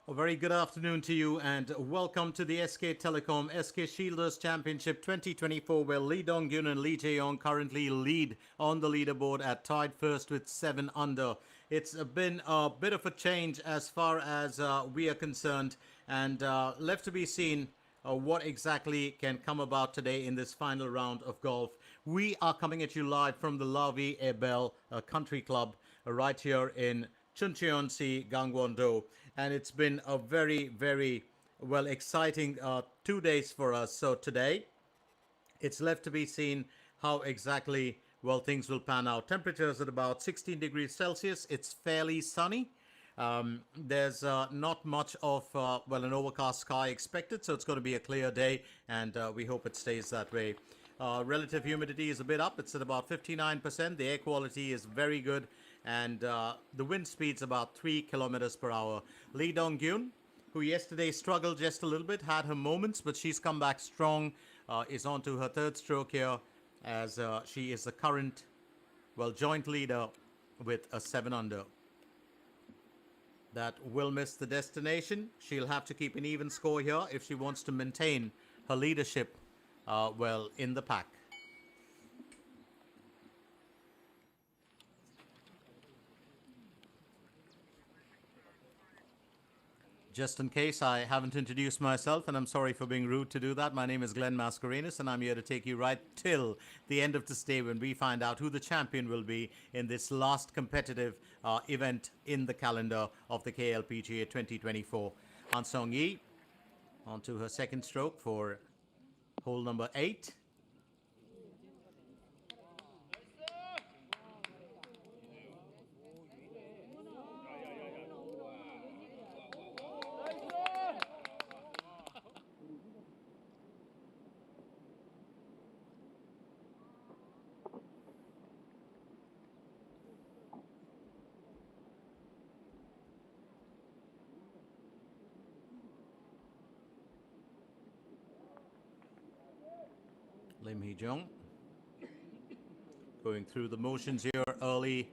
A very good afternoon to you and welcome to the SK Telecom SK Shieldus Championship 2024 where Lee Dong-gyun and Lee Jae-yong currently lead on the leaderboard at tied first with 7 under. It's been a bit of a change as far as we are concerned and left to be seen what exactly can come about today in this final round of golf. We are coming at you live from the La Vie et Belle Country Club right here in Chuncheon-si, Gangwon-do, and it's been a very well exciting 2 days for us. So today it's left to be seen how exactly well things will pan out. Temperatures at about 16 degrees Celsius. It's fairly sunny. There's not much of an overcast sky expected, so it's going to be a clear day, and we hope it stays that way. Relative humidity is a bit up. It's at about 59%. The air quality is very good, and the wind speed's about 3 kilometers per hour. Lee Dong-gyun, who yesterday struggled just a little bit, had her moments, but she's come back strong, is on to her third stroke here, as she is the current, joint leader with a 7 under. That will miss the destination. She'll have to keep an even score here if she wants to maintain her leadership in the pack. Just in case I haven't introduced myself, and I'm sorry for being rude to do that, my name is Glenn Mascarenas, and I'm here to take you right till the end of this day when we find out who the champion will be in this last competitive event in the calendar of the KLPGA 2024. Han Sung-yi onto her second stroke for hole number 8. Lim Hee-jung going through the motions here early.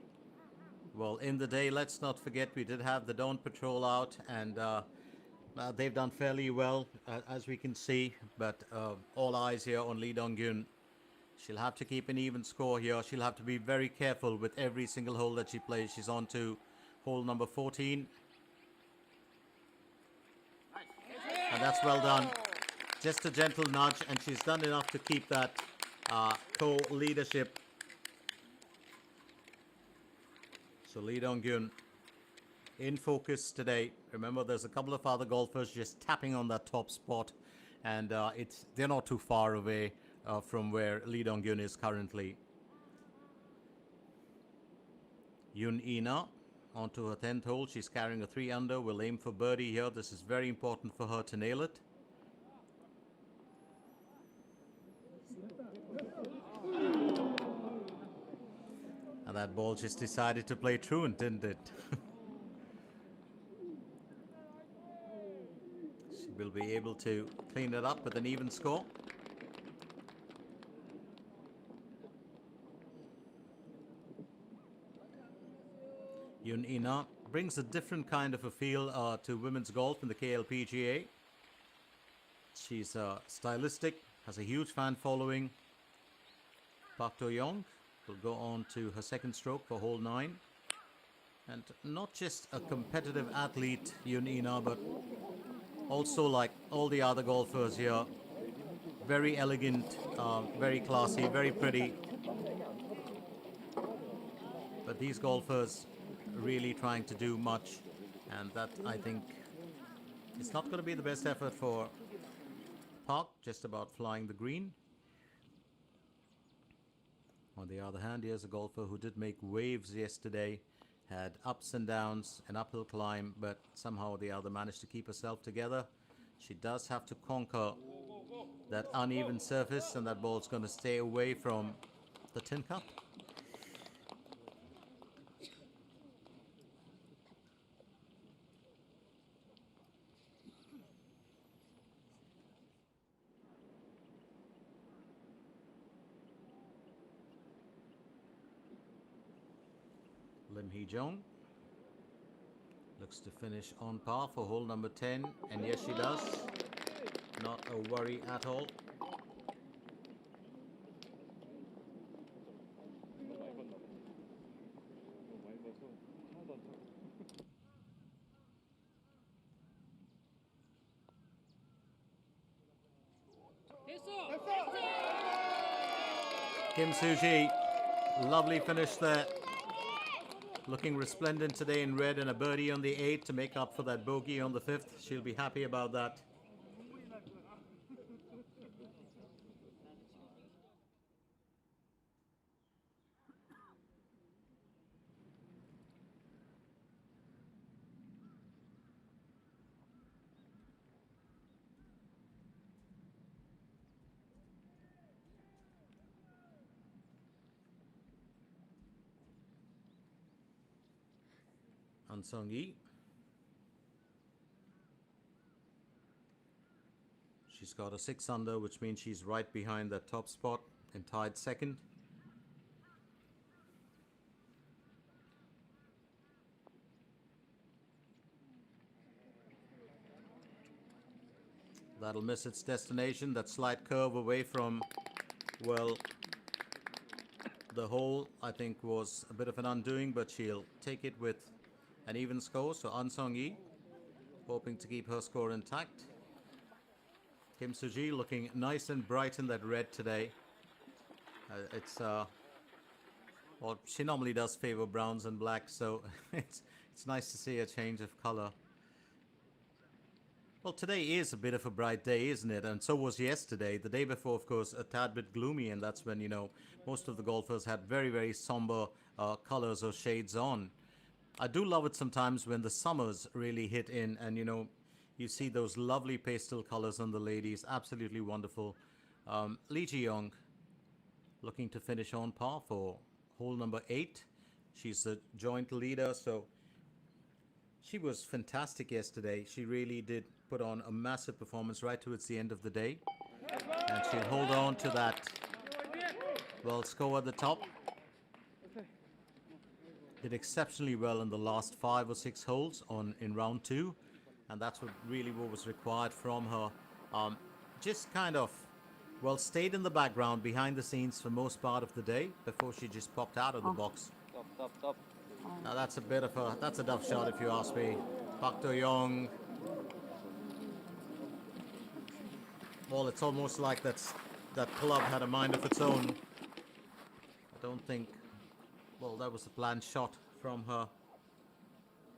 Well, in the day, let's not forget we did have the Dawn Patrol out, and they've done fairly well, as we can see. But all eyes here on Lee Dong-gyun. She'll have to keep an even score here. She'll have to be very careful with every single hole that she plays. She's on to hole number 14. And that's well done. Just a gentle nudge, and she's done enough to keep that co-leadership. So Lee Dong-gyun in focus today. Remember, there's a couple of other golfers just tapping on that top spot, and they're not too far away from where Lee Dong-gyun is currently. Yoon Ina onto her 10th hole. She's carrying a 3 under. Will aim for birdie here. This is very important for her to nail it. And that ball just decided to play truant, didn't it? She will be able to clean it up with an even score. Yoon Ina brings a different kind of a feel to women's golf in the KLPGA. She's stylistic, has a huge fan following. Park Do-young will go on to her second stroke for hole 9. And not just a competitive athlete, Yoon Ina, but also like all the other golfers here. Very elegant, very classy, very pretty. But these golfers really trying to do much, and that, I think, it's not going to be the best effort for Park, just about flying the green. On the other hand, here's a golfer who did make waves yesterday, had ups and downs, an uphill climb, but somehow or the other managed to keep herself together. She does have to conquer that uneven surface, and that ball's going to stay away from the tin cup. Lim Hee-jung Looks to finish on par for hole number 10. And yes, she does. Not a worry at all. Kim Soo-ji, lovely finish there. Looking resplendent today in red, and a birdie on the 8th to make up for that bogey on the 5th. She'll be happy about that. Sung Yi. She's got a 6 under, which means she's right behind that top spot and tied second. That'll miss its destination. That slight curve away from, well, the hole, I think, was a bit of an undoing, but she'll take it with an even score. So An Sung-yi hoping to keep her score intact. Kim Soo-ji looking nice and bright in that red today. Well, she normally does favor browns and blacks, so it's nice to see a change of color. Well, today is a bit of a bright day, isn't it? And so was yesterday. The day before, of course, a tad bit gloomy, and that's when, you know, most of the golfers had very, very somber colors or shades on. I do love it sometimes when the summers really hit in and, you know, you see those lovely pastel colors on the ladies. Absolutely wonderful. Lee Ji-young looking to finish on par for hole number 8. She's the joint leader, so she was fantastic yesterday. She really did put on a massive performance right towards the end of the day. And she'll hold on to that, well, score at the top. Did exceptionally well in the last 5 or 6 holes in round 2, and that's what was required from her. Just kind of, well, stayed in the background behind the scenes for most part of the day before she just popped out of the box. Now that's a tough shot if you ask me. Park Do-young. Well, it's almost like that club had a mind of its own. I don't think. Well, that was a planned shot from her.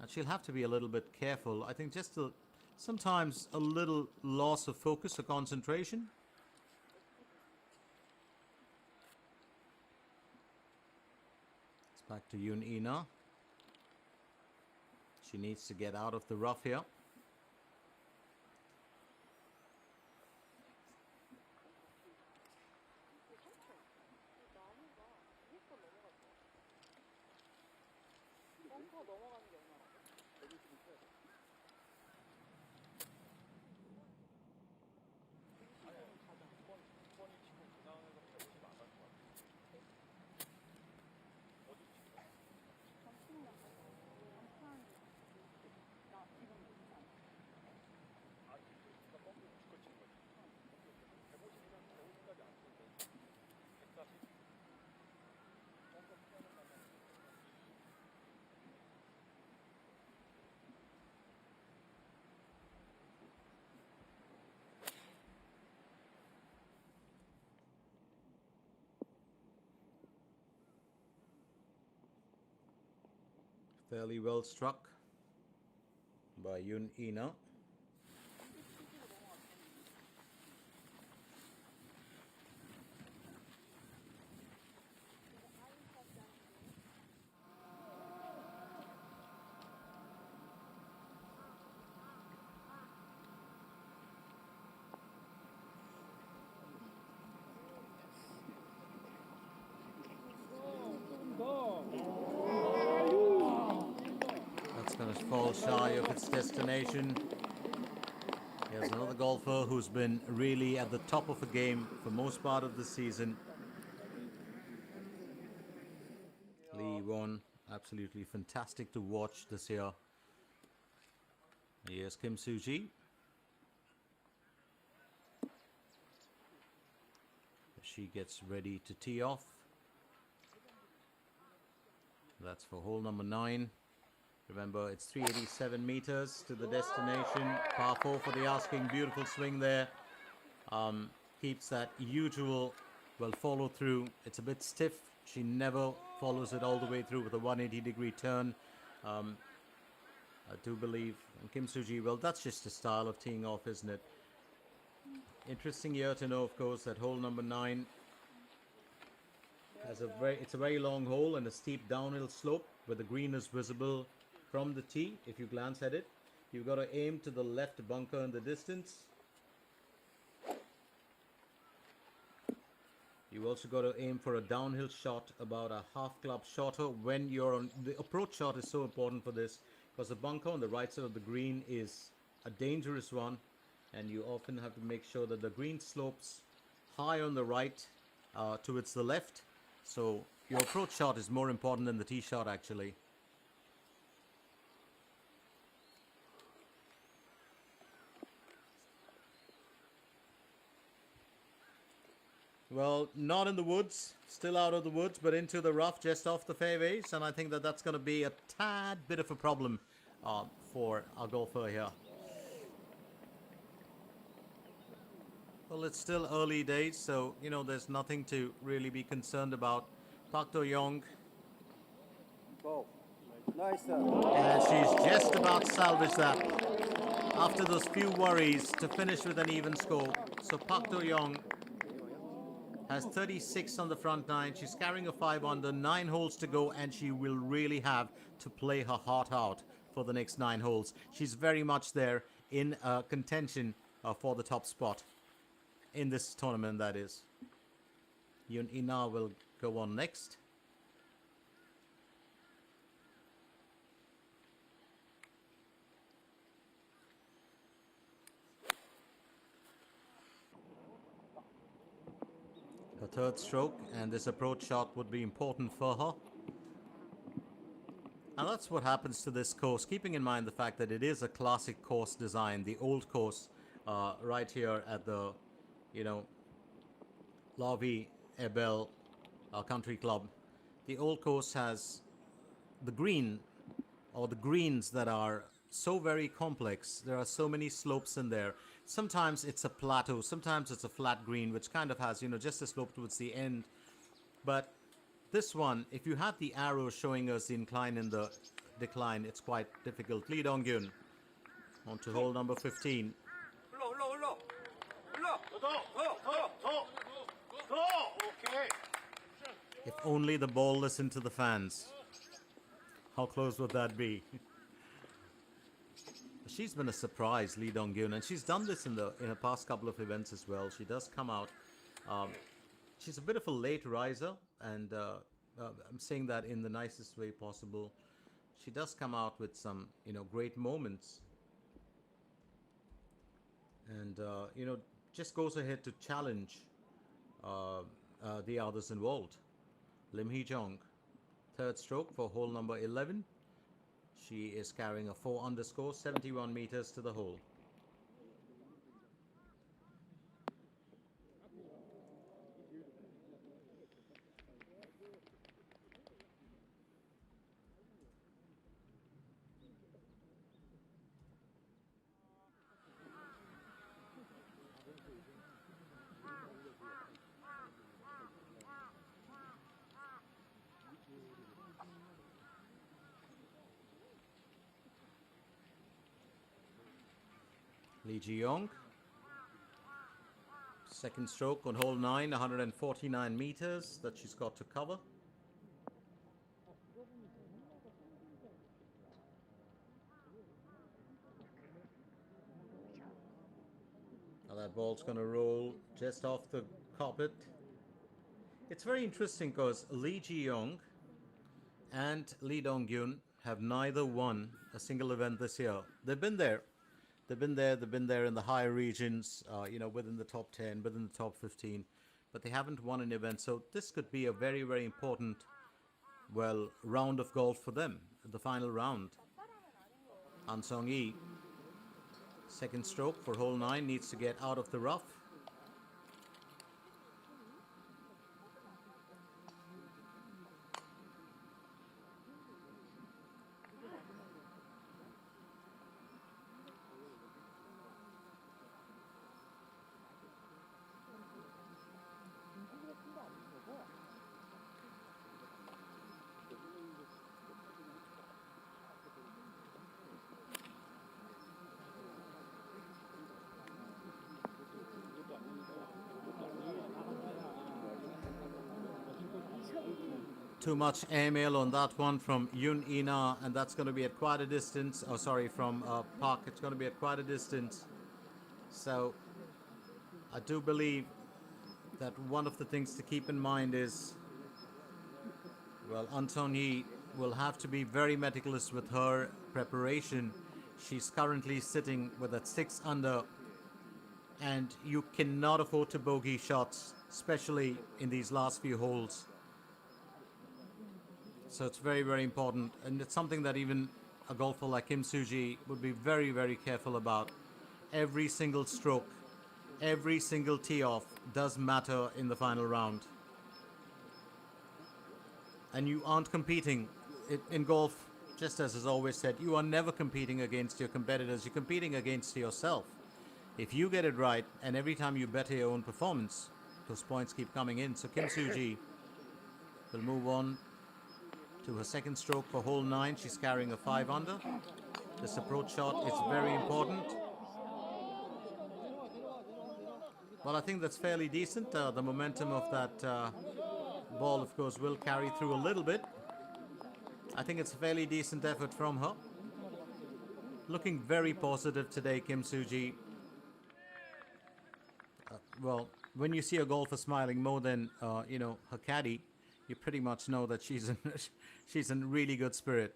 And she'll have to be a little bit careful. I think just sometimes a little loss of focus or concentration. It's back to Yoon Ina. She needs to get out of the rough here. Fairly well struck by Yoon Ina. Going to fall shy of its destination. Here's another golfer who's been really at the top of a game for most part of the season. Lee Won, absolutely fantastic to watch this year. Here's Kim Soo-ji. She gets ready to tee off. That's for hole number 9. Remember, it's 387 meters to the destination. Par 4 for the asking. Beautiful swing there. Keeps that usual, well, follow through. It's a bit stiff. She never follows it all the way through with a 180-degree turn. I do believe Kim Soo-ji, well, that's just a style of teeing off, isn't it? Interesting here to know, of course, that hole number 9 has it's a very long hole and a steep downhill slope where the green is visible from the tee. If you glance at it, you've got to aim to the left bunker in the distance. You also got to aim for a downhill shot about a half club shorter when you're on. The approach shot is so important for this because the bunker on the right side of the green is a dangerous one, and you often have to make sure that the green slopes high on the right towards the left. So your approach shot is more important than the tee shot, actually. Well, not in the woods, still out of the woods, but into the rough, just off the fairways. And I think that that's going to be a tad bit of a problem for our golfer here. Well, it's still early days, so, you know, there's nothing to really be concerned about. Park Do-young. Nice. And she's just about salvaged that after those few worries to finish with an even score. So Park Do-young has 36 on the front 9. She's carrying a 5 under, 9 holes to go, and she will really have to play her heart out for the next 9 holes. She's very much there in contention for the top spot in this tournament, that is. Yun Ina will go on next. Her third stroke, and this approach shot would be important for her. And that's what happens to this course, keeping in mind the fact that it is a classic course design, the old course right here at the, you know, Lavi Ebel Country Club. The old course has the green, or the greens that are so very complex. There are so many slopes in there. Sometimes it's a plateau, sometimes it's a flat green, which kind of has, you know, just a slope towards the end. But this one, if you have the arrow showing us the incline and the decline, it's quite difficult. Lee Dong-gyun on to hole number 15. If only the ball listened to the fans. How close would that be? She's been a surprise, Lee Dong-gyun, and she's done this in her past couple of events as well. She does come out. She's a bit of a late riser, and I'm saying that in the nicest way possible. She does come out with some, you know, great moments, and you know, just goes ahead to challenge the others involved. Lim Hee-jong, third stroke for hole number 11. She is carrying a 4 underscore, 71 meters to the hole. Lee Ji-young, second stroke on hole 9, 149 meters that she's got to cover. Now that ball's going to roll just off the carpet. It's very interesting because Lee Ji-young and Lee Dong-gyun have neither won a single event this year. They've been there. They've been there in the higher regions, you know, within the top 10, within the top 15, but they haven't won an event. So this could be a very, very important, well, round of golf for them, the final round. An Sung-hee Second stroke for hole 9, needs to get out of the rough. Too much airmail on that one from Yun Ina, and that's going to be at quite a distance. Oh, sorry, from Park. It's going to be at quite a distance. So I do believe that one of the things to keep in mind is, well, Antony will have to be very meticulous with her preparation. She's currently sitting with a 6 under, and you cannot afford to bogey shots, especially in these last few holes. So it's very, very important, and it's something that even a golfer like Kim Soo-ji would be very, very careful about. Every single stroke, every single tee off does matter in the final round. And you aren't competing in golf, just as is always said, you are never competing against your competitors, you're competing against yourself. If you get it right, and every time you better your own performance, those points keep coming in. So Kim Soo-ji will move on to her second stroke for hole 9. She's carrying a 5 under. This approach shot is very important. Well, I think that's fairly decent. The momentum of that ball, of course, will carry through a little bit. I think it's a fairly decent effort from her. Looking very positive today, Kim Soo-ji. Well, when you see a golfer smiling more than, her caddy, you pretty much know that she's in really good spirit.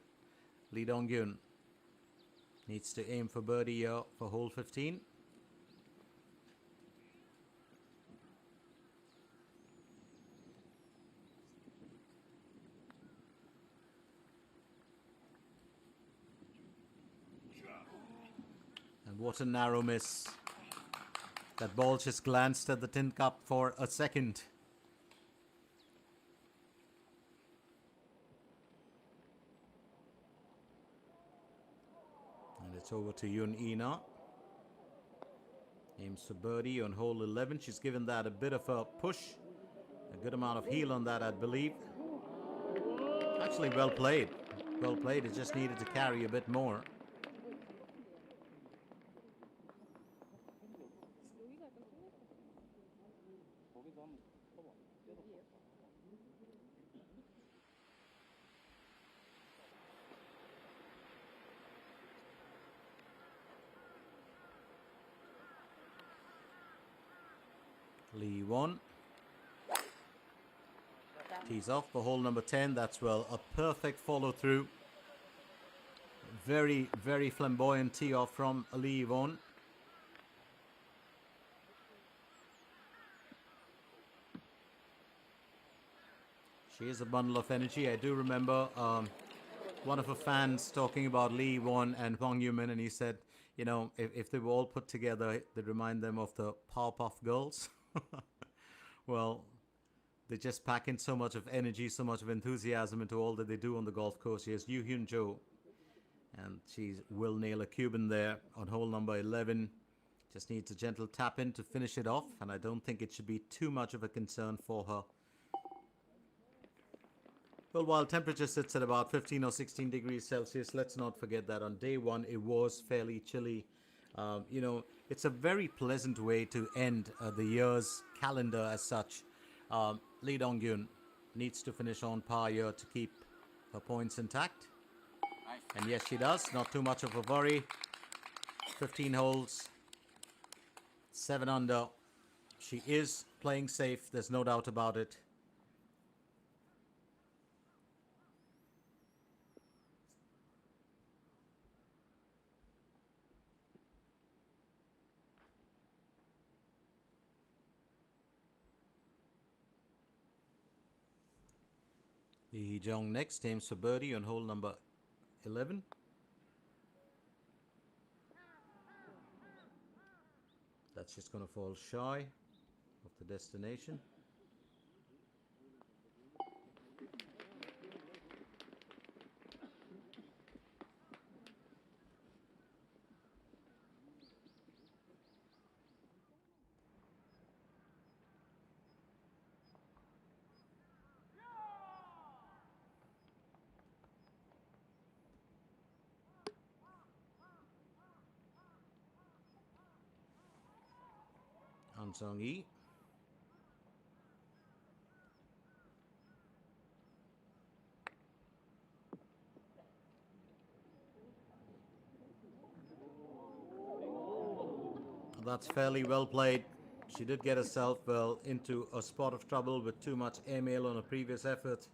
Lee Dong-gyun needs to aim for birdie here for hole 15. And what a narrow miss. That ball just glanced at the tin cup for a second. It's over to Yun Ina. Aims for birdie on hole 11. She's given that a bit of a push. A good amount of heel on that, I believe. Actually, well played. Well played. It just needed to carry a bit more. Lee won. Tees off for hole number 10. That's, well, a perfect follow through. Very, very flamboyant tee off from Lee Won. She is a bundle of energy. I do remember one of her fans talking about Lee Won and Hwang Yumin, and he said, you know, if they were all put together, they'd remind them of the Powerpuff Girls. Well, they just pack in so much of energy, so much of enthusiasm into all that they do on the golf course. Here's Yoo Hyun Jo, and she will nail a Cuban there on hole number 11. Just needs a gentle tap in to finish it off, and I don't think it should be too much of a concern for her. Well, while temperature sits at about 15 or 16 degrees Celsius, let's not forget that on day one it was fairly chilly. It's a very pleasant way to end the year's calendar as such. Lee Dong-gyun needs to finish on par here to keep her points intact. And yes, she does. Not too much of a worry. 15 holes, 7 under. She is playing safe. There's no doubt about it. Lee Hee-jung next aims for birdie on hole number 11. That's just going to fall shy of the destination. Ansong Yi. That's fairly well played. She did get herself well into a spot of trouble with too much airmail on a previous effort.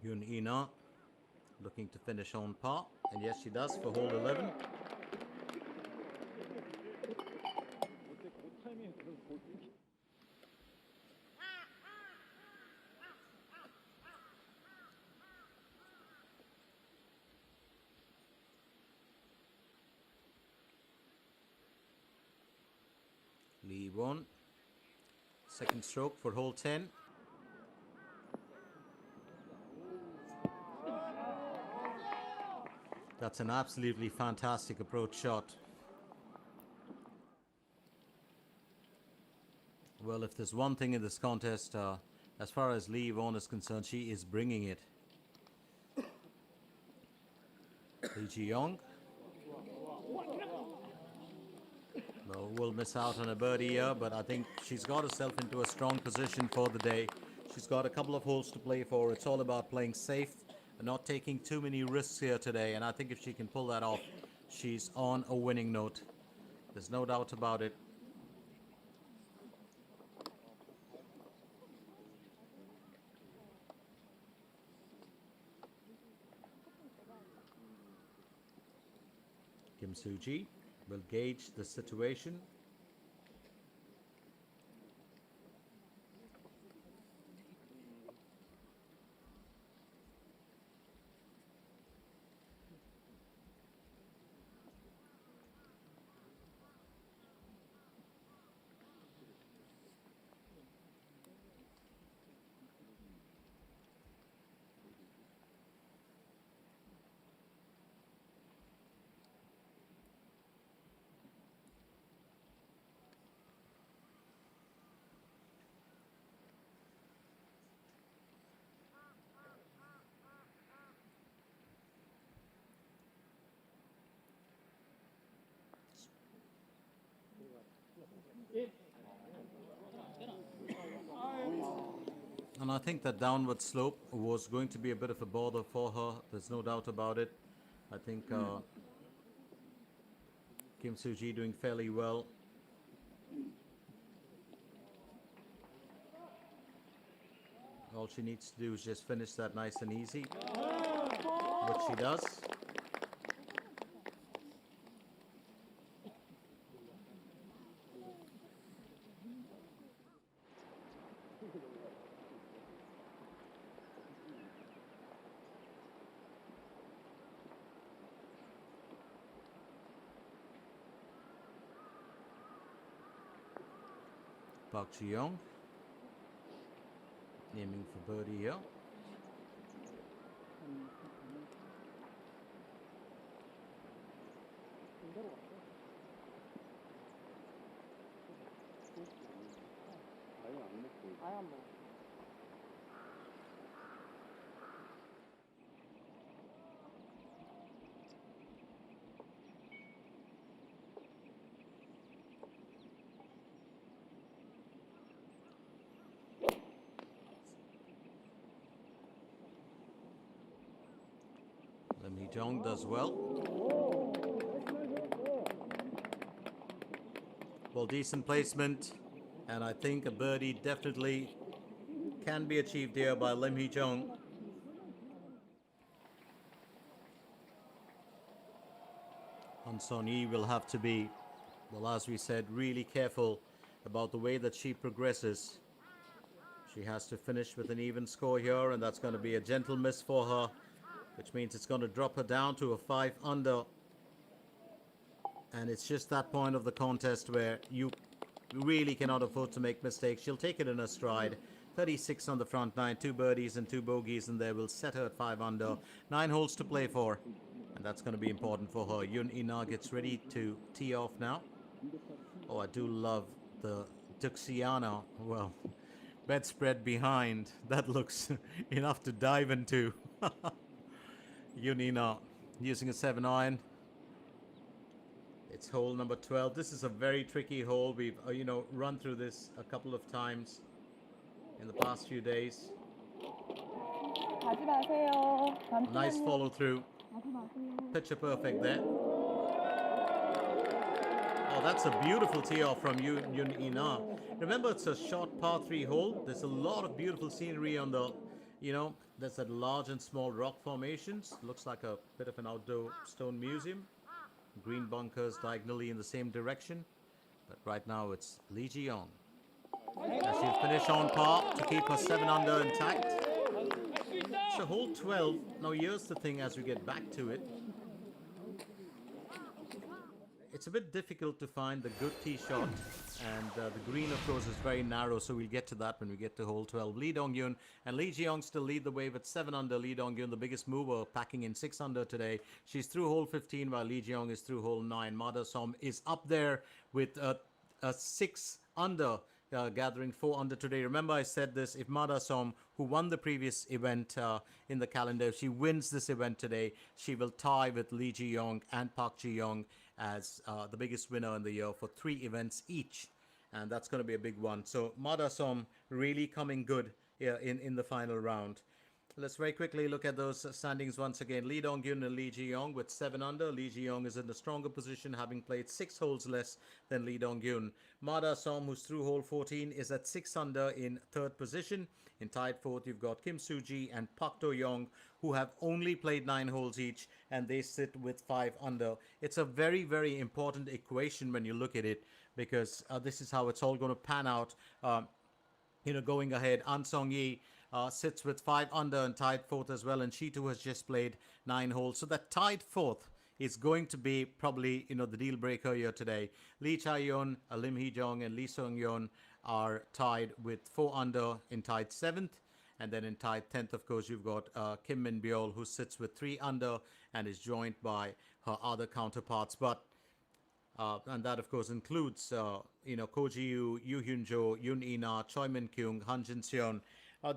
Yun Ina looking to finish on par, and yes she does for hole 11. Lee won. Second stroke for hole 10. That's an absolutely fantastic approach shot. Well, if there's one thing in this contest, as far as Lee Won is concerned, she is bringing it. Lee Ji-young. Well, will miss out on a birdie here, but I think she's got herself into a strong position for the day. She's got a couple of holes to play for. It's all about playing safe and not taking too many risks here today. And I think if she can pull that off, she's on a winning note. There's no doubt about it. Kim Soo-ji will gauge the situation. And I think that downward slope was going to be a bit of a bother for her. There's no doubt about it. I think Kim Soo-ji doing fairly well. All she needs to do is just finish that nice and easy, which she does. Park Ji-young aiming for birdie here. Lim Hee-jung does well. Well, decent placement, and I think a birdie definitely can be achieved here by Lim Hee-jung. Han Son-yi will have to be, well, as we said, really careful about the way that she progresses. She has to finish with an even score here, and that's going to be a gentle miss for her, which means it's going to drop her down to a 5 under. And it's just that point of the contest where you really cannot afford to make mistakes. She'll take it in her stride. 36 on the front nine, 2 birdies and 2 bogeys, and there will set her at 5 under. 9 holes to play for, and that's going to be important for her. Yun Ina gets ready to tee off now. Oh, I do love the Duxiana. Well, bedspread behind. That looks enough to dive into. Yun Ina using a 7 iron. It's hole number 12. This is a very tricky hole. We've, run through this a couple of times in the past few days. Nice follow through. Picture perfect there. Oh, that's a beautiful tee off from Yun Ina. Remember, it's a short par 3 hole. There's a lot of beautiful scenery on the, there's that large and small rock formations. Looks like a bit of an outdoor stone museum. Green bunkers diagonally in the same direction. But right now it's Lee Ji-young. And she'll finish on par to keep her 7 under intact. So hole 12. Now here's the thing as we get back to it. It's a bit difficult to find the good tee shot, and the green, of course, is very narrow, so we'll get to that when we get to hole 12. Lee Dong-yoon and Lee Ji-young still lead the way with 7 under. Lee Dong-yoon, the biggest mover, packing in 6 under today. She's through hole 15, while Lee Ji-young is through hole 9. Ma Da-som is up there with a 6 under, gathering 4 under today. Remember, I said this, if Ma Da-som, who won the previous event in the calendar, if she wins this event today, she will tie with Lee Ji-young and Park Ji-young as the biggest winner in the year for 3 events each, and that's going to be a big one. So Ma Da-som really coming good here in the final round. Let's very quickly look at those standings once again. Lee Dong-yoon and Lee Ji-young with 7 under. Lee Ji-young is in the stronger position, having played 6 holes less than Lee Dong-yoon. Ma Da-som, who's through hole 14, is at 6 under in 3rd position. In tied 4th, you've got Kim Soo-ji and Park Do-young, who have only played 9 holes each, and they sit with 5 under. It's a very, very important equation when you look at it, because this is how it's all going to pan out. Going ahead, An Song-yi sits with 5 under and tied 4th as well, and she too has just played 9 holes. So that tied 4th is going to be probably, the deal breaker here today. Lee Chae-yeon, Lim Hee-jong, and Lee Seung-yeon are tied with 4 under in tied 7th. And then in tied 10th, of course, you've got Kim Min-byul, who sits with 3 under and is joined by her other counterparts. But and that, of course, includes, Ko Ji-yoo, Yoo Hyun-jo, Yun Ina, Choi Min-kyung, Han Jin-seon.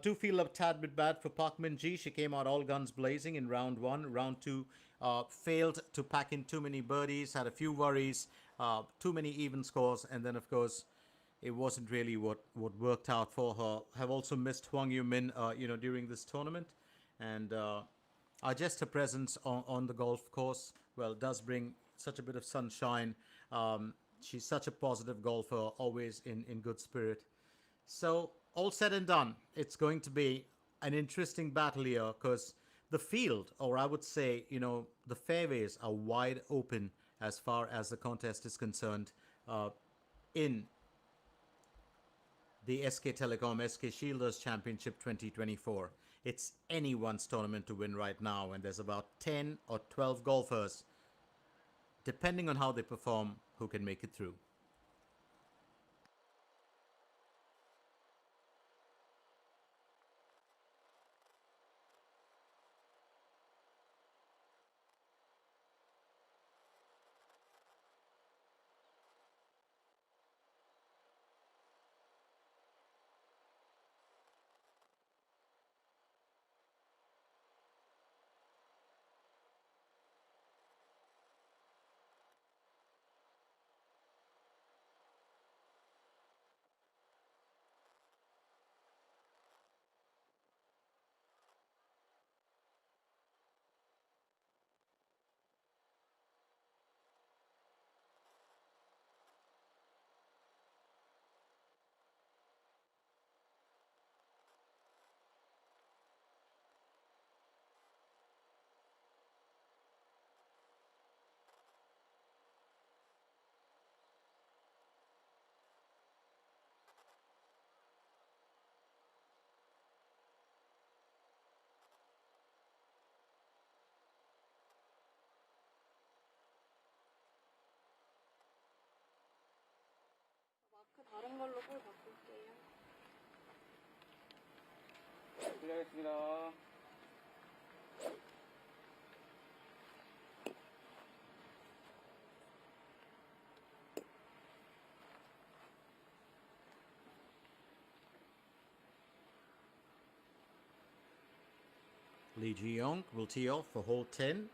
Do feel a tad bit bad for Park Min-ji. She came out all guns blazing in round 1. Round 2, failed to pack in too many birdies, had a few worries, too many even scores, and then, of course, it wasn't really what worked out for her. Have also missed Hwang Yoo-min, during this tournament, and just her presence on the golf course, well, does bring such a bit of sunshine. She's such a positive golfer, always in good spirit. So all said and done, it's going to be an interesting battle here, because the field, or I would say, the fairways are wide open as far as the contest is concerned in the SK Telecom SK Shieldus Championship 2024. It's anyone's tournament to win right now, and there's about 10 or 12 golfers, depending on how they perform, who can make it through. 다른 걸로 볼 바꿀게요. 실례하겠습니다. Lee Ji-young will tee off for hole 10.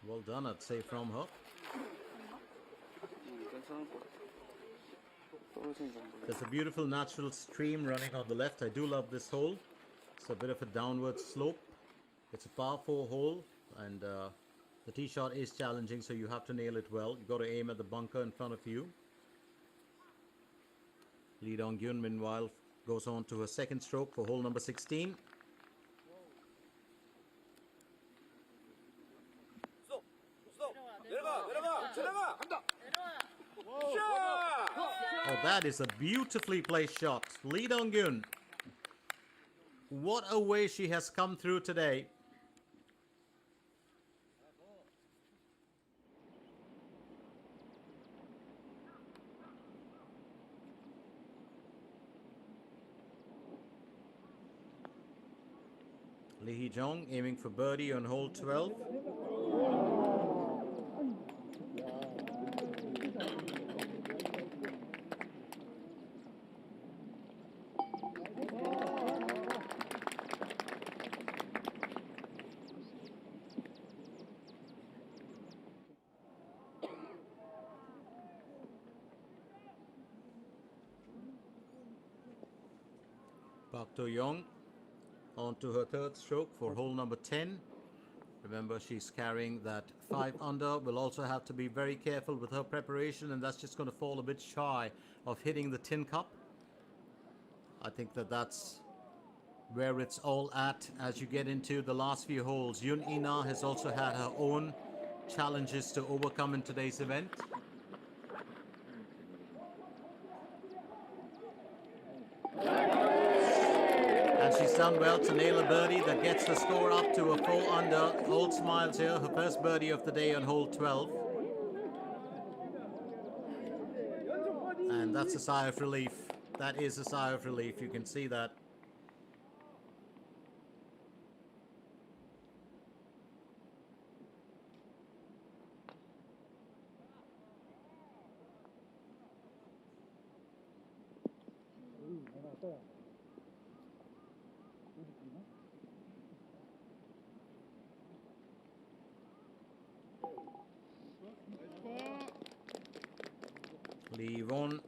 Well done, I'd say, from her. There's a beautiful natural stream running on the left. I do love this hole. It's a bit of a downward slope. It's a par 4 hole, and the tee shot is challenging, so you have to nail it well. You've got to aim at the bunker in front of you. Lee Dong-gyun, meanwhile, goes on to her second stroke for hole number 16. Oh, that is a beautifully placed shot. Lee Dong-gyun. What a way she has come through today. Lee Hee-jong aiming for birdie on hole 12. Park Do-young on to her third stroke for hole number 10. Remember, she's carrying that 5 under. Will also have to be very careful with her preparation, and that's just going to fall a bit shy of hitting the tin cup. I think that's where it's all at as you get into the last few holes. Yoon Ina has also had her own challenges to overcome in today's event. And she's done well to nail a birdie that gets the score up to a 4 under. Old smiles here, her first birdie of the day on hole 12. And that's a sigh of relief. That is a sigh of relief, you can see that. Lee Won.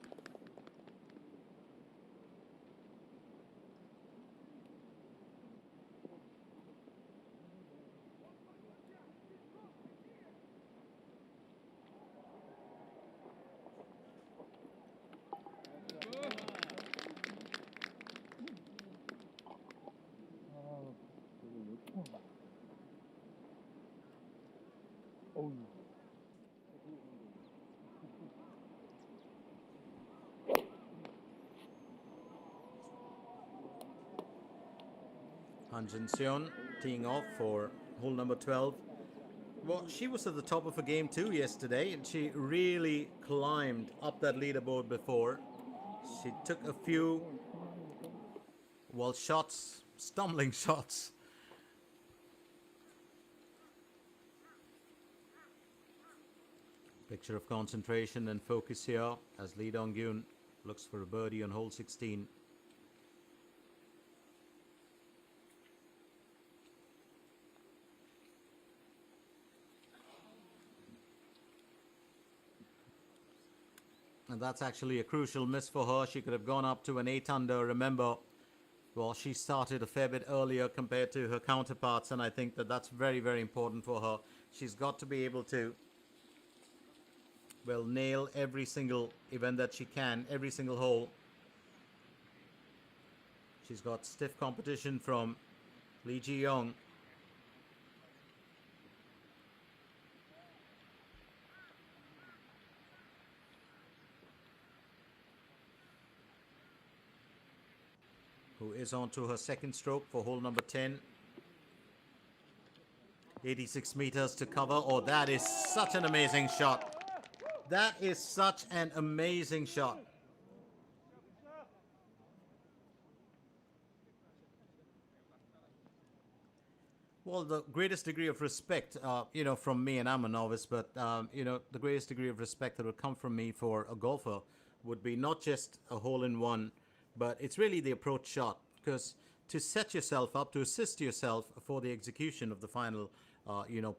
Han Jin-seon teeing off for hole number 12. Well, she was at the top of her game too yesterday, and she really climbed up that leaderboard before. She took a few, well, shots, stumbling shots. Picture of concentration and focus here as Lee Dong-gyun looks for a birdie on hole 16. And that's actually a crucial miss for her. She could have gone up to an 8 under. Remember, well, she started a fair bit earlier compared to her counterparts, and I think that's very, very important for her. She's got to be able to, well, nail every single event that she can, every single hole. She's got stiff competition from Lee Ji-young. who is on to her second stroke for hole number 10. 86 meters to cover. Oh, that is such an amazing shot. That is such an amazing shot. Well, the greatest degree of respect, from me, and I'm a novice, but, the greatest degree of respect that would come from me for a golfer would be not just a hole-in-one, but it's really the approach shot. Because to set yourself up, to assist yourself for the execution of the final,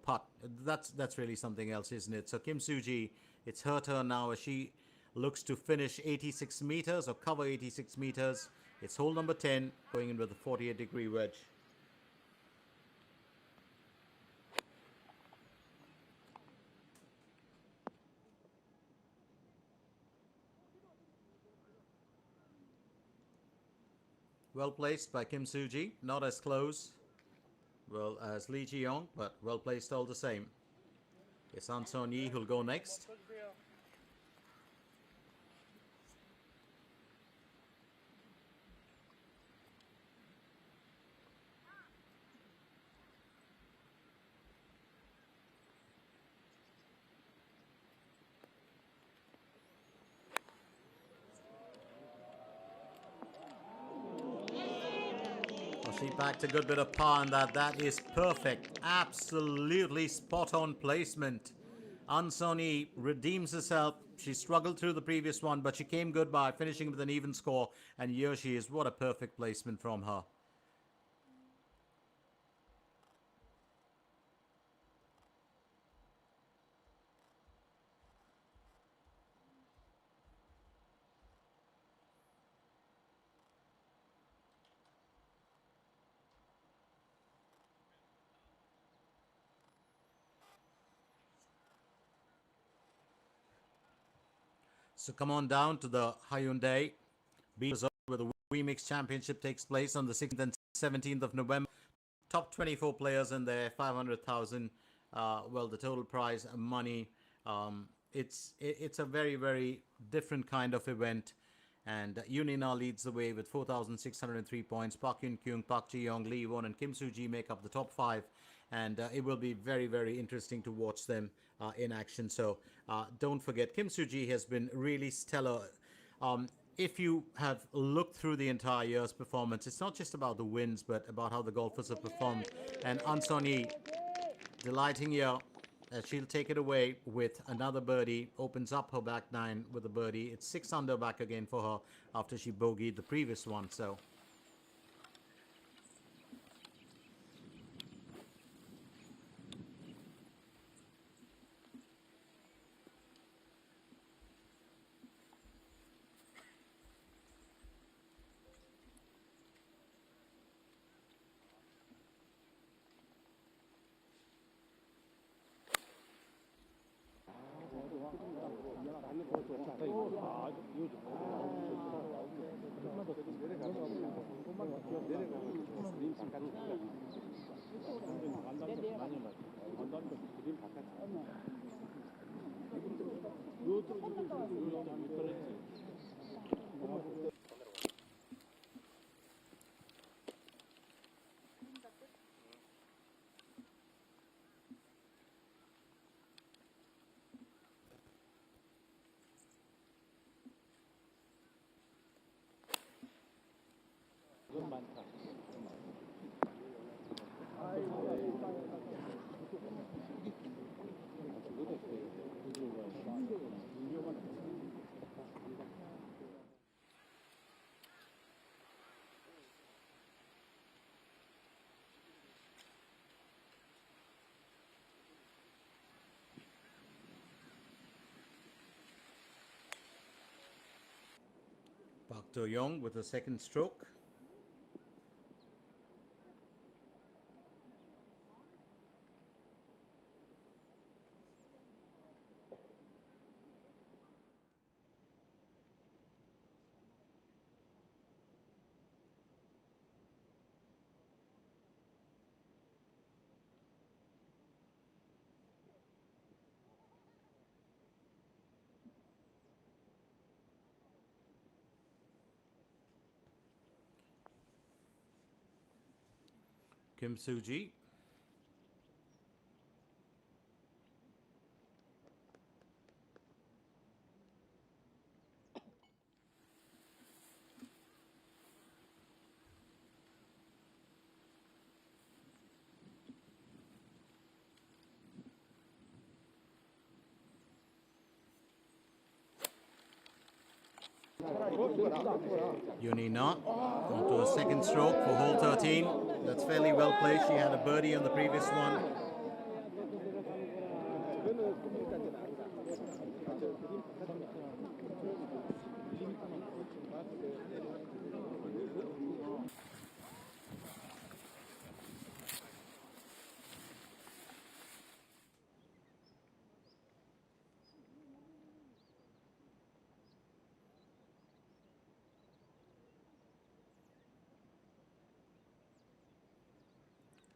putt, that's really something else, isn't it? So Kim Soo-ji, it's her turn now as she looks to finish 86 meters or cover 86 meters. It's hole number 10, going in with a 48-degree wedge. Well placed by Kim Soo-ji, not as close as Lee Ji-young, but well placed all the same. It's An Son-yi who'll go next. She backed a good bit of par on that. That is perfect. Absolutely spot on placement. An Son-yi redeems herself. She struggled through the previous one, but she came good by finishing with an even score. And here she is. What a perfect placement from her. So come on down to the Hyundai B Resort where the WeMix Championship takes place on the 16th and 17th of November. Top 24 players in there, 500,000. The total prize money. It's a very, very different kind of event. And Unina leads the way with 4,603 points. Park Yun-kyung, Park Ji-young, Lee Won, and Kim Soo-ji make up the top 5. And it will be very, very interesting to watch them in action. So don't forget, Kim Soo-ji has been really stellar. If you have looked through the entire year's performance, it's not just about the wins, but about how the golfers have performed. And An Son-yi delighting here as she'll take it away with another birdie, opens up her back nine with a birdie. It's 6 under back again for her after she bogeyed the previous one. So Park Do-young with a second stroke. Kim Soo-ji. Yunina onto a second stroke for hole 13. That's fairly well played. She had a birdie on the previous one.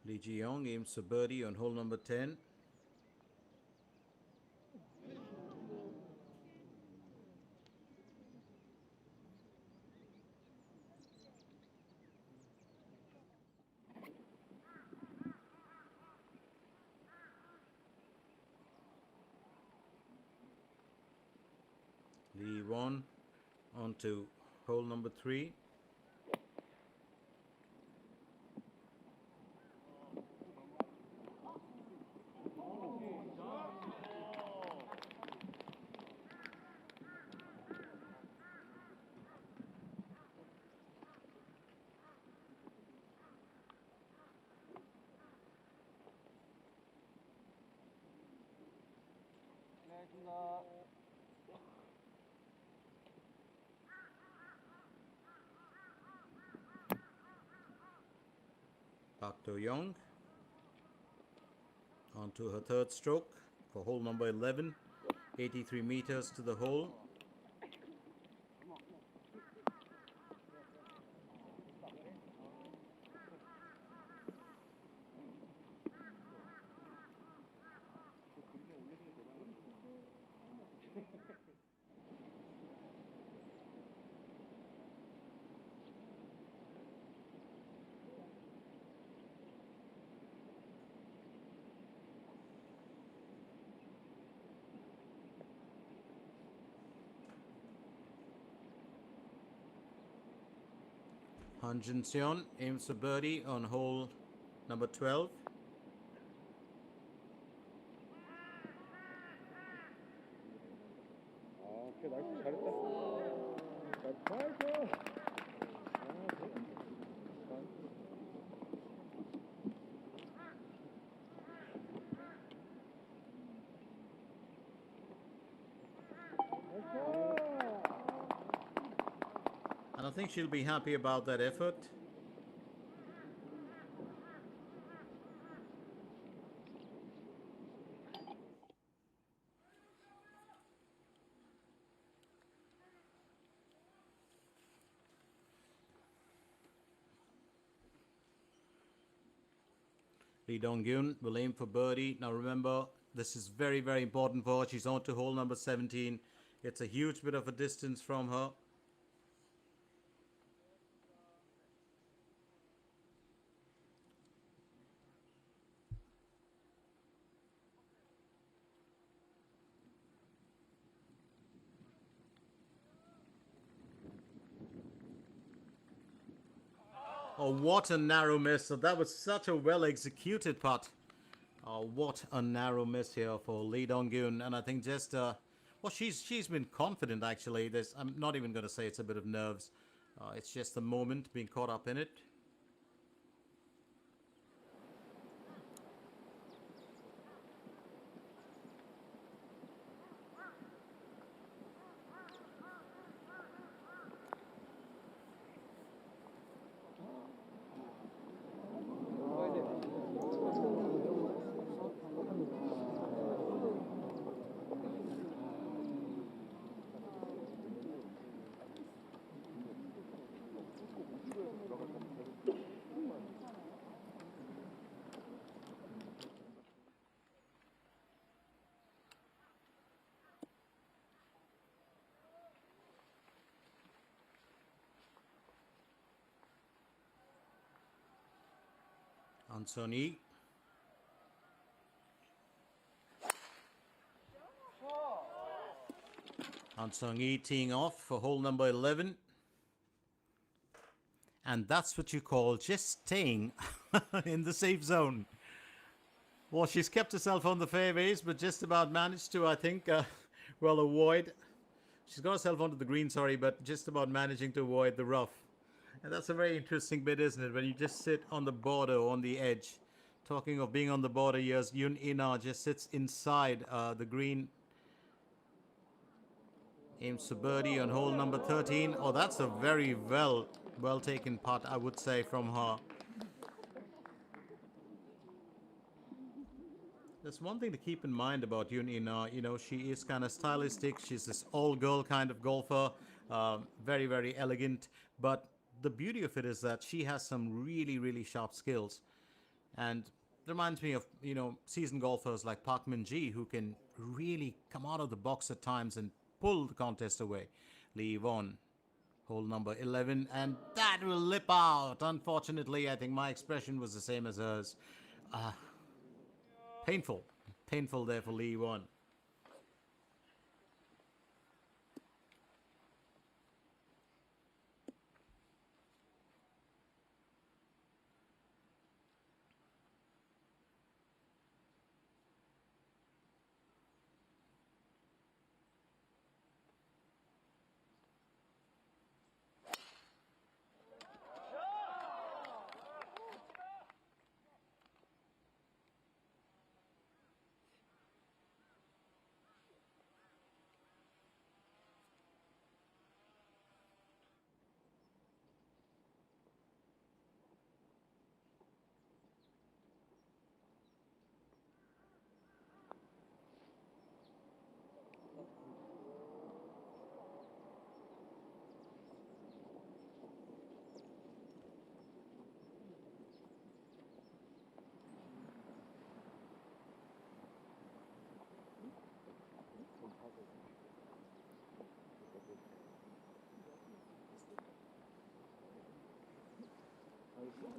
Lee Ji-young aims for birdie on hole number 10. Lee Won onto hole number 3. Park Do-young onto her third stroke for hole number 11. 83 meters to the hole. Han Jun-seon aims for birdie on hole number 12. 오케이, 나이스. 잘했다. 나이스. And I think she'll be happy about that effort. Lee Dong-gyun will aim for birdie. Now remember, this is very, very important for her. She's on to hole number 17. It's a huge bit of a distance from her. Oh, what a narrow miss. So that was such a well-executed putt. Oh, what a narrow miss here for Lee Dong-gyun. And I think just, well, she's been confident, actually. I'm not even going to say it's a bit of nerves. It's just the moment, being caught up in it. Anthony. Anthony teeing off for hole number 11. And that's what you call just staying in the safe zone. Well, she's kept herself on the fairways, but just about managed to, I think, well, avoid. She's got herself onto the green, sorry, but just about managing to avoid the rough. And that's a very interesting bit, isn't it? When you just sit on the border, on the edge. Talking of being on the border, yes, Yun Ina just sits inside the green. Aims to birdie on hole number 13. Oh, that's a very well taken putt, I would say, from her. There's one thing to keep in mind about Yun Ina. You know, she is kind of stylistic. She's this all-girl kind of golfer. Very, very elegant. But the beauty of it is that she has some really, really sharp skills. And it reminds me of, you know, seasoned golfers like Park Min-ji, who can really come out of the box at times and pull the contest away. Lee Won, hole number 11, and that will lip out. Unfortunately, I think my expression was the same as hers. Painful there for Lee Won.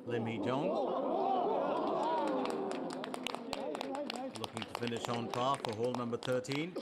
Lim Hee-jong looking to finish on par for hole number 13.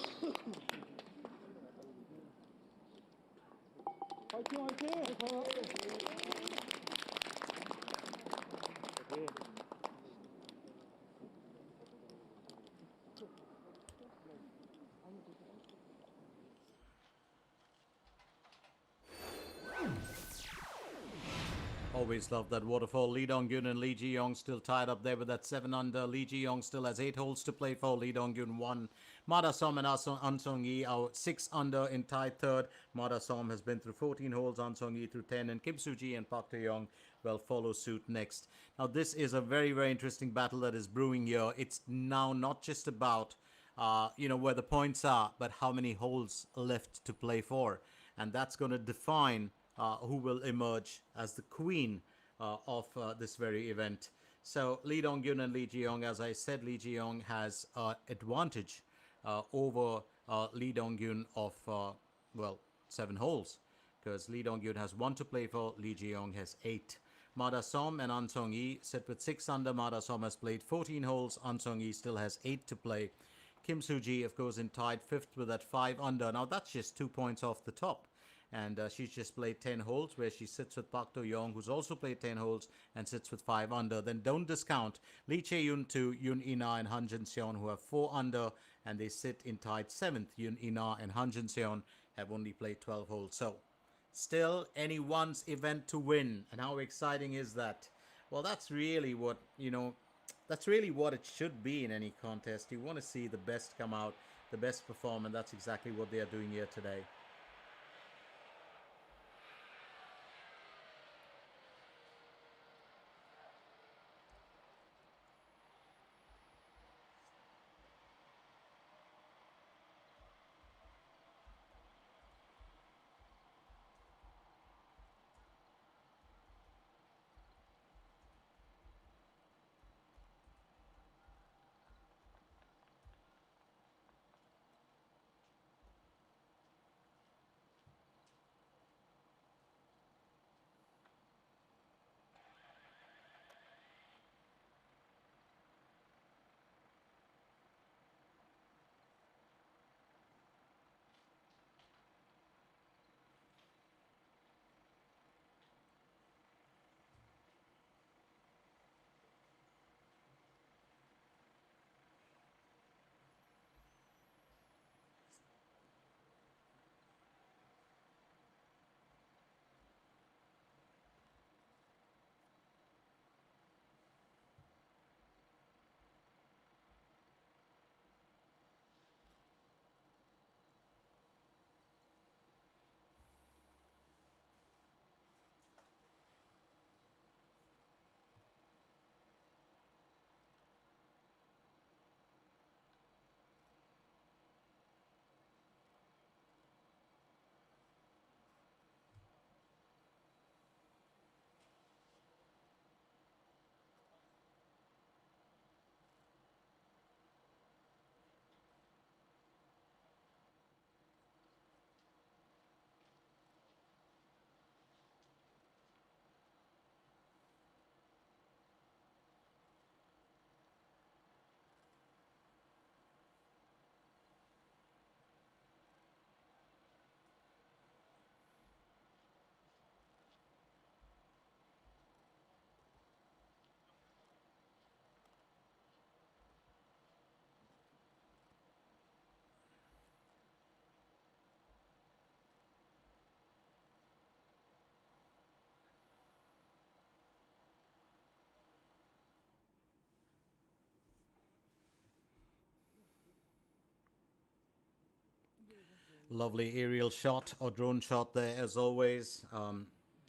Always love that waterfall. Lee Dong-gyun and Lee Ji-young still tied up there with that 7 under. Lee Ji-young still has 8 holes to play for. Lee Dong-gyun 1. Mada Som and An Sung-yi are 6 under in tied third. Mada Som has been through 14 holes. An Sung-yi through 10. And Kim Soo-ji and Park Tae-young will follow suit next. Now, this is a very, very interesting battle that is brewing here. It's now not just about, you know, where the points are, but how many holes left to play for. And that's going to define who will emerge as the queen of this very event. So Lee Dong-gyun and Lee Ji-young, as I said, Lee Ji-young has advantage over Lee Dong-gyun of, well, 7 holes, because Lee Dong-gyun has 1 to play for, Lee Ji-young has 8. Mada Som and An Sung-yi sit with 6 under. Mada Som has played 14 holes. An Sung-yi still has 8 to play. Kim Soo-ji, of course, in tied 5th with that 5 under. Now, that's just 2 points off the top. And she's just played 10 holes, where she sits with Park Do-young, who's also played 10 holes and sits with 5 under. Then don't discount Lee Chae-yoon to Yun Ina and Han Jin-seon, who have 4 under, and they sit in tied 7th. Yun Ina and Han Jin-seon have only played 12 holes. So, still anyone's event to win. And how exciting is that? Well, that's really what, you know, that's really what it should be in any contest. You want to see the best come out, the best perform, and that's exactly what they are doing here today. Lovely aerial shot or drone shot there as always.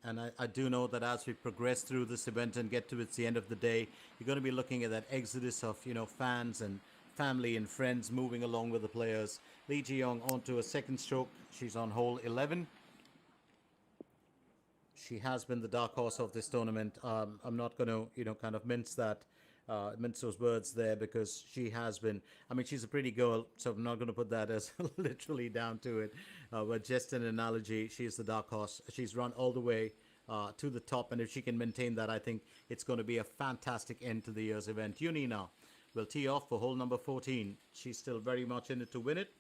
And I do know that as we progress through this event and get towards the end of the day, you're going to be looking at that exodus of, fans and family and friends moving along with the players. Lee Ji-young onto a second stroke. She's on hole 11. She has been the dark horse of this tournament. I'm not going to, kind of mince those words there, because she has been. I mean, she's a pretty girl, so I'm not going to put that as literally down to it. But just an analogy, she's the dark horse. She's run all the way to the top, and if she can maintain that, I think it's going to be a fantastic end to the year's event. Yuni now will tee off for hole number 14. She's still very much in it to win it.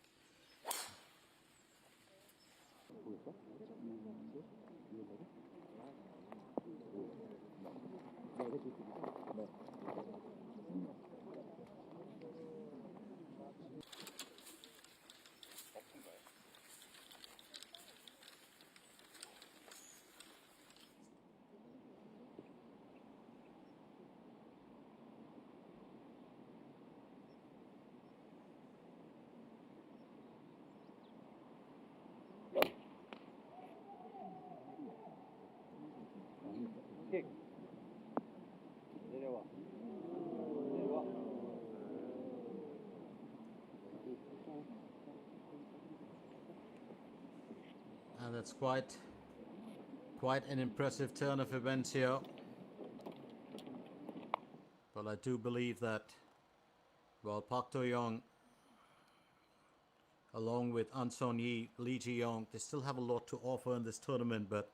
킥. 내려와. 내려와. And that's quite an impressive turn of events here. But I do believe that, well, Park Do-young, along with An Son-yi, Lee Ji-young, they still have a lot to offer in this tournament, but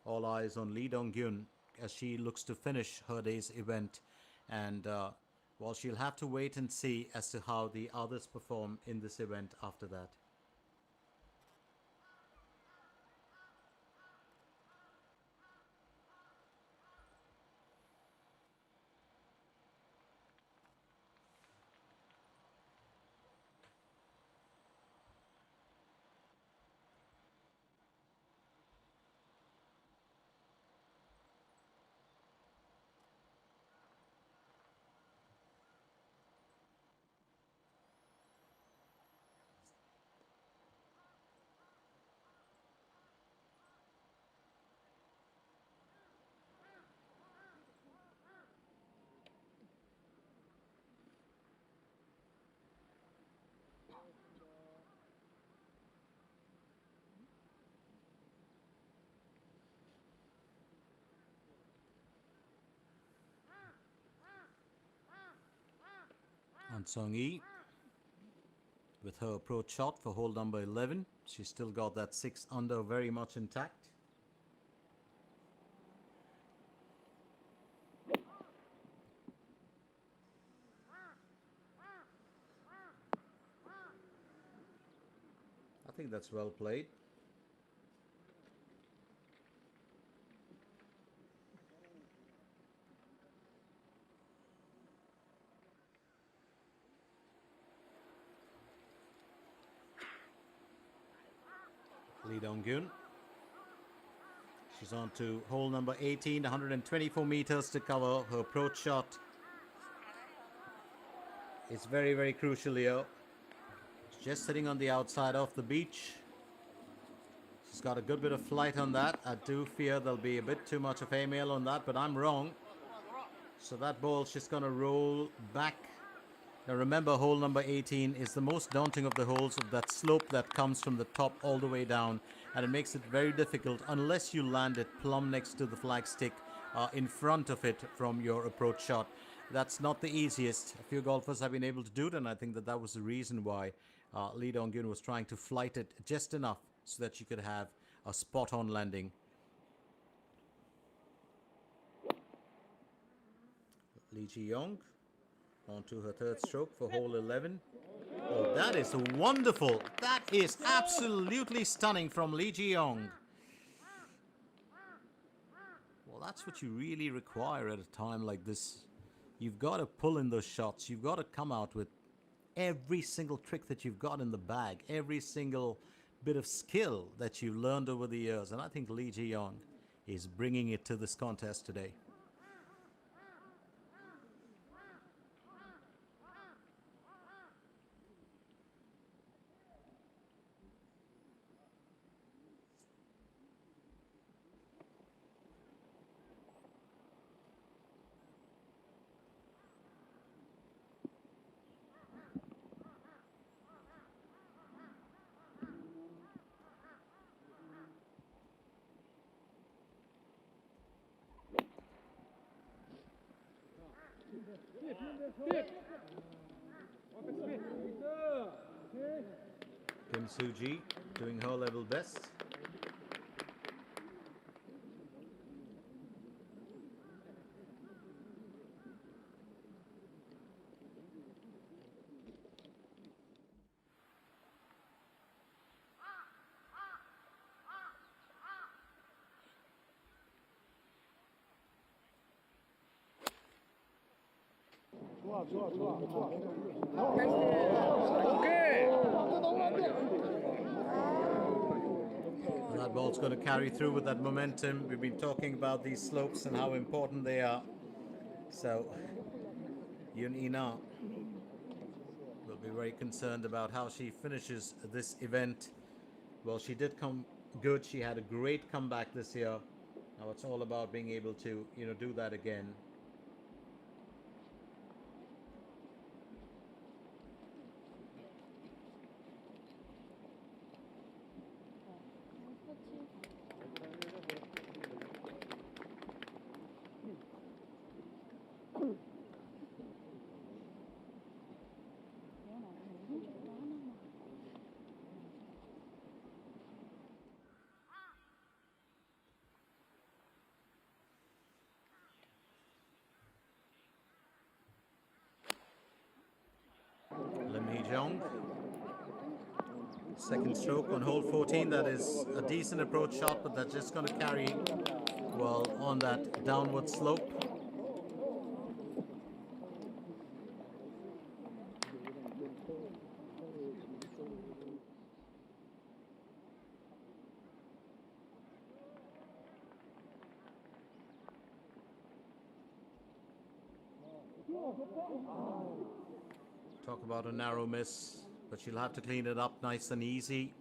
all eyes on Lee Dong-gyun as she looks to finish her day's event. And, well, she'll have to wait and see as to how the others perform in this event after that. An Song-yi with her approach shot for hole number 11. She's still got that 6 under very much intact. I think that's well played. Lee Dong-gyun. She's on to hole number 18, 124 meters to cover. Her approach shot is very, very crucial here. She's just sitting on the outside of the beach. She's got a good bit of flight on that. I do fear there'll be a bit too much of airmail on that, but I'm wrong. So that ball, she's going to roll back. Now remember, hole number 18 is the most daunting of the holes, of that slope that comes from the top all the way down, and it makes it very difficult unless you land it plumb next to the flagstick in front of it from your approach shot. That's not the easiest. A few golfers have been able to do it, and I think that that was the reason why Lee Dong-gyun was trying to flight it just enough so that you could have a spot-on landing. Lee Ji-young onto her third stroke for hole 11. Oh, that is wonderful. That is absolutely stunning from Lee Ji-young. Well, that's what you really require at a time like this. You've got to pull in those shots. You've got to come out with every single trick that you've got in the bag, every single bit of skill that you've learned over the years. And I think Lee Ji-young is bringing it to this contest today. Kim Suji doing her level best. That ball's going to carry through with that momentum. We've been talking about these slopes and how important they are. So Yun Ina will be very concerned about how she finishes this event. Well, she did come good. She had a great comeback this year. Now it's all about being able to, do that again. Lim Hee-jong, second stroke on hole 14. That is a decent approach shot, but that's just going to carry well on that downward slope. Talk about a narrow miss, but she'll have to clean it up nice and easy.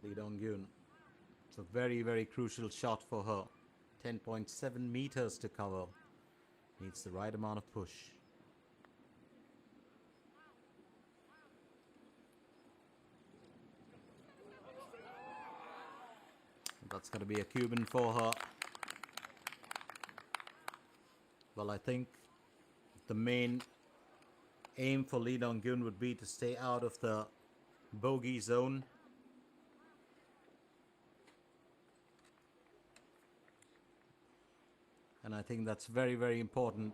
Lee Dong-gyun. It's a very, very crucial shot for her. 10.7 meters to cover. Needs the right amount of push. That's going to be a Cuban for her. Well, I think the main aim for Lee Dong-gyun would be to stay out of the bogey zone. And I think that's very, very important.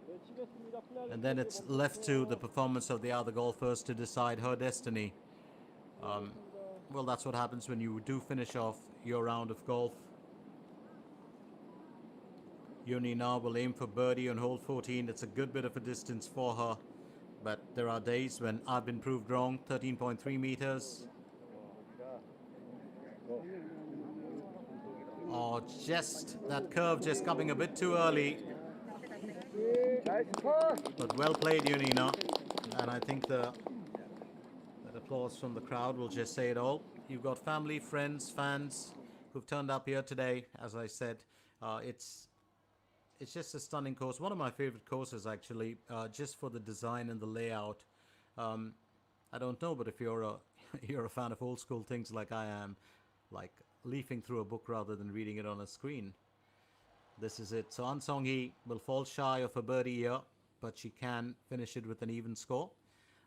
And then it's left to the performance of the other golfers to decide her destiny. Well, that's what happens when you do finish off your round of golf. Yun Ina will aim for birdie on hole 14. It's a good bit of a distance for her. But there are days when I've been proved wrong. 13.3 meters. Oh, just that curve just coming a bit too early. But well played, Yun Ina. And I think that applause from the crowd will just say it all. You've got family, friends, fans who've turned up here today. As I said, it's just a stunning course. One of my favorite courses, actually, just for the design and the layout. I don't know, but if you're a fan of old school things like I am, like leafing through a book rather than reading it on a screen, this is it. So An Song-hee will fall shy of a birdie here, but she can finish it with an even score.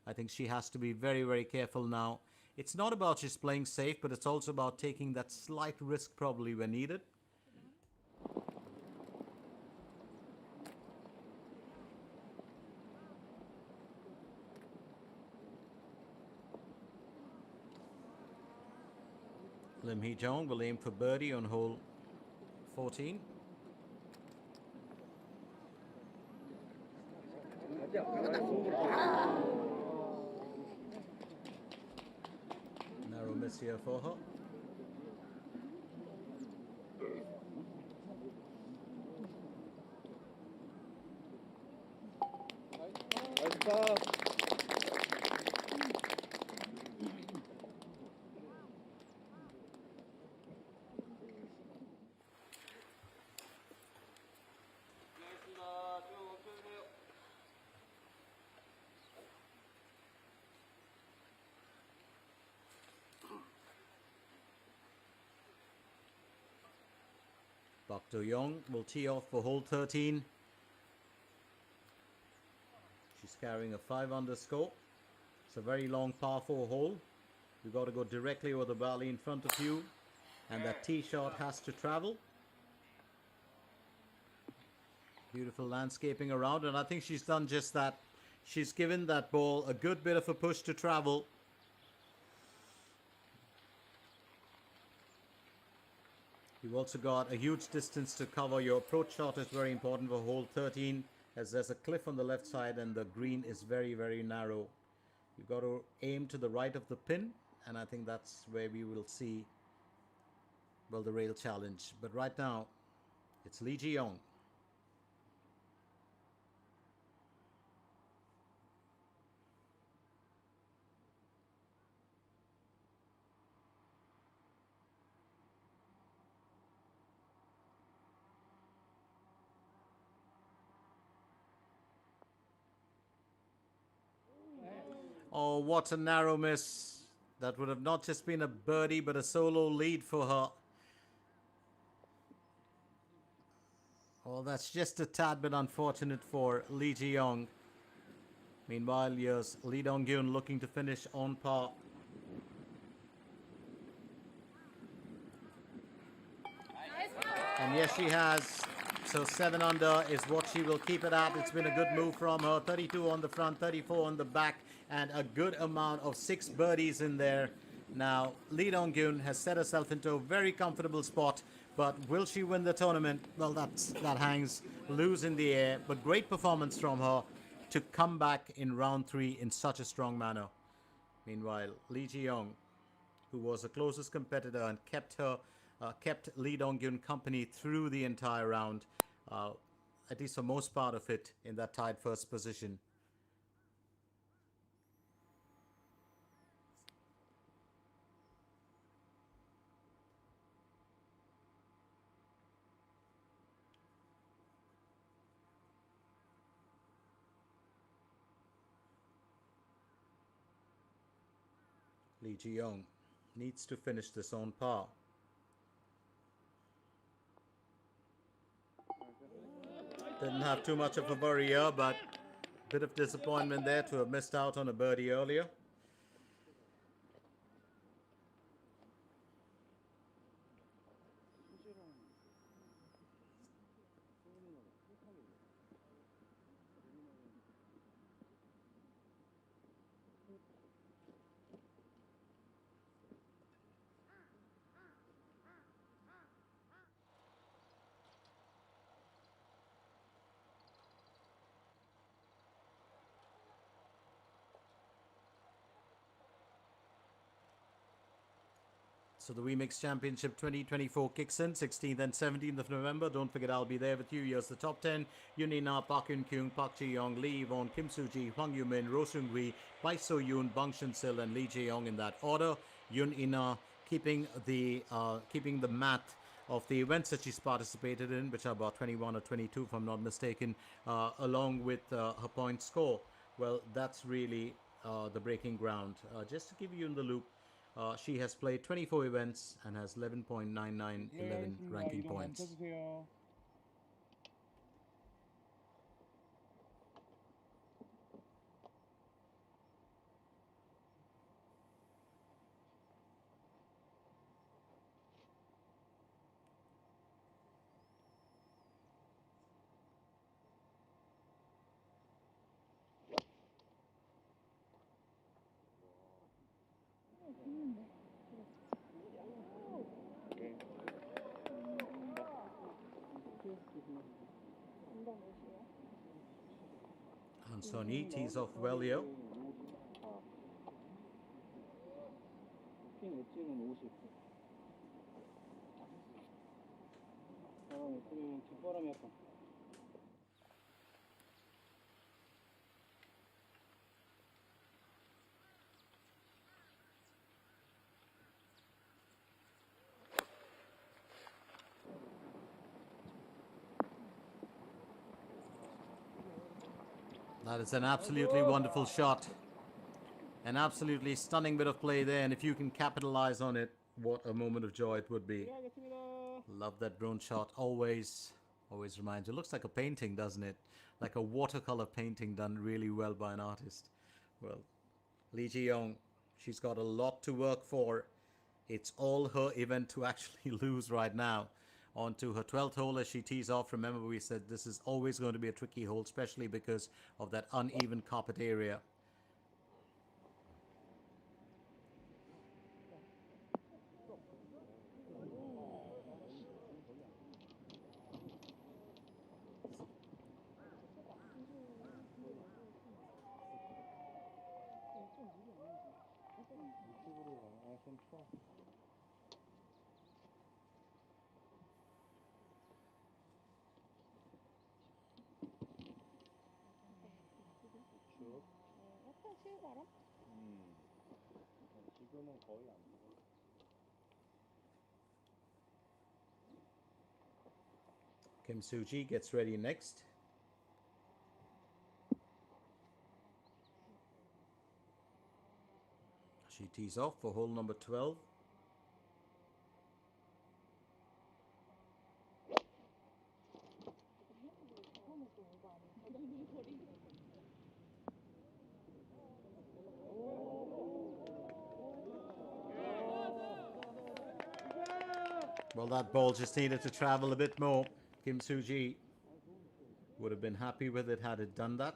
I think she has to be very, very careful now. It's not about just playing safe, but it's also about taking that slight risk probably when needed. Lim Hee-jong will aim for birdie on hole 14. Narrow miss here for her. Bak Do-young will tee off for hole 13. She's carrying a 5 under score. It's a very long par 4 hole. You've got to go directly over the valley in front of you, and that tee shot has to travel. Beautiful landscaping around, and I think she's done just that. She's given that ball a good bit of a push to travel. You've also got a huge distance to cover. Your approach shot is very important for hole 13, as there's a cliff on the left side and the green is very, very narrow. You've got to aim to the right of the pin, and I think that's where we will see, well, the rail challenge. But right now, it's Lee Ji-young. Oh, what a narrow miss. That would have not just been a birdie, but a solo lead for her. Well, that's just a tad bit unfortunate for Lee Ji-young. Meanwhile, here's Lee Dong-gyun looking to finish on par. And yes, she has. So 7 under is what she will keep it at. It's been a good move from her. 32 on the front, 34 on the back, and a good amount of 6 birdies in there. Now, Lee Dong-gyun has set herself into a very comfortable spot, but will she win the tournament? Well, that hangs loose in the air, but great performance from her to come back in round 3 in such a strong manner. Meanwhile, Lee Ji-young, who was the closest competitor and kept Lee Dong-gyun company through the entire round, at least for most part of it, in that tied first position. Lee Ji-young needs to finish this on par. Didn't have too much of a worry here, but a bit of disappointment there to have missed out on a birdie earlier. So the Remix Championship 2024 kicks in 16th and 17th of November. Don't forget, I'll be there with you. Here's the top 10. Yun Ina, Park Eun Kyung, Park Ji-young, Lee Yvonne, Kim Soo-ji, Hwang Yoo-min, Ro Seung-hui, Bai So-yoon, Bang Shin-sil, and Lee Jae-young in that order. Yun Ina keeping the mat of the events that she's participated in, which are about 21 or 22, if I'm not mistaken, along with her point score. Well, that's really the breaking ground. Just to give you in the loop, she has played 24 events and has 11.9911 ranking points. Hansoni tees off well here. 핀 엣지는 50. 그러면 뒷바람이 약간. That is an absolutely wonderful shot. An absolutely stunning bit of play there, and if you can capitalize on it, what a moment of joy it would be. Love that drone shot. Always reminds you. Looks like a painting, doesn't it? Like a watercolor painting done really well by an artist. Well, Lee Ji-young, she's got a lot to work for. It's all her event to actually lose right now. On to her 12th hole as she tees off. Remember, we said this is always going to be a tricky hole, especially because of that uneven carpet area. 지금은 거의 안 돼. Kim Soo-ji gets ready next. She tees off for hole number 12. Well, that ball just needed to travel a bit more. Kim Soo-ji would have been happy with it had it done that.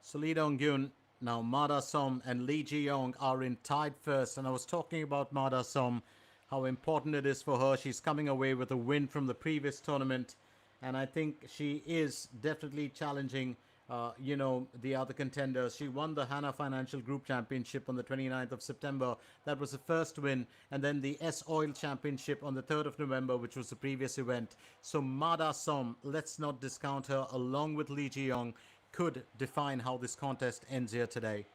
So Lee Dong-gyun, now Mada Som and Lee Ji-young are in tied first. And I was talking about Mada Som, how important it is for her. She's coming away with a win from the previous tournament. And I think she is definitely challenging, the other contenders. She won the Hana Financial Group Championship on the 29th of September. That was the first win. And then the S-Oil Championship on the 3rd of November, which was the previous event. So Mada Som, let's not discount her, along with Lee Ji-young, could define how this contest ends here today.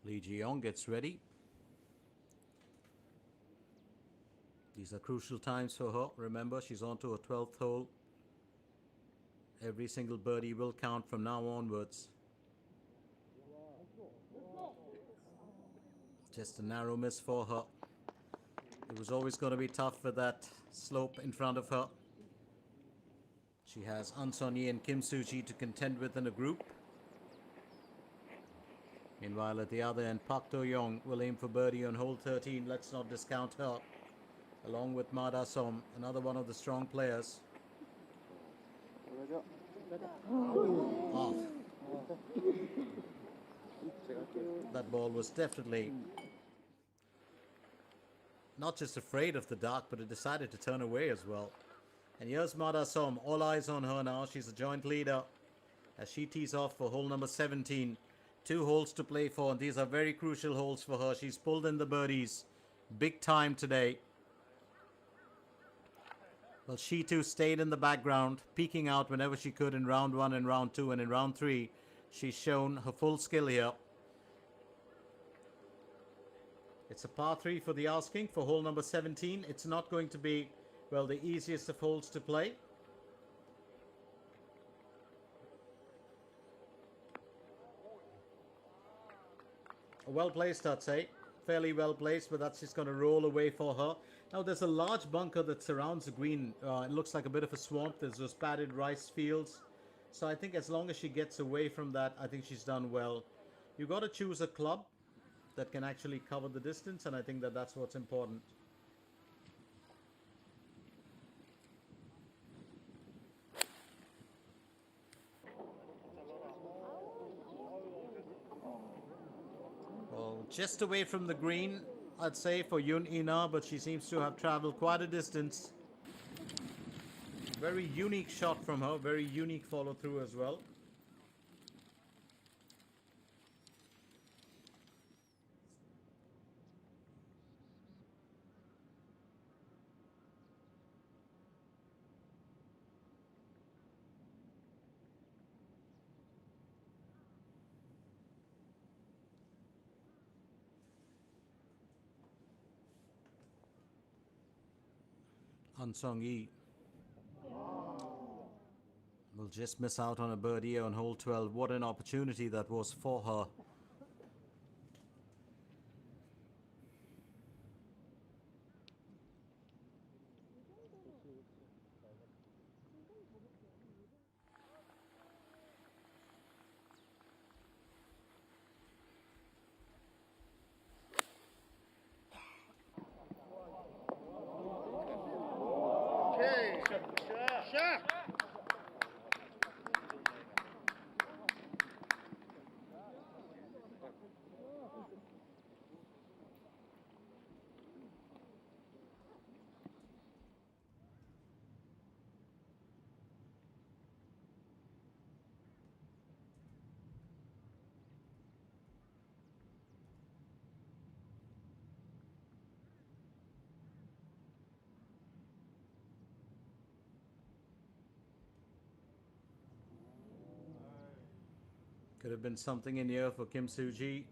Lee Ji-young gets ready. These are crucial times for her. Remember, she's on to her 12th hole. Every single birdie will count from now onwards. Just a narrow miss for her. It was always going to be tough with that slope in front of her. She has An Son-yi and Kim Soo-ji to contend with in a group. Meanwhile, at the other end, Park Do-young will aim for birdie on hole 13. Let's not discount her. Along with Ma Da-som, another one of the strong players. Oh. That ball was definitely not just afraid of the dark, but it decided to turn away as well. And here's Ma Da-som, all eyes on her now. She's a joint leader as she tees off for hole number 17. 2 holes to play for, and these are very crucial holes for her. She's pulled in the birdies big time today. Well, she too stayed in the background, peeking out whenever she could in round 1 and round 2, and in round 3 she's shown her full skill here. It's a par 3 for the asking for hole number 17. It's not going to be, well, the easiest of holes to play. Well placed, I'd say. Fairly well placed, but that's just going to roll away for her. Now, there's a large bunker that surrounds the green. It looks like a bit of a swamp. There's those padded rice fields. So I think as long as she gets away from that, I think she's done well. You've got to choose a club that can actually cover the distance, and I think that that's what's important. Well, just away from the green, I'd say, for Yun Ina, but she seems to have traveled quite a distance. Very unique shot from her, very unique follow through as well. An Song-yi will just miss out on a birdie on hole 12. What an opportunity that was for her. Could have been something in here for Kim Soo-ji.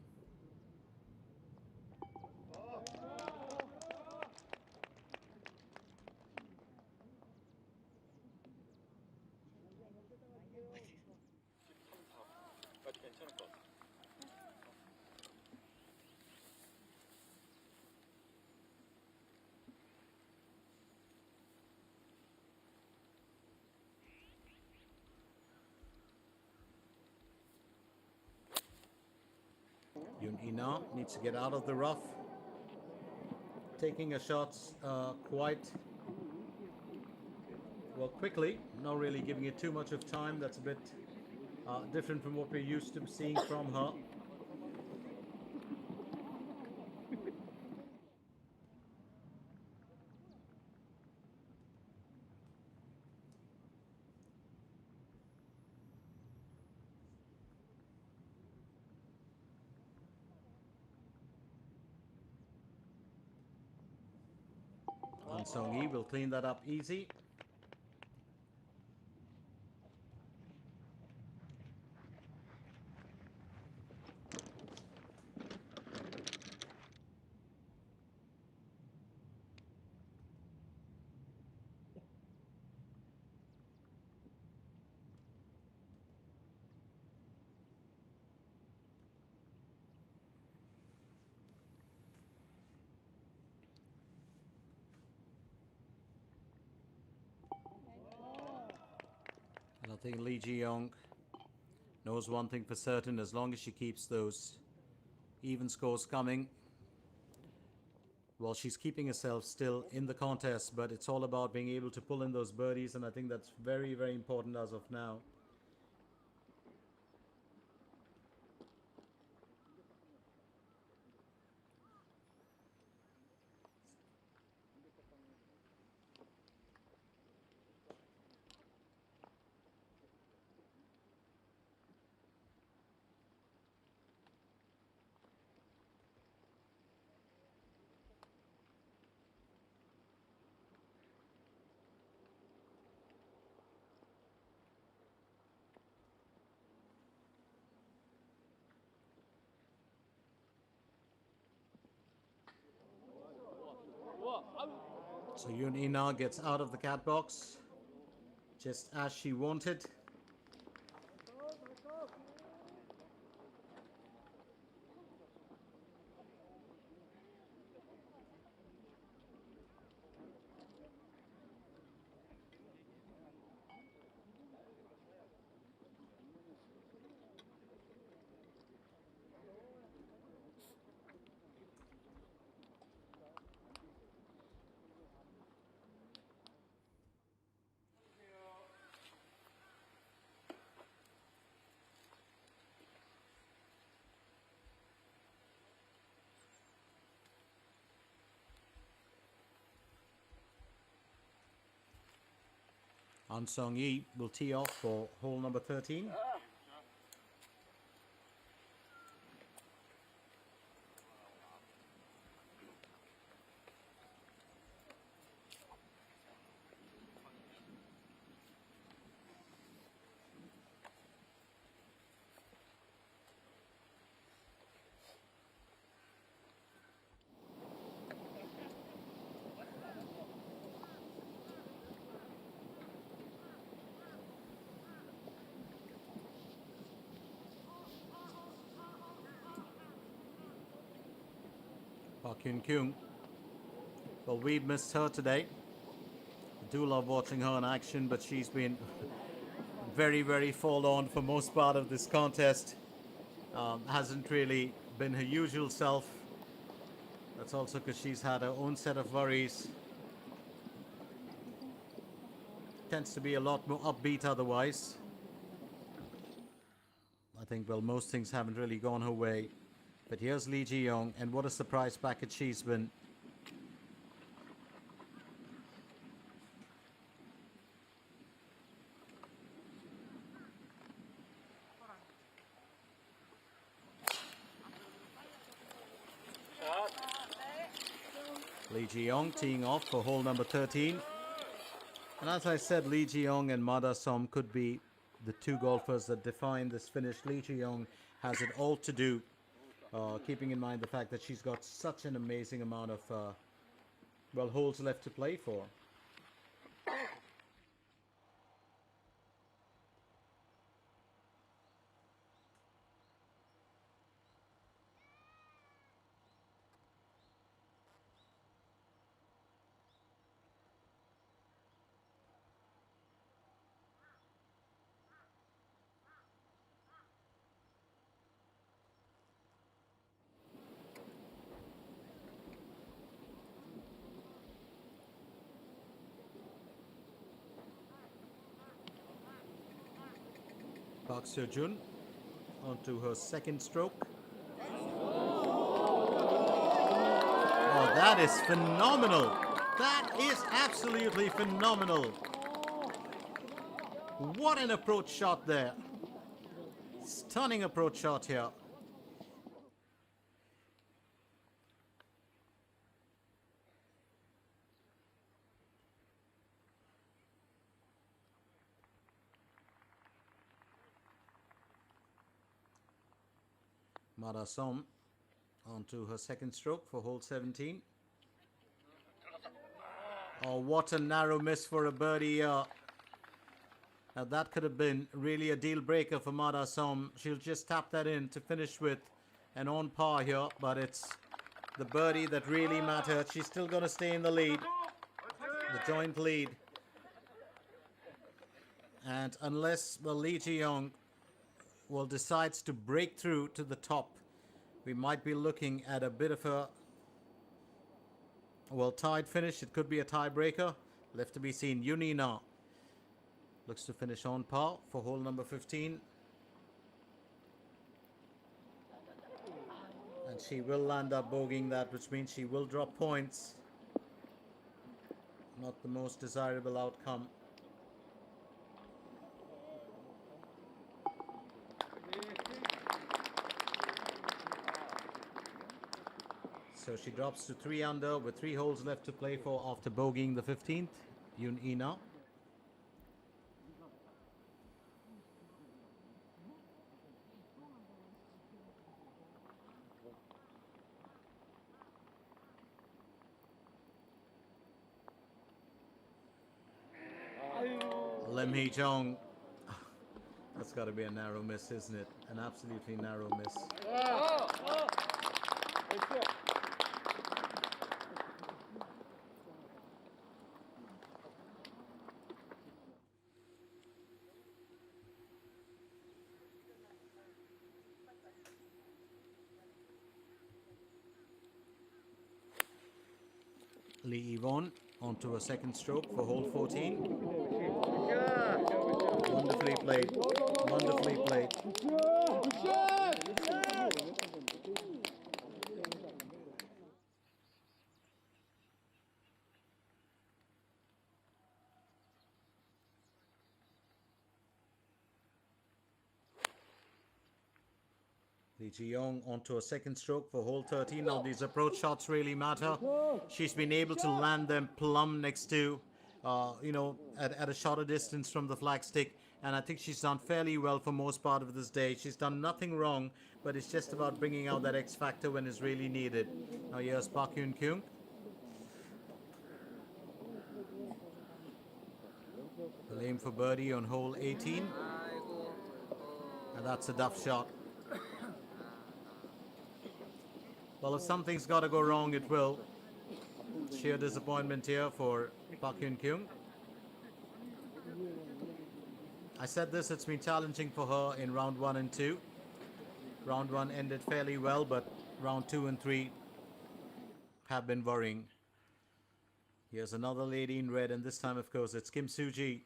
Yun Ina needs to get out of the rough. Taking her shots quite well quickly, not really giving it too much of time. That's a bit different from what we're used to seeing from her. An Song-yi will clean that up easy. I think Lee Ji-young knows one thing for certain: as long as she keeps those even scores coming, well, she's keeping herself still in the contest, but it's all about being able to pull in those birdies, and I think that's very, very important as of now. So Yoon Ina gets out of the cat box just as she wanted. An Sung-yi will tee off for hole number 13. Park Hyun-kyung. Well, we missed her today. I do love watching her in action, but she's been very, very forlorn for most part of this contest. Hasn't really been her usual self. That's also because she's had her own set of worries. Tends to be a lot more upbeat otherwise. I think, well, most things haven't really gone her way. But here's Lee Ji-young, and what a surprise package she's been. Lee Ji-young teeing off for hole number 13. And as I said, Lee Ji-young and Ma Da-som could be the two golfers that define this finish. Lee Ji-young has it all to do, keeping in mind the fact that she's got such an amazing amount of, well, holes left to play for. Park Seo-jun onto her second stroke. Oh, that is phenomenal. That is absolutely phenomenal. What an approach shot there. Stunning approach shot here. Ma Da-som onto her second stroke for hole 17. Oh, what a narrow miss for a birdie here. Now that could have been really a deal breaker for Ma Da-som. She'll just tap that in to finish with an on par here, but it's the birdie that really mattered. She's still going to stay in the lead, the joint lead. And unless, well, Lee Ji-young will decides to break through to the top, we might be looking at a bit of a, well, tied finish. It could be a tiebreaker. Left to be seen. Yunina looks to finish on par for hole number 15. And she will land up bogeying that, which means she will drop points. Not the most desirable outcome. So she drops to 3 under with 3 holes left to play for after bogeying the 15th. Yoon Ina. Lim Hee-jong. That's got to be a narrow miss, isn't it? An absolutely narrow miss. Lee Yvonne onto a second stroke for hole 14. Wonderfully played. Wonderfully played. Lee Ji-young onto a second stroke for hole 13. Now these approach shots really matter. She's been able to land them plumb next to, at a shorter distance from the flagstick. And I think she's done fairly well for most part of this day. She's done nothing wrong, but it's just about bringing out that X factor when it's really needed. Now here's Park Hyun-kyung. Will aim for birdie on hole 18. And that's a duff shot. Well, if something's got to go wrong, it will. Sheer disappointment here for Park Hyun-kyung. I said this, it's been challenging for her in round 1 and 2. Round 1 ended fairly well, but round 2 and 3 have been worrying. Here's another lady in red, and this time, of course, it's Kim Soo-ji.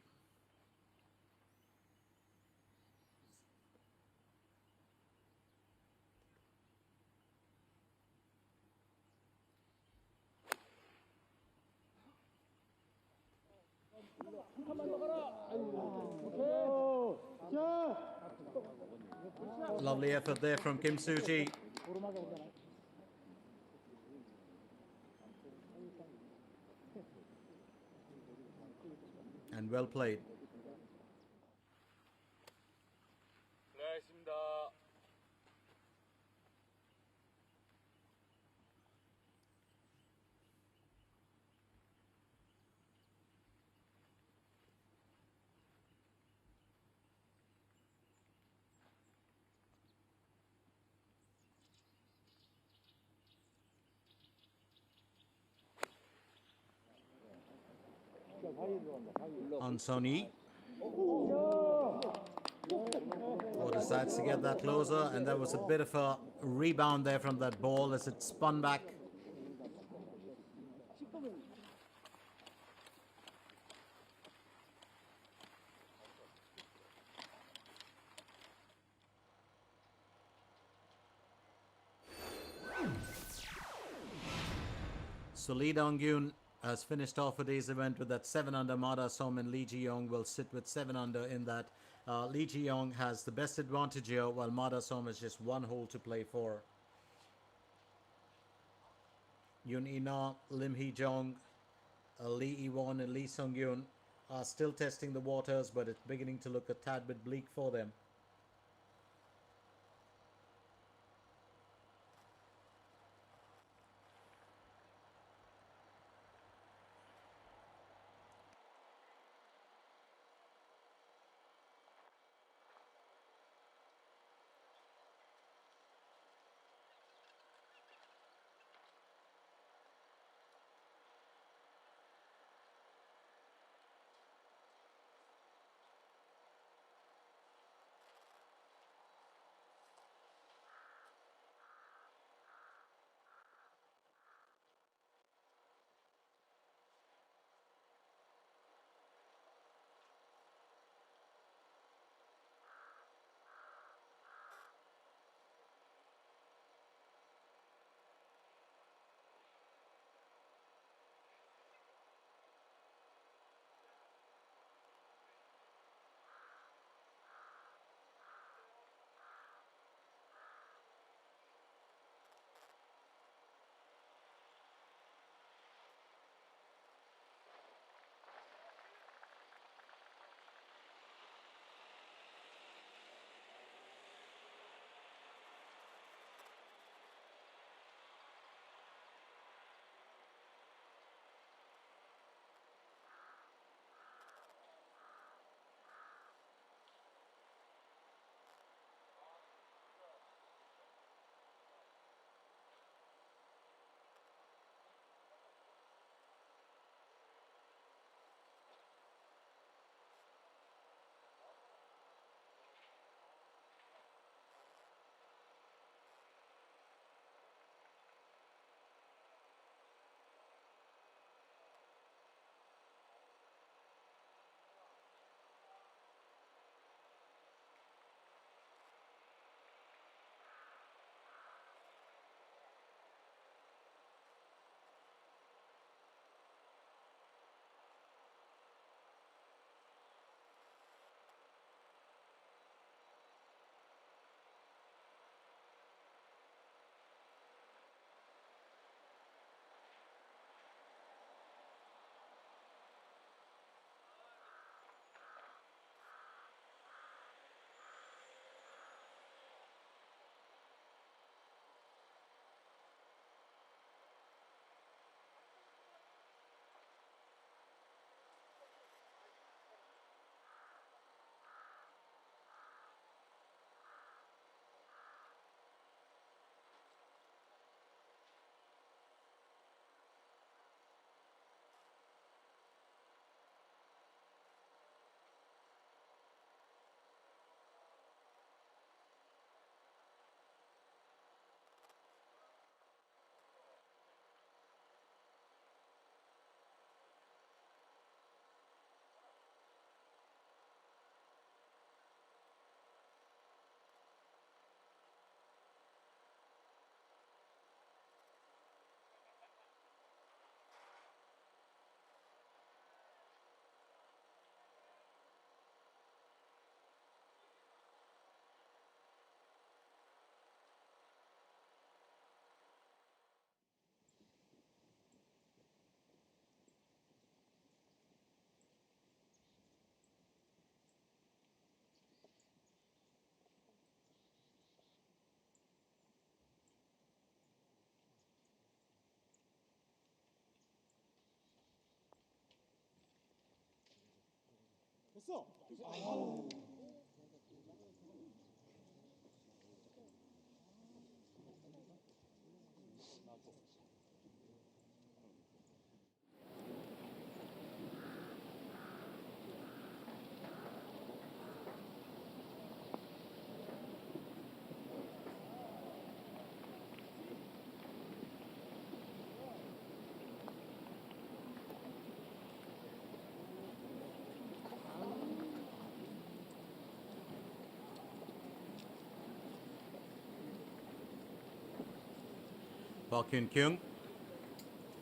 Lovely effort there from Kim Soo-ji. And well played. Ansoni decides to get that closer, and there was a bit of a rebound there from that ball as it spun back. So Lee Dong-gyun has finished off today's event with that 7 under. Mada Som and Lee Ji-young will sit with 7 under in that. Lee Ji-young has the best advantage here, while Mada Som has just 1 hole to play for. Yoon Ina, Lim Hee-jong, Lee Yi-won and Lee Sung-yoon are still testing the waters, but it's beginning to look a tad bit bleak for them. Park Hyun Kyung.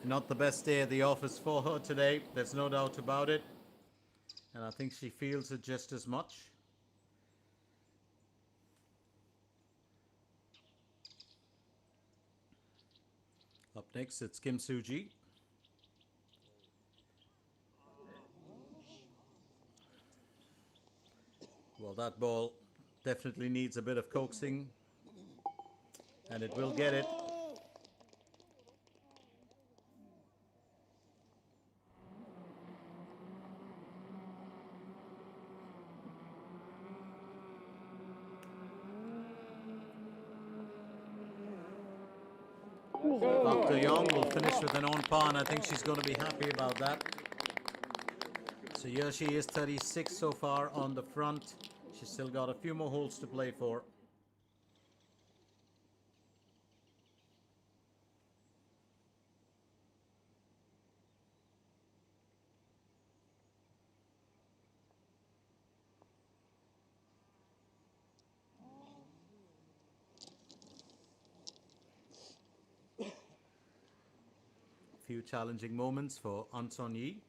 Not the best day at the office for her today. There's no doubt about it. And I think she feels it just as much. Up next, it's Kim Soo-ji. Well, that ball definitely needs a bit of coaxing. And it will get it. Dr. Young will finish with an on par, and I think she's going to be happy about that. So here she is, 36 so far on the front. She's still got a few more holes to play for. Few challenging moments for An Son-yi.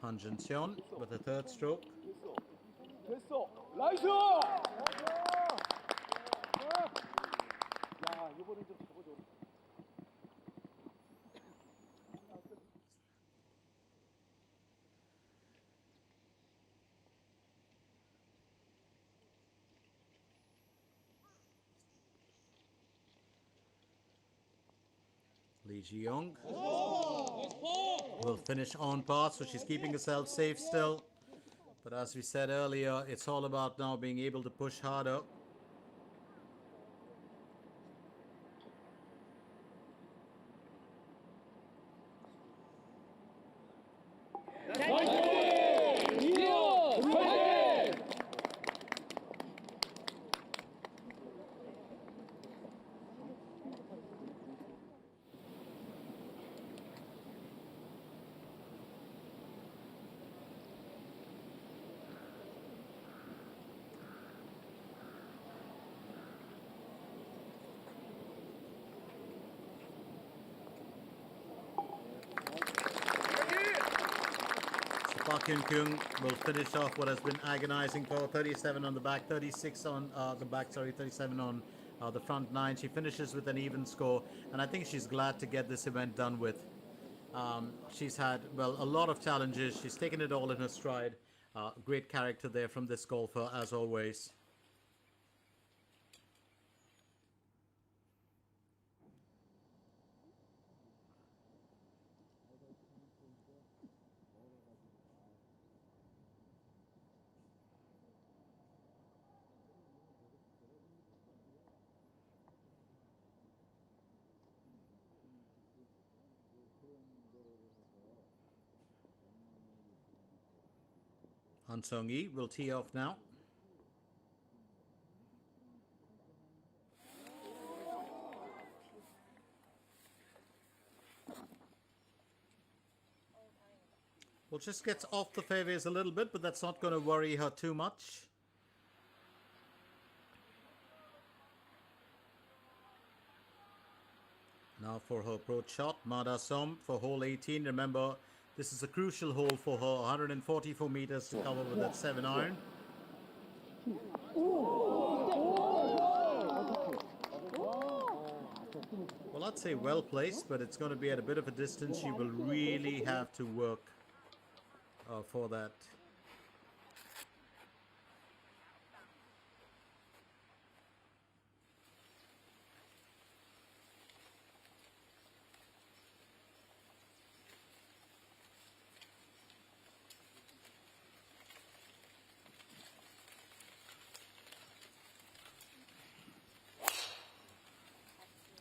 Han Jun-seon with a third stroke. 됐어. 나이스! 야, 이번엔 좀 잡아줘. Lee Ji-young will finish on par, so she's keeping herself safe still. But as we said earlier, it's all about now being able to push harder. Park Hyun-kyung will finish off what has been agonizing for 37 on the back, 36 on the back, 37 on the front nine. She finishes with an even score, and I think she's glad to get this event done with. She's had, well, a lot of challenges. She's taken it all in her stride. Great character there from this golfer, as always. Han Sung-yi will tee off now. Well, just gets off the fairways a little bit, but that's not going to worry her too much. Now for her approach shot, Mada Som for hole 18. Remember, this is a crucial hole for her. 144 meters to cover with that 7-iron. Well, not say well placed, but it's going to be at a bit of a distance. She will really have to work for that.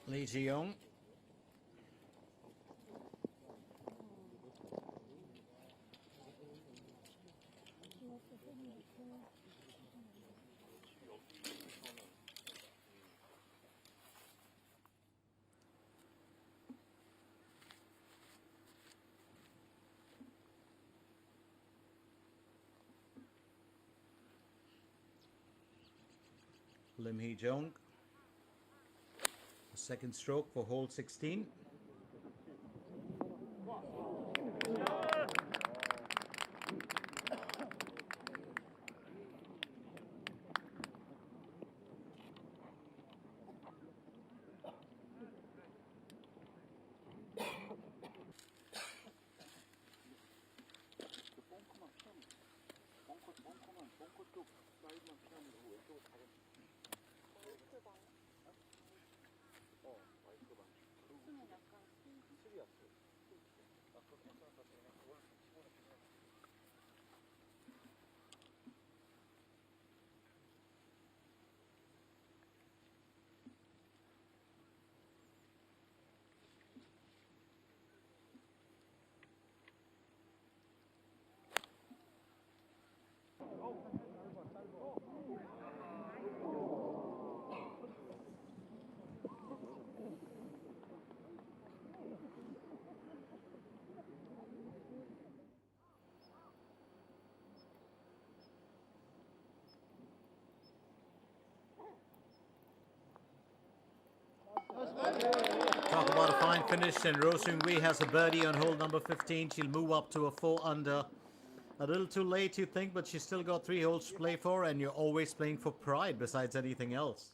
Lee Ji-young. Lim Hee-jung. Second stroke for hole 16. 벙커 쪽 사이드만 피하면 왼쪽으로 가면 마이크 방 그리고 약간 스리 왔어. 그거 괜찮을 것 같아. 그걸 기본에 그냥 Talk about a fine finish, and Roh Seung-hui has a birdie on hole number 15. She'll move up to a 4 under. A little too late, you think, but she's still got 3 holes to play for, and you're always playing for pride besides anything else.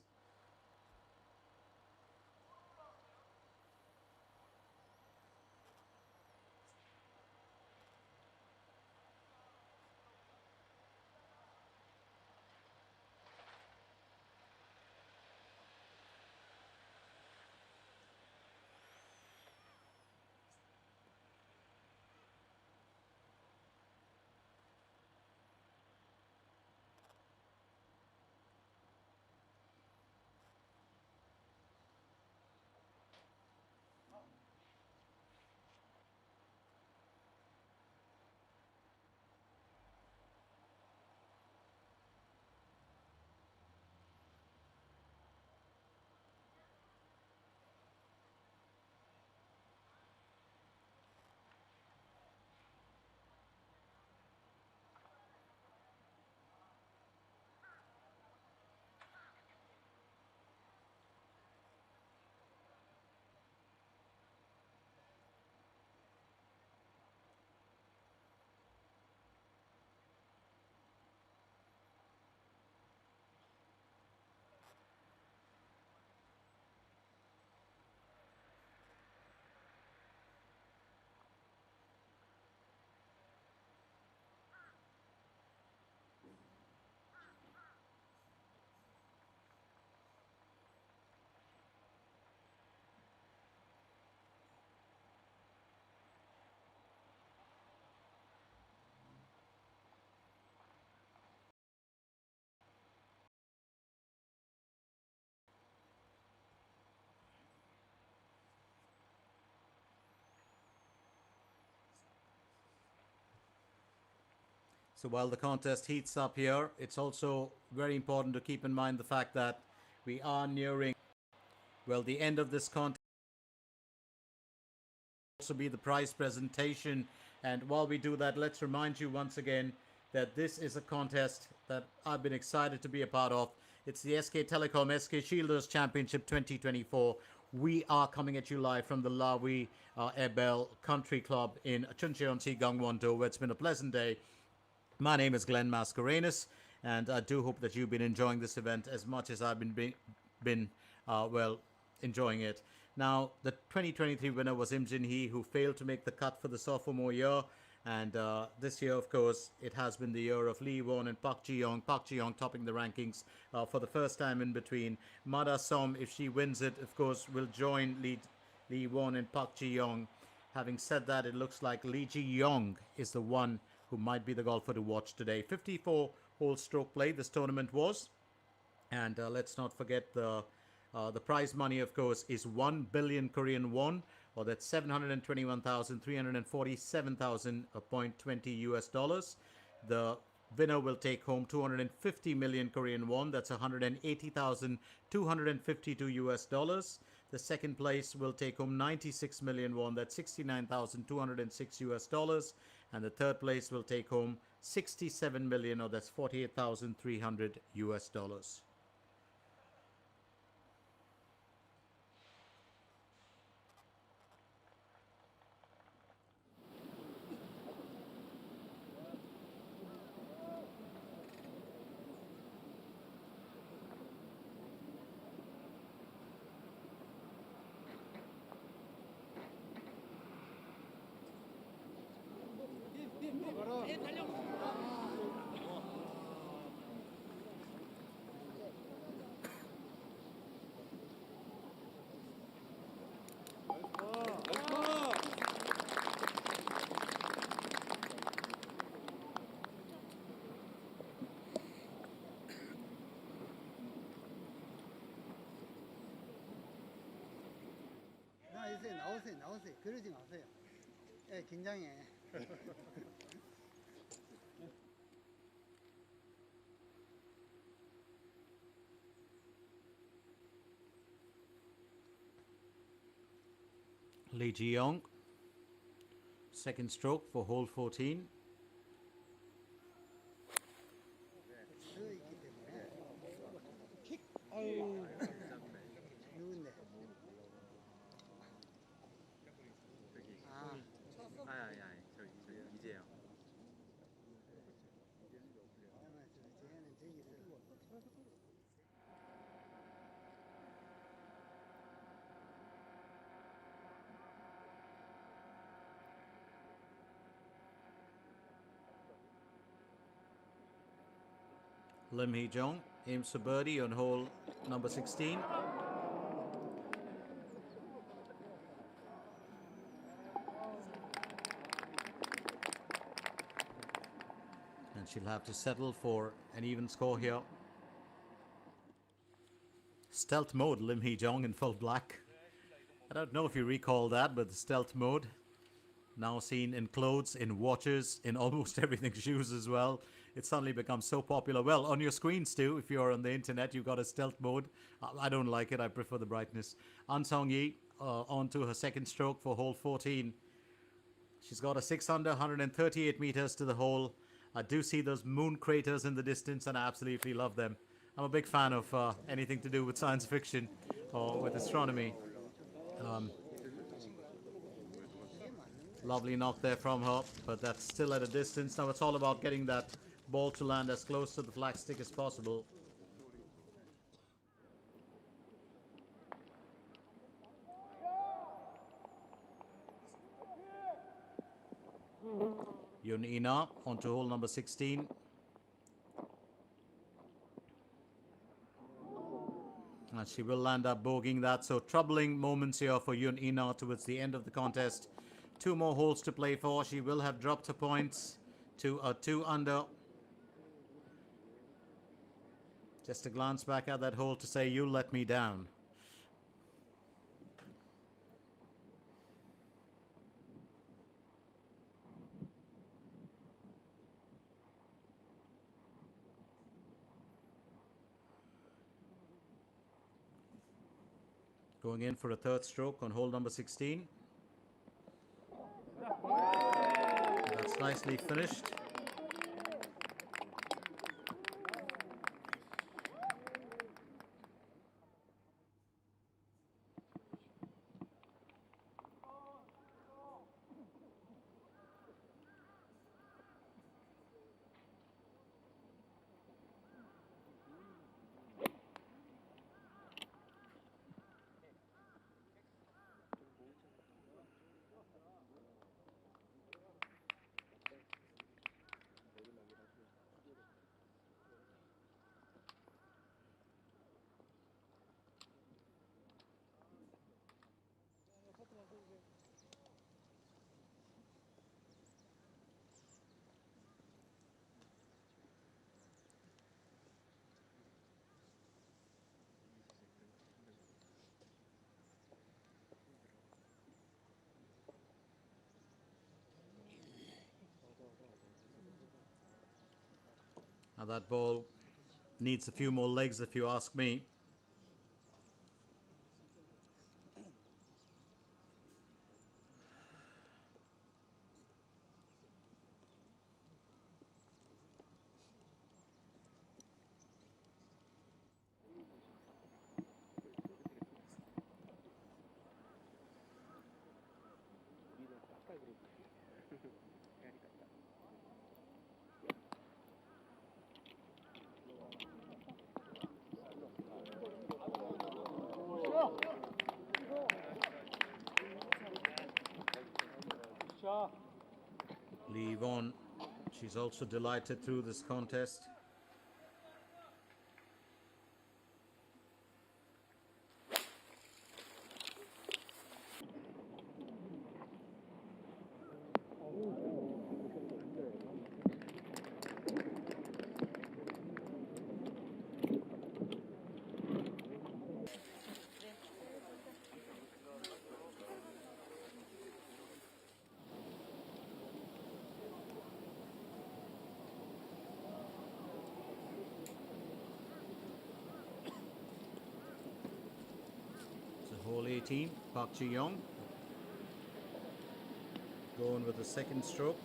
So while the contest heats up here, it's also very important to keep in mind the fact that we are nearing, well, the end of this contest. Also be the prize presentation, and while we do that, let's remind you once again that this is a contest that I've been excited to be a part of. It's the SK Telecom SK Shieldus Championship 2024. We are coming at you live from the Lawi Ebel Country Club in Chuncheonsi, Gangwon-do, where it's been a pleasant day. My name is Glenn Mascarenas, and I do hope that you've been enjoying this event as much as I've been well, enjoying it. Now, the 2023 winner was Im Jin Hee, who failed to make the cut for the sophomore year. And this year, of course, it has been the year of Lee Won and Park Ji-young. Park Ji-young topping the rankings for the first time in between. Mada Som, if she wins it, of course, will join Lee Won and Park Ji-young. Having said that, it looks like Lee Ji-young is the one who might be the golfer to watch today. 54-hole stroke play this tournament was. And let's not forget the prize money, of course, is 1 billion Korean won, or that's 721,347,000.20 US dollars. The winner will take home 250 million Korean won, that's 180,252 US dollars. The second place will take home 96 million won, that's 69,206 US dollars. And the third place will take home 67 million, or that's 48,300 US dollars. 나오세요. 그러지 마세요. 예, 긴장해. Lee Ji-young, second stroke for hole 14. 있기 때문에. 킥. 아유. 누군데? 아니 저기 이제요. 쟤는 저기서. Lim Hee-jong aims for birdie on hole number 16. And she'll have to settle for an even score here. Stealth mode, Lim Hee-jong in full black. I don't know if you recall that, but the stealth mode, now seen in clothes, in watches, in almost everything, shoes as well. It suddenly becomes so popular. Well, on your screens too, if you're on the internet, you've got a stealth mode. I don't like it. I prefer the brightness. An Song-yi on to her second stroke for hole 14. She's got a 6 under, 138 meters to the hole. I do see those moon craters in the distance, and I absolutely love them. I'm a big fan of anything to do with science fiction or with astronomy. Lovely knock there from her, but that's still at a distance. Now it's all about getting that ball to land as close to the flagstick as possible. Yun Ina onto hole number 16. And she will land up bogeying that. So troubling moments here for Yun Ina towards the end of the contest. 2 more holes to play for. She will have dropped her points to a 2 under. Just a glance back at that hole to say, you let me down. Going in for a third stroke on hole number 16. That's nicely finished. Now that ball needs a few more legs, if you ask me. Leave on. She's also delighted through this contest. Hole 18, Park Ji-young going with the second stroke.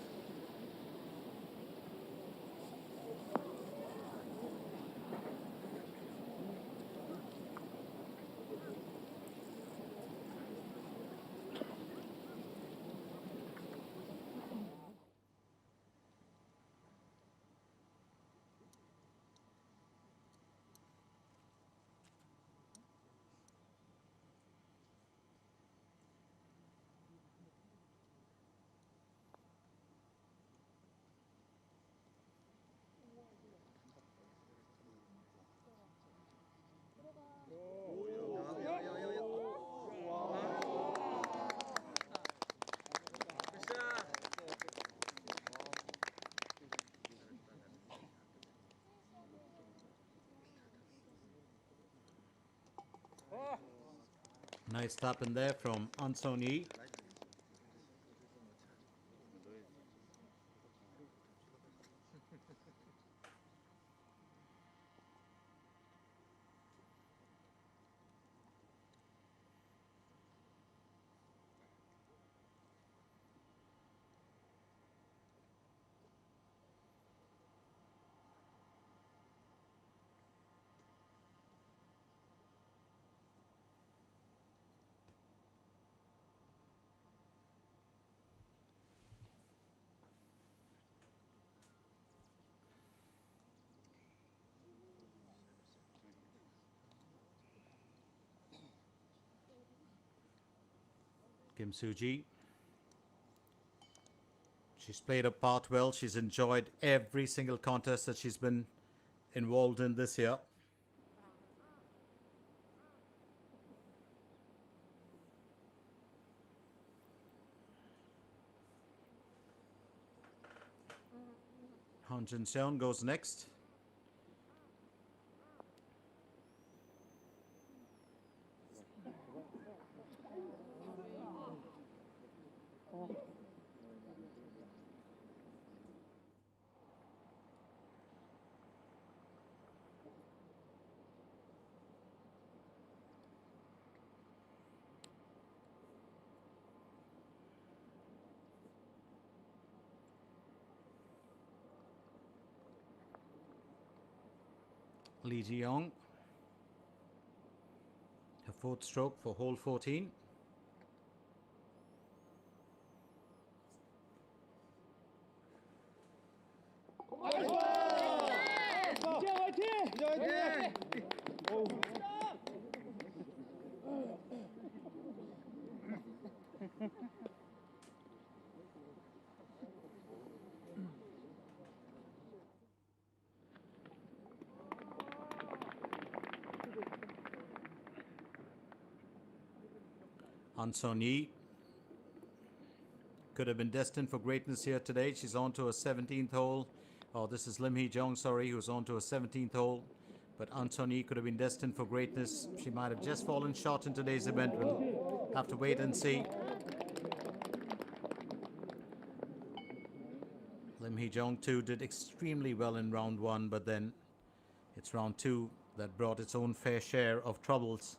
Nice tap in there from An Son-yi. Kim Soo-ji. She's played her part well. She's enjoyed every single contest that she's been involved in this year. Han Jin-seon goes next. Lee Ji-young, her fourth stroke for hole 14. An Son-yi could have been destined for greatness here today. She's on to a 17th hole. Oh, this is Lim Hee-jung, sorry, who's on to a 17th hole. But An Son-yi could have been destined for greatness. She might have just fallen short in today's event. We'll have to wait and see. Lim Hee-jong too did extremely well in round one, but then it's round two that brought its own fair share of troubles.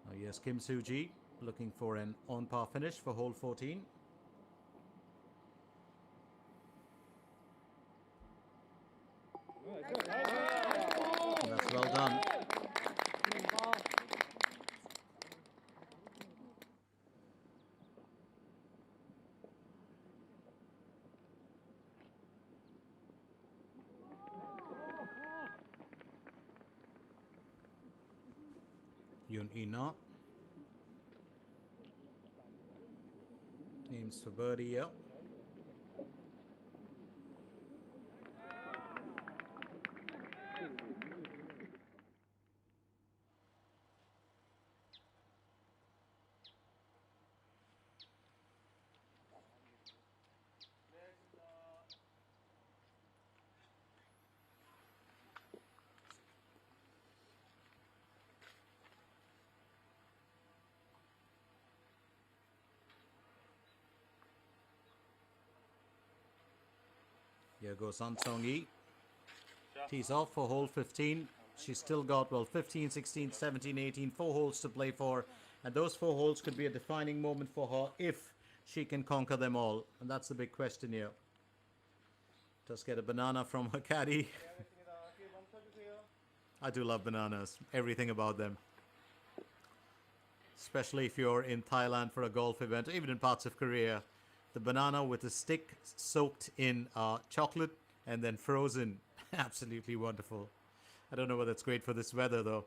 Now yes, Kim Soo-ji looking for an on-par finish for hole 14. That's well done. Yoon Ina aims for birdie here. Here goes An Song-yi. Tees off for hole 15. She's still got, well, 15, 16, 17, 18, 4 holes to play for. And those 4 holes could be a defining moment for her if she can conquer them all. And that's the big question here. Just get a banana from her caddy. I do love bananas. Everything about them. Especially if you're in Thailand for a golf event, or even in parts of Korea. The banana with a stick soaked in chocolate and then frozen. Absolutely wonderful. I don't know whether it's great for this weather though.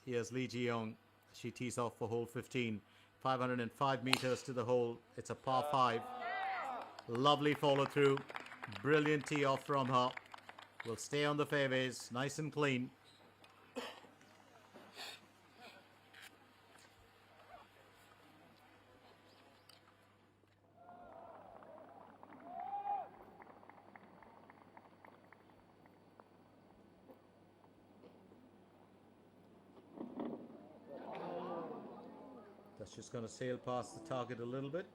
Here's Lee Ji-young. She tees off for hole 15. 505 meters to the hole. It's a par 5. Lovely follow through. Brilliant tee off from her. Will stay on the fairways. Nice and clean. That's just going to sail past the target a little bit.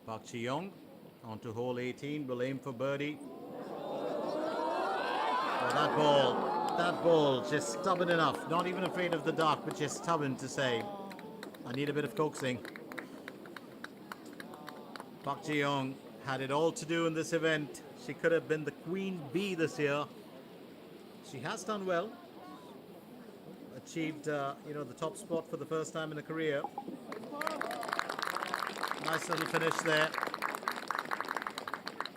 Park Ji-young onto hole 18, will aim for birdie. Oh, that ball, just stubborn enough. Not even afraid of the dark, but just stubborn to say, I need a bit of coaxing. Park Ji-young had it all to do in this event. She could have been the queen bee this year. She has done well. Achieved, the top spot for the first time in her career. Nice little finish there.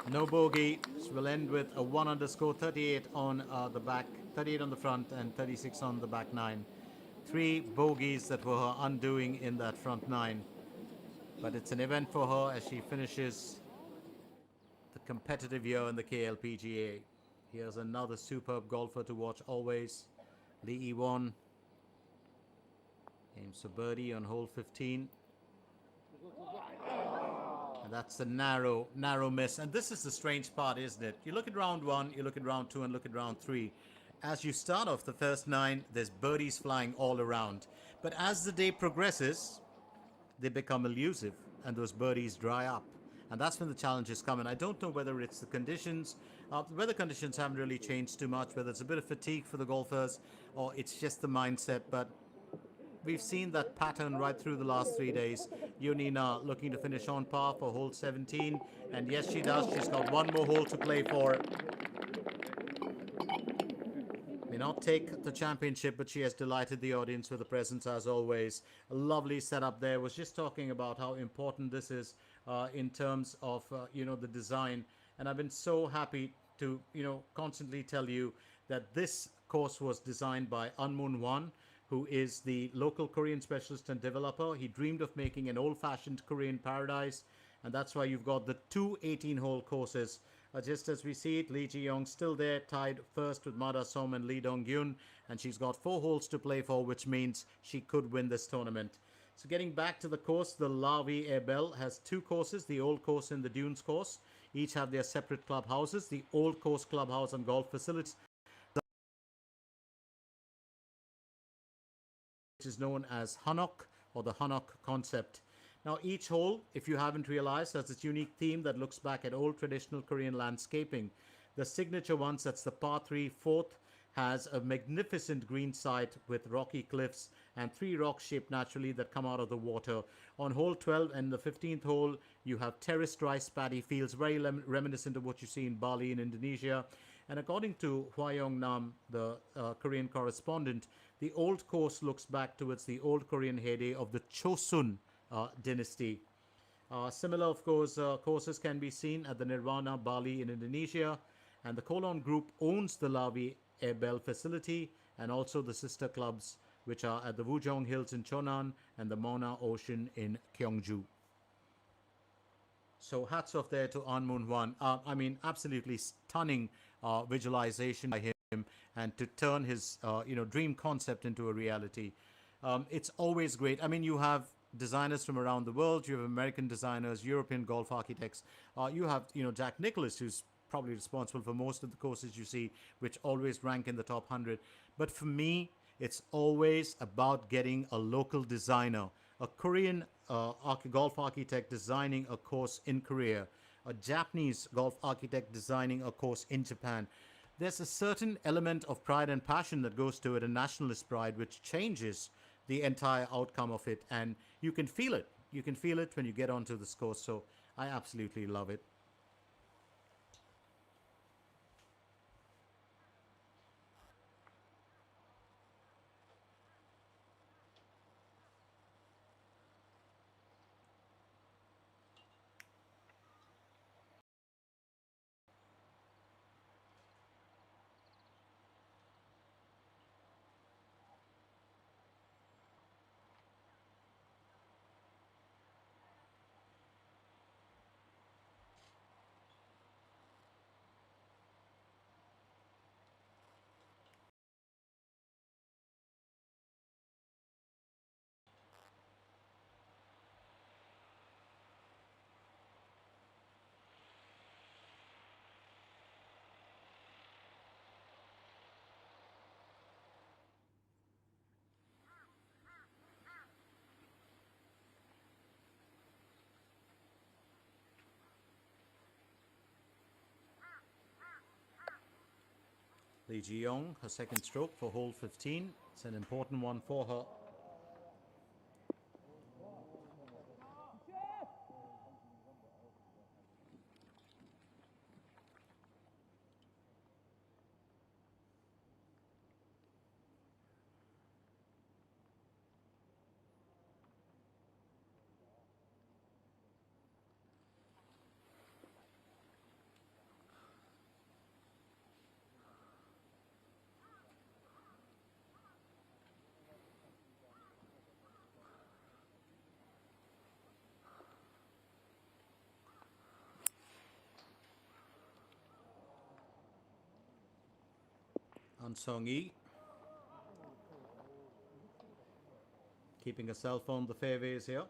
No bogey. She will end with a 1 underscore 38 on the back, 38 on the front and 36 on the back 9. 3 bogeys that were her undoing in that front 9. But it's an event for her as she finishes the competitive year in the KLPGA. Here's another superb golfer to watch always. Lee Yi-won aims for birdie on hole 15. And that's a narrow miss. And this is the strange part, isn't it? You look at round 1, you look at round 2, and look at round 3. As you start off the first 9, there's birdies flying all around. But as the day progresses, they become elusive, and those birdies dry up. And that's when the challenges come. And I don't know whether it's the conditions. The weather conditions haven't really changed too much, whether it's a bit of fatigue for the golfers, or it's just the mindset. But we've seen that pattern right through the last 3 days. Yoon Ina looking to finish on par for hole 17. And yes, she does. She's got one more hole to play for. May not take the championship, but she has delighted the audience with the presence as always. A lovely setup there. Was just talking about how important this is in terms of, the design. And I've been so happy to, constantly tell you that this course was designed by Unmoon Wan, who is the local Korean specialist and developer. He dreamed of making an old-fashioned Korean paradise, and that's why you've got the two 18-hole courses. Just as we see it, Lee Ji-young still there, tied first with Ma Da-som and Lee Dong-gyun, and she's got 4 holes to play for, which means she could win this tournament. So getting back to the course, the Lavi Airbell has 2 courses, the Old Course and the Dunes Course. Each have their separate clubhouses. The Old Course clubhouse and golf facilities, which is known as Hanok, or the Hanok concept. Now, each hole, if you haven't realized, has its unique theme that looks back at old traditional Korean landscaping. The signature one, that's the par 3 fourth, has a magnificent green site with rocky cliffs and 3 rocks shaped naturally that come out of the water. On hole 12 and the 15th hole, you have terraced rice paddy fields, very reminiscent of what you see in Bali in Indonesia. And according to Hwayong Nam, the Korean correspondent, the old course looks back towards the old Korean heyday of the Chosun dynasty. Similar, of course, courses can be seen at the Nirvana, Bali in Indonesia. And the Kolon Group owns the Lavi Airbell facility and also the sister clubs, which are at the Wujong Hills in Chonan and the Mona Ocean in Gyeongju. So hats off there to An Moon-hwan. I mean, absolutely stunning visualization by him, and to turn his dream concept into a reality. It's always great. I mean, you have designers from around the world. You have American designers, European golf architects. You have Jack Nicklaus, who's probably responsible for most of the courses you see, which always rank in the top 100. But for me, it's always about getting a local designer, a Korean golf architect designing a course in Korea, a Japanese golf architect designing a course in Japan. There's a certain element of pride and passion that goes to it, a nationalist pride, which changes the entire outcome of it. And you can feel it. You can feel it when you get onto this course. So I absolutely love it. Lee Ji-young, her second stroke for hole 15. It's an important one for her. An Sung-yi, keeping herself on the fairways here.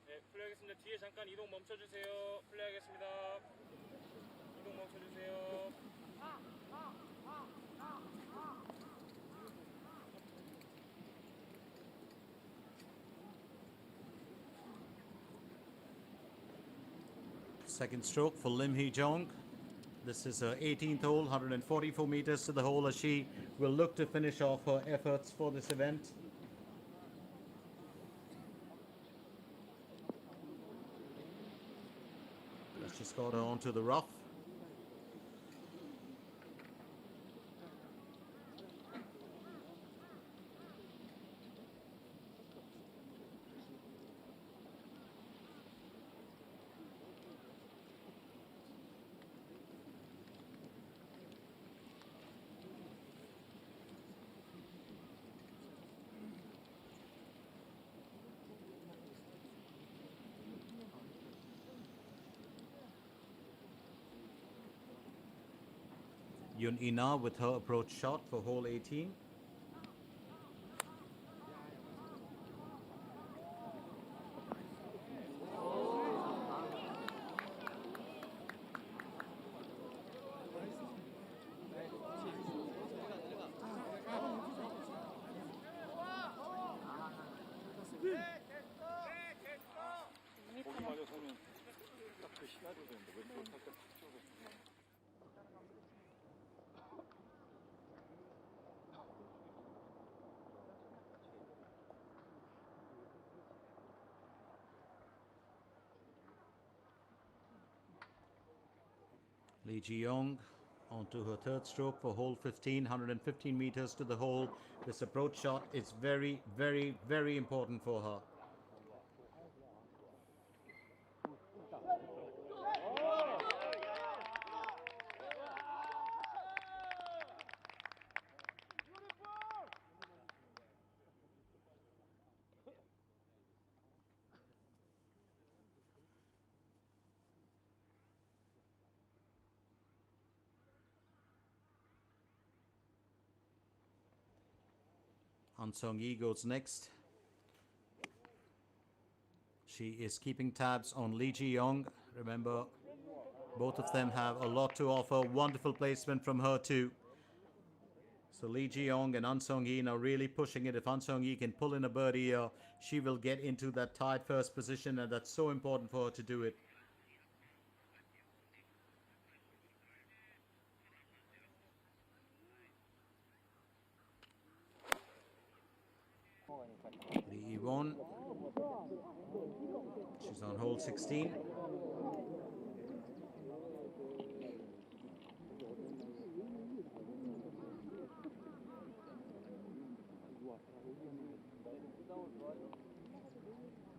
네, 플레이하겠습니다. 뒤에 잠깐 이동 멈춰주세요. 플레이하겠습니다. 이동 멈춰주세요. Second stroke for Lim Hee Jong. This is her 18th hole, 144 meters to the hole, as she will look to finish off her efforts for this event. Let's just got her onto the rough. Yun Ina with her approach shot for hole 18. Lee Ji-young onto her third stroke for hole 15, 115 meters to the hole. This approach shot is very, very, very important for her. An Sung-yi goes next. She is keeping tabs on Lee Ji-young. Remember, both of them have a lot to offer. Wonderful placement from her too. So Lee Ji-young and An Sung-yi now really pushing it. If An Sung-yi can pull in a birdie here, she will get into that tied first position, and that's so important for her to do it. Lee Yi-won. She's on hole 16.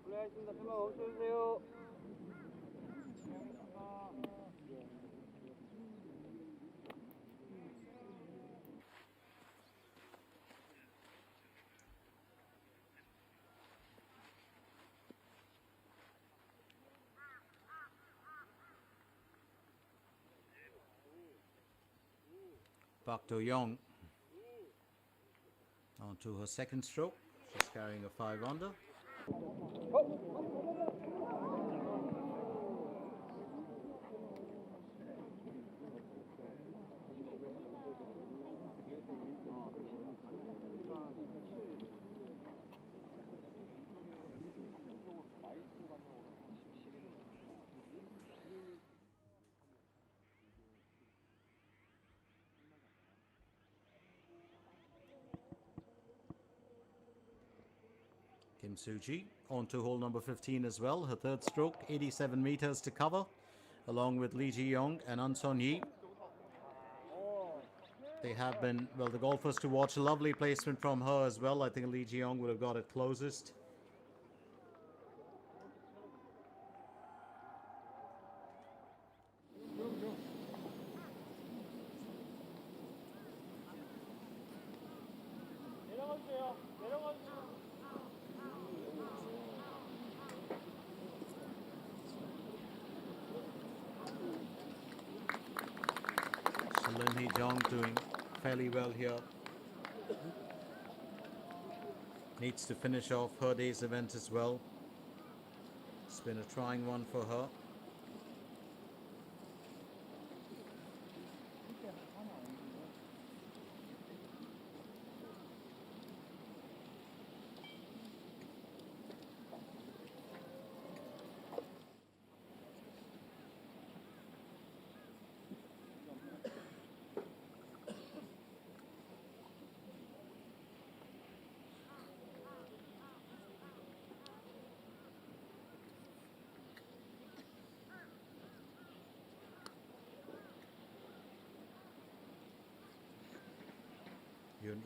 플레이하겠습니다. 생각 멈춰주세요. Park Do-young onto her second stroke. She's carrying a 5 under. Kim Soo-ji onto hole number 15 as well. Her third stroke, 87 meters to cover, along with Lee Ji-young and An Sung-yi. They have been, well, the golfers to watch. A lovely placement from her as well. I think Lee Ji-young would have got it closest. 내려가주세요. 내려가주세요. So Lim Hee-jong doing fairly well here. Needs to finish off her day's event as well. It's been a trying one for her.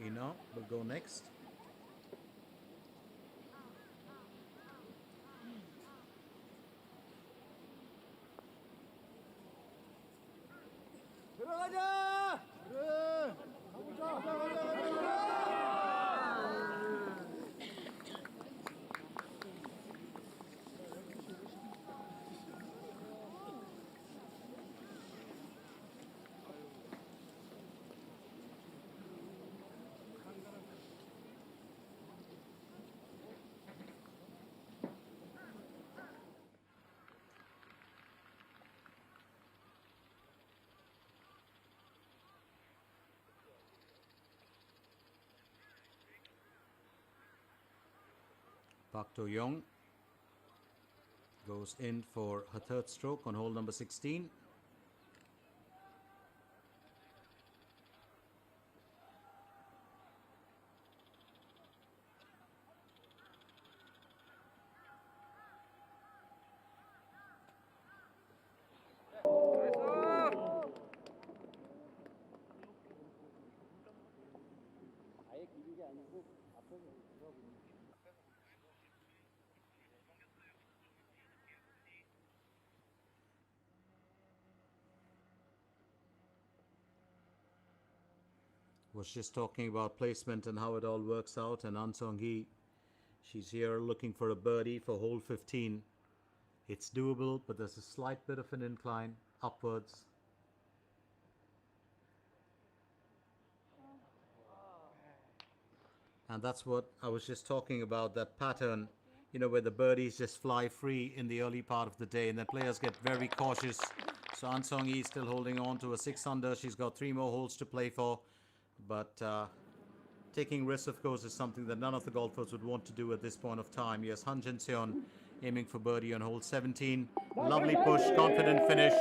Ina will go next. 들어가자! 그래! 가보자! 가자! Park Do-young goes in for her third stroke on hole number 16. 아예 길은 게 아니고 앞에서 들어보는 Was just talking about placement and how it all works out, and An Song-hee, she's here looking for a birdie for hole 15. It's doable, but there's a slight bit of an incline upwards. And that's what I was just talking about, that pattern, you know, where the birdies just fly free in the early part of the day and then players get very cautious. So An Song-hee is still holding on to a 6 under. She's got 3 more holes to play for. But taking risks, of course, is something that none of the golfers would want to do at this point of time. Yes, Han Jin-seon aiming for birdie on hole 17. Lovely push, confident finish.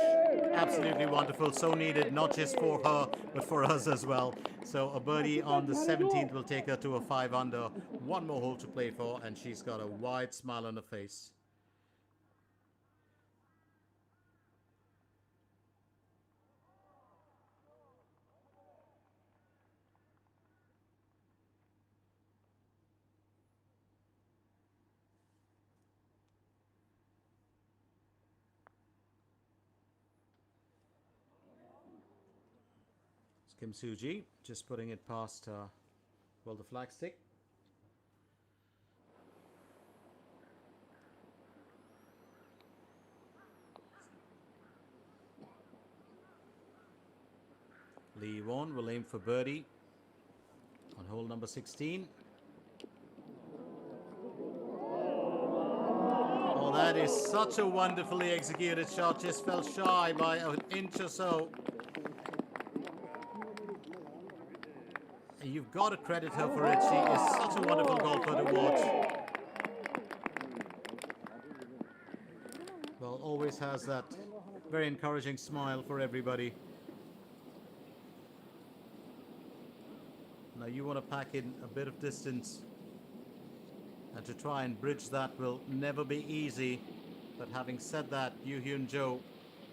Absolutely wonderful. So needed, not just for her, but for us as well. So a birdie on the 17th will take her to a 5 under. 1 more hole to play for, and she's got a wide smile on her face. Kim Soo-ji just putting it past, well, the flagstick. Lee Won will aim for birdie on hole number 16. Oh, that is such a wonderfully executed shot. Just fell shy by an inch or so. You've got to credit her for it. She is such a wonderful golfer to watch. Well, always has that very encouraging smile for everybody. Now you want to pack in a bit of distance, and to try and bridge that will never be easy. But having said that, Yoo Hyun Jo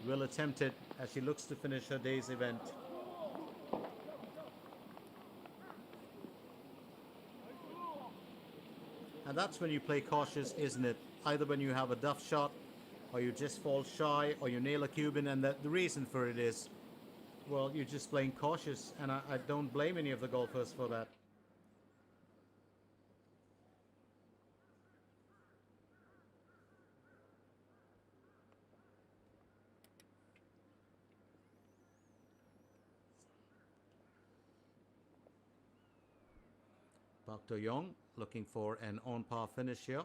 will attempt it as she looks to finish her day's event. And that's when you play cautious, isn't it? Either when you have a duff shot, or you just fall shy, or you nail a cube in, and the reason for it is, well, you're just playing cautious, and I don't blame any of the golfers for that. Park Do-young looking for an on-par finish here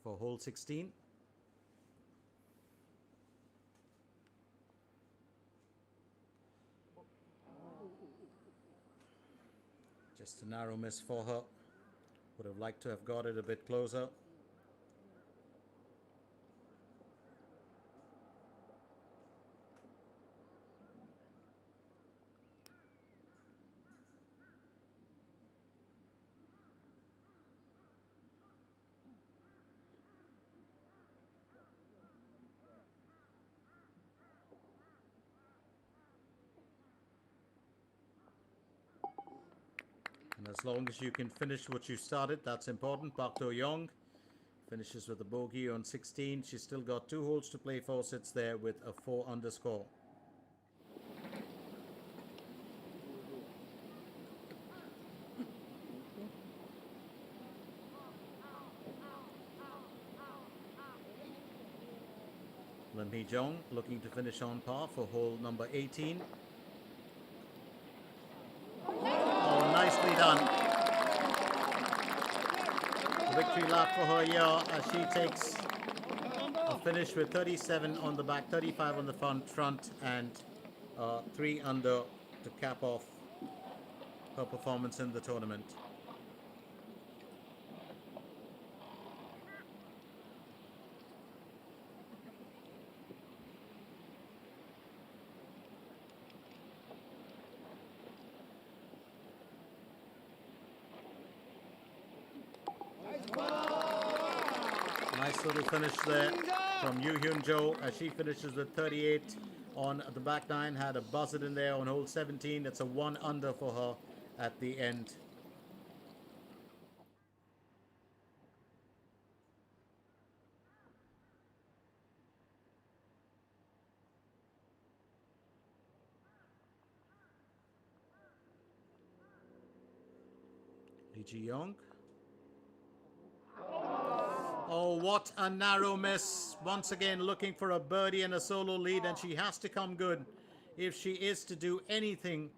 for hole 16. Just a narrow miss for her. Would have liked to have got it a bit closer. And As long as you can finish what you started, that's important. Park Do Young finishes with a bogey on 16. She's still got 2 holes to play for, sits there with a 4 under score. Lim Hee-jong looking to finish on par for hole number 18. Oh, nicely done. Victory lap for her here as she takes a finish with 37 on the back, 35 on the front, and 3 under to cap off her performance in the tournament. Nice little finish there from Yoo Hyun Jo as she finishes with 38 on the back 9. Had a buzzer in there on hole 17. It's a 1 under for her at the end. Lee Ji-young. Oh, what a narrow miss. Once again looking for a birdie and a solo lead, and she has to come good if she is to do anything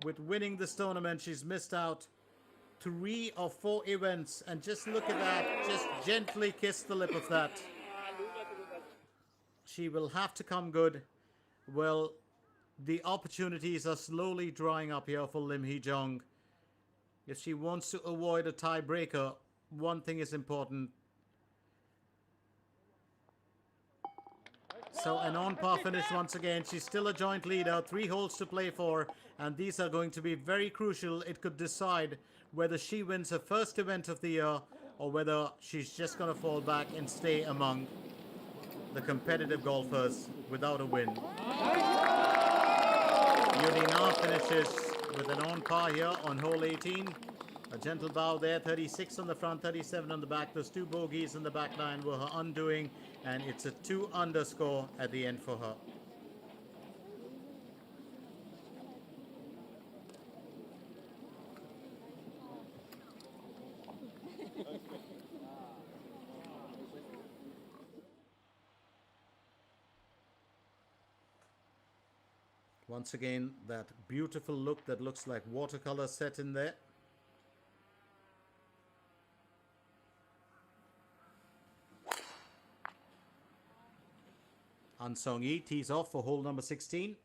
with winning this tournament. She's missed out 3 or 4 events, and just look at that. Just gently kiss the lip of that. She will have to come good. Well, the opportunities are slowly drying up here for Lim Hee-jong. If she wants to avoid a tiebreaker, one thing is important. So an on-par finish once again. She's still a joint leader, 3 holes to play for, and these are going to be very crucial. It could decide whether she wins her first event of the year or whether she's just going to fall back and stay among the competitive golfers without a win. Yuri Na finishes with an on-par here on hole 18. A gentle bow there, 36 on the front, 37 on the back. Those 2 bogeys in the back 9 were her undoing, and it's a 2 under score at the end for her. Once again, that beautiful look that looks like watercolor set in there. An Song-yi tees off for hole number 16.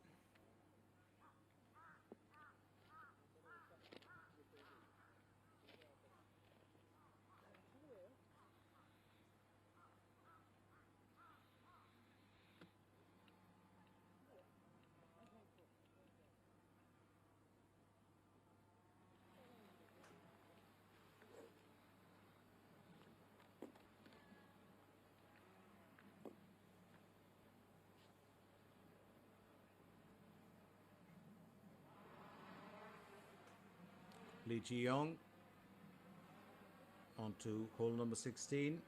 Lee Ji-young on to hole number 16.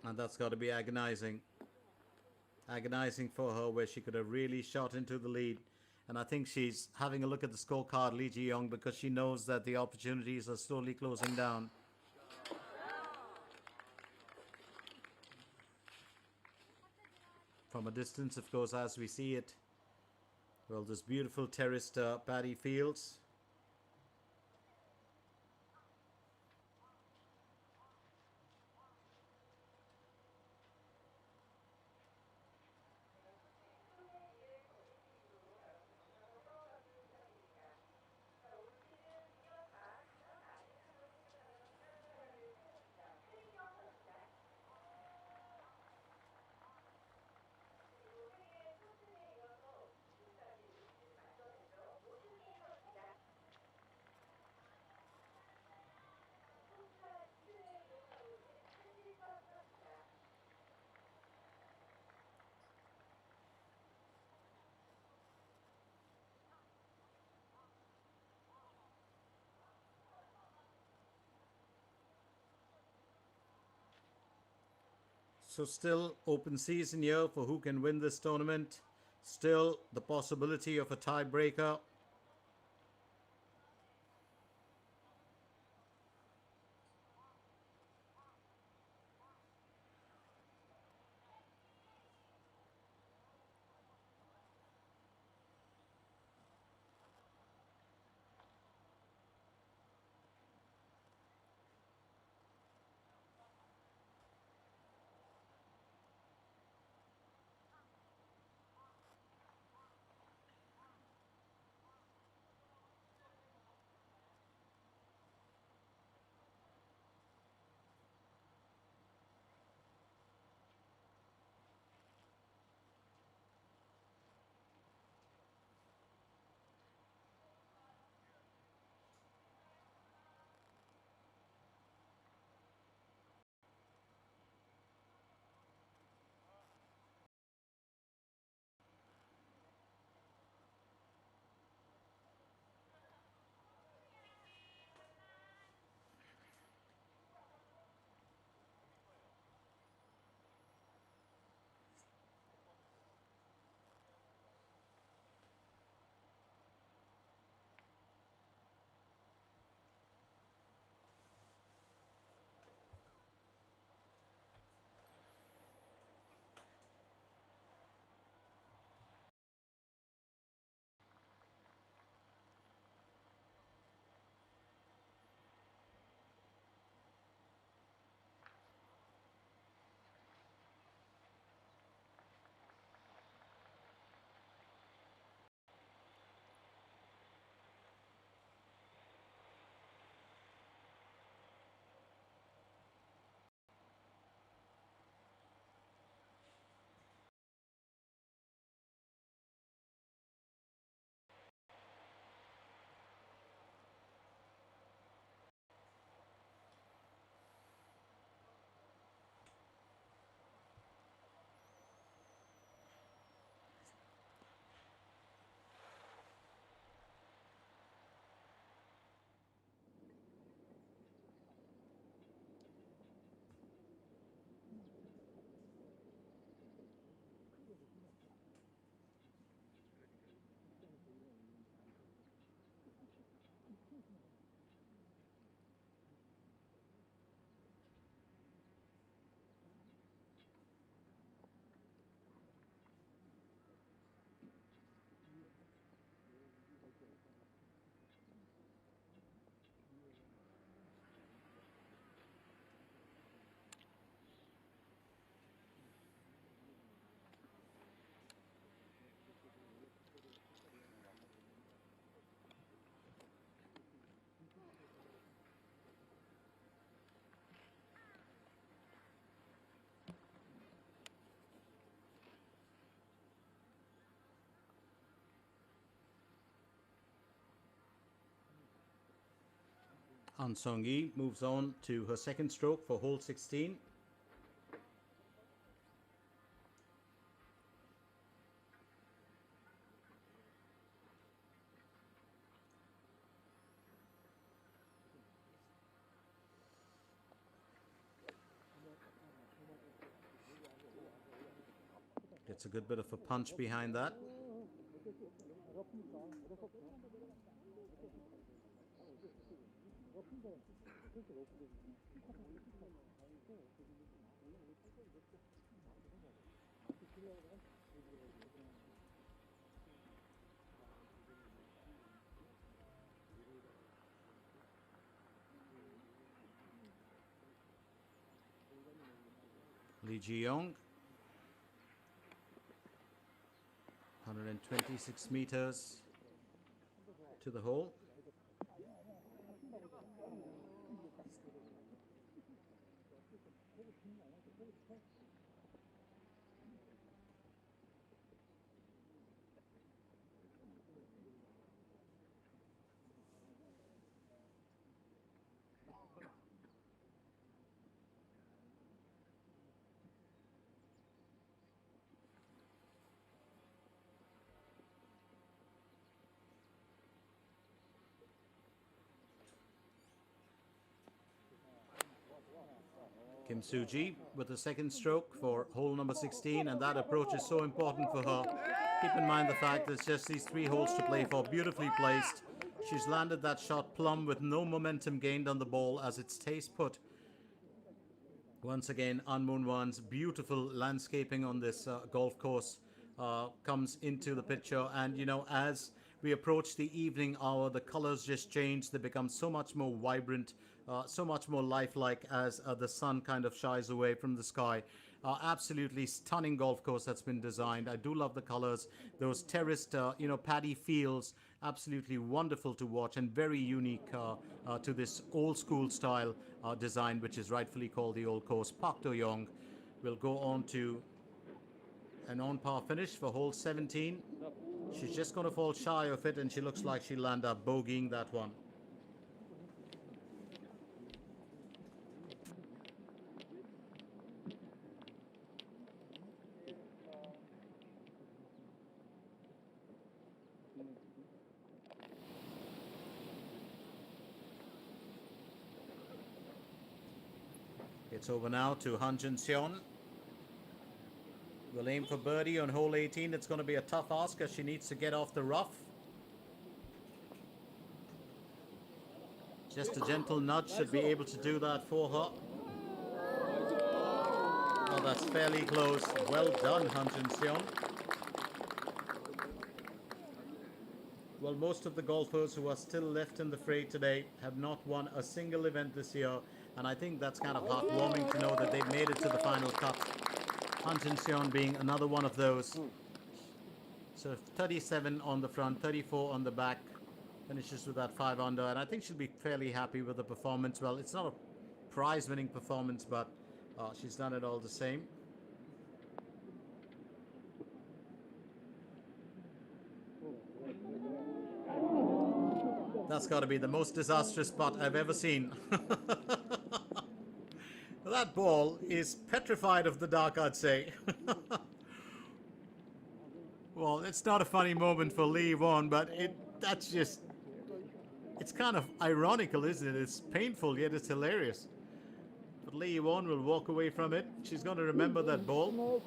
And that's got to be agonizing. Agonizing for her, where she could have really shot into the lead. And I think she's having a look at the scorecard, Lee Ji-young, because she knows that the opportunities are slowly closing down. From a distance, of course, as we see it, well, this beautiful terraced paddy fields. So still open season here for who can win this tournament. Still the possibility of a tiebreaker. An Song-yi moves on to her second stroke for hole 16. Gets a good bit of a punch behind that. Lee Ji-young, 126 meters to the hole. Kim Soo-ji with the second stroke for hole number 16, and that approach is so important for her. Keep in mind the fact there's just these 3 holes to play for. Beautifully placed. She's landed that shot plumb with no momentum gained on the ball as it stays put. Once again, Anmoon Wan's beautiful landscaping on this golf course comes into the picture. And, you know, as we approach the evening hour, the colors just change. They become so much more vibrant, so much more lifelike as the sun kind of shies away from the sky. Absolutely stunning golf course that's been designed. I do love the colors. Those terraced, you know, paddy fields, absolutely wonderful to watch and very unique to this old school style design, which is rightfully called the old course. Park Do-young will go on to an on-par finish for hole 17. She's just going to fall shy of it, and she looks like she'll end up bogeying that one. It's over now to Han Jun-seon. Will aim for birdie on hole 18. It's going to be a tough ask as she needs to get off the rough. Just a gentle nudge should be able to do that for her. Oh, that's fairly close. Well done, Han Jun-seon. Well, most of the golfers who are still left in the fray today have not won a single event this year, and I think that's kind of heartwarming to know that they've made it to the final cut. Han Jun-seon being another one of those. So 37 on the front, 34 on the back, finishes with that 5 under, and I think she'll be fairly happy with the performance. Well, it's not a prize-winning performance, but she's done it all the same. That's got to be the most disastrous putt I've ever seen. That ball is petrified of the dark, I'd say. Well, it's not a funny moment for Lee Won, but that's just... It's kind of ironical, isn't it? It's painful, yet it's hilarious. But Lee Won will walk away from it. She's going to remember that ball.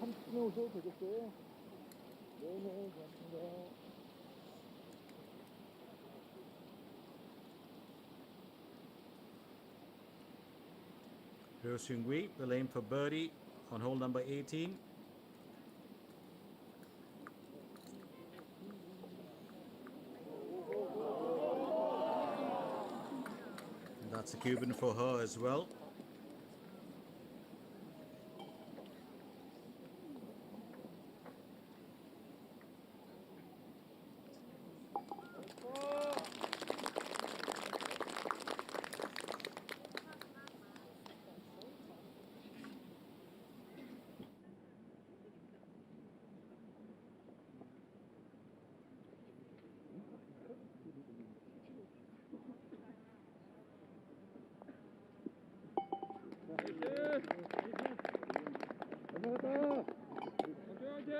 Ryo Seung-hui will aim for birdie on hole number 18. And that's a Cuban for her as well.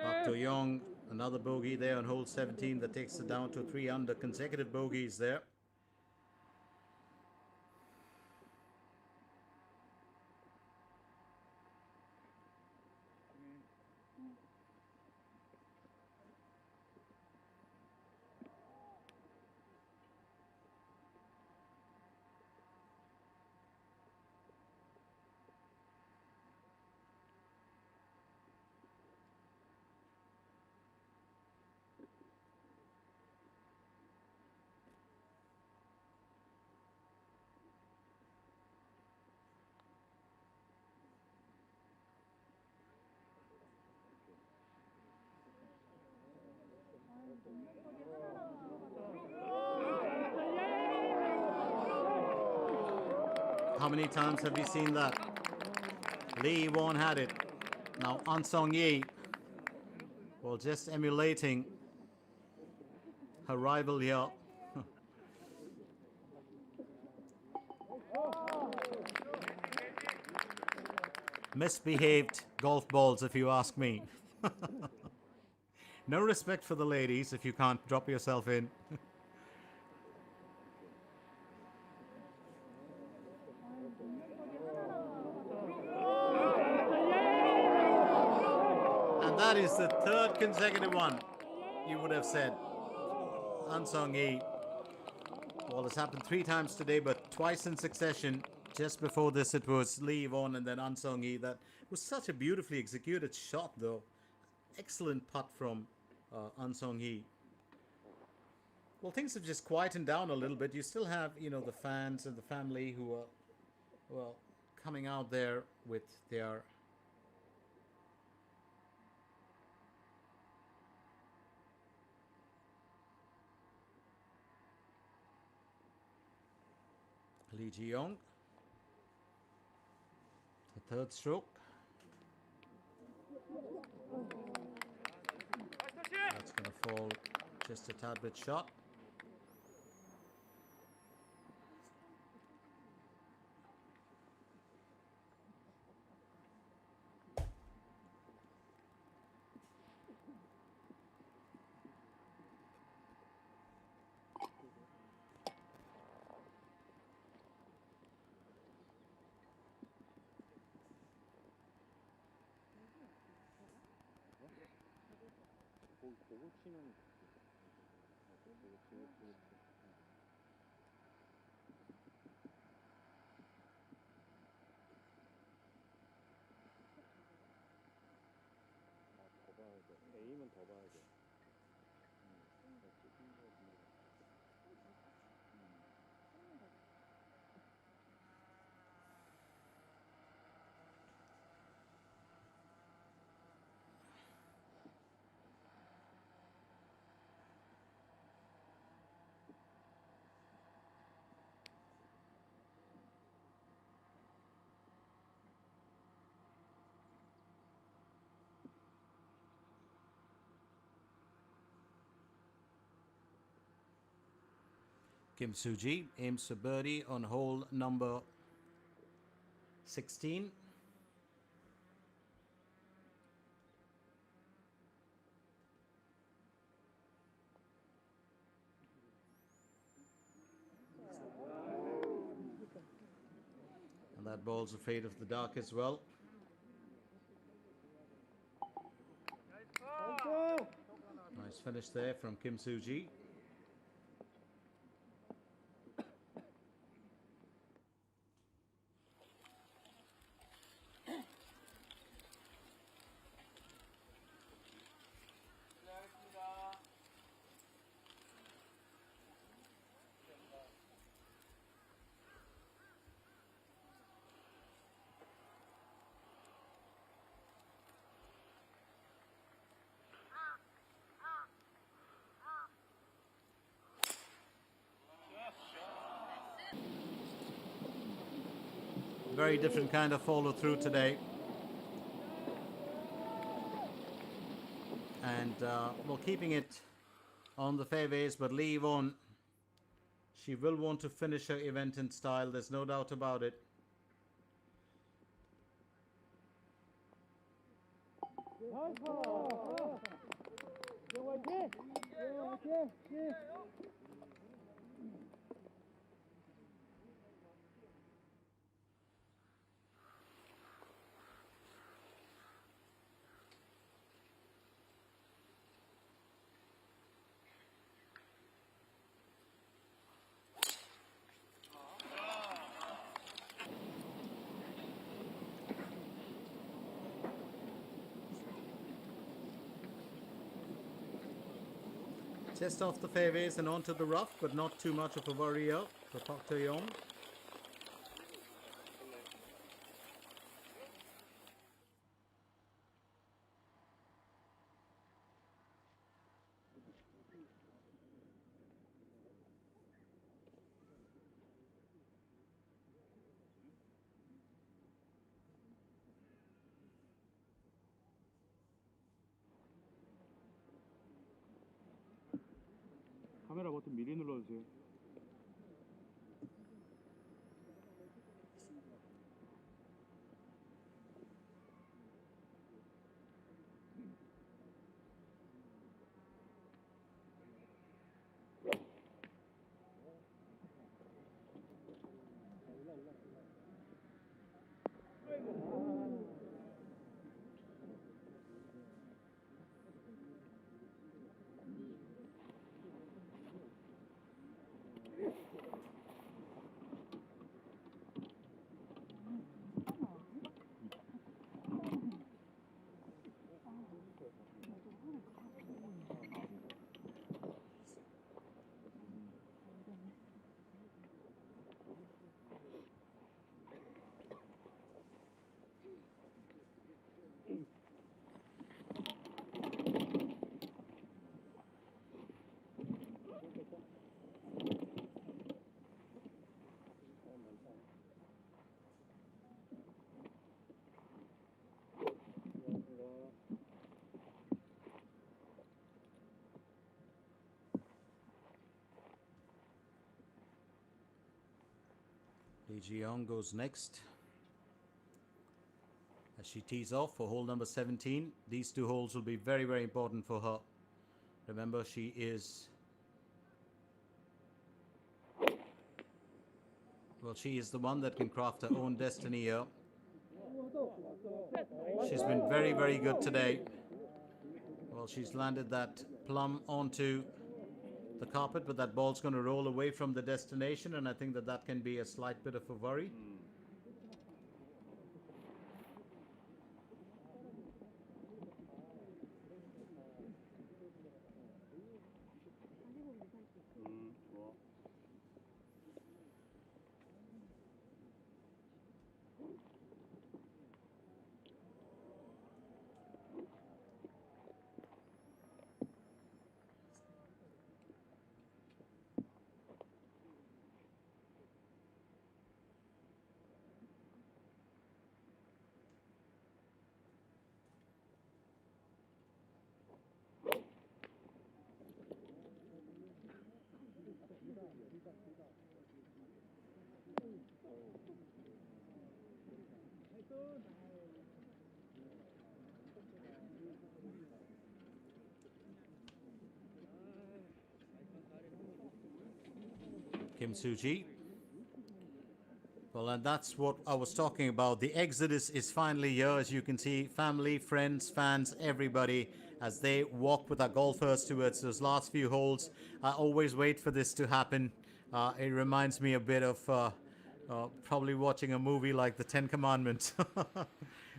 Park Do-young, another bogey there on hole 17 that takes it down to 3 under. Consecutive bogeys there. How many times have we seen that? Lee Won had it. Now An Sung-yi, well, just emulating her rival here. Misbehaved golf balls, if you ask me. No respect for the ladies if you can't drop yourself in. That is the third consecutive one, you would have said. Ansong Yi. Well, it's happened 3 times today, but twice in succession. Just before this, it was Lee Yvonne and then Ansong Yi. That was such a beautifully executed shot, though. Excellent putt from Ansong Yi. Well, things have just quietened down a little bit. You still have, the fans and the family who are, well, coming out there with their Lee Ji-young, the third stroke. That's going to fall just a tad bit short. 보고 치는 더 봐야 돼. 에임은 더 봐야 돼. Kim Soo-ji aims for birdie on hole number 16. And that ball's a fade of the dark as well. Nice finish there from Kim Soo-ji. Very different kind of follow through today. And well, keeping it on the fairways, but Lee Yvonne, she will want to finish her event in style. There's no doubt about it. Just off the fairways and onto the rough, but not too much of a worry for Park Tae-yong. 카메라 버튼 미리 눌러주세요. Jeong goes next as she tees off for hole number 17. These two holes will be very, very important for her. Remember, she is... Well, she is the one that can craft her own destiny here. She's been very, very good today. Well, she's landed that plumb onto the carpet, but that ball's going to roll away from the destination, and I think that that can be a slight bit of a worry. Kim Soo-ji. Well, and that's what I was talking about. The exodus is finally here, as you can see. Family, friends, fans, everybody, as they walk with our golfers towards those last few holes. I always wait for this to happen. It reminds me a bit of probably watching a movie like The Ten Commandments.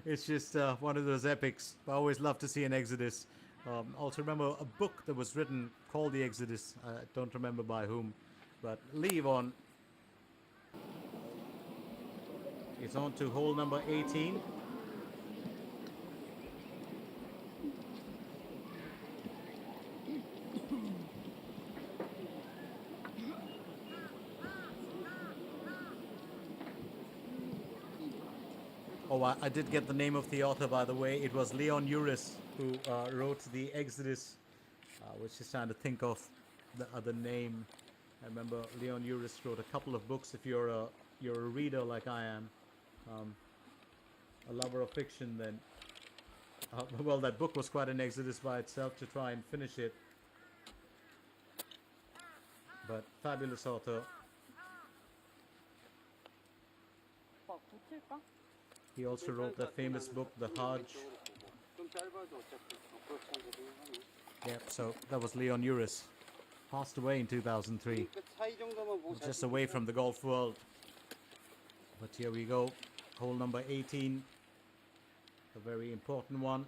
It's just one of those epics. I always love to see an exodus. Also remember a book that was written called The Exodus. I don't remember by whom. But Lee on is on to hole number 18. Oh, I did get the name of the author, by the way. It was Leon Uris who wrote The Exodus. I was just trying to think of the other name. I remember Leon Uris wrote a couple of books. If you're a reader like I am, a lover of fiction, then well, that book was quite an exodus by itself to try and finish it. But fabulous author. He also wrote that famous book, The Hajj. Yep, so that was Leon Uris. Passed away in 2003. Just away from the golf world. But here we go. Hole number 18. A very important one.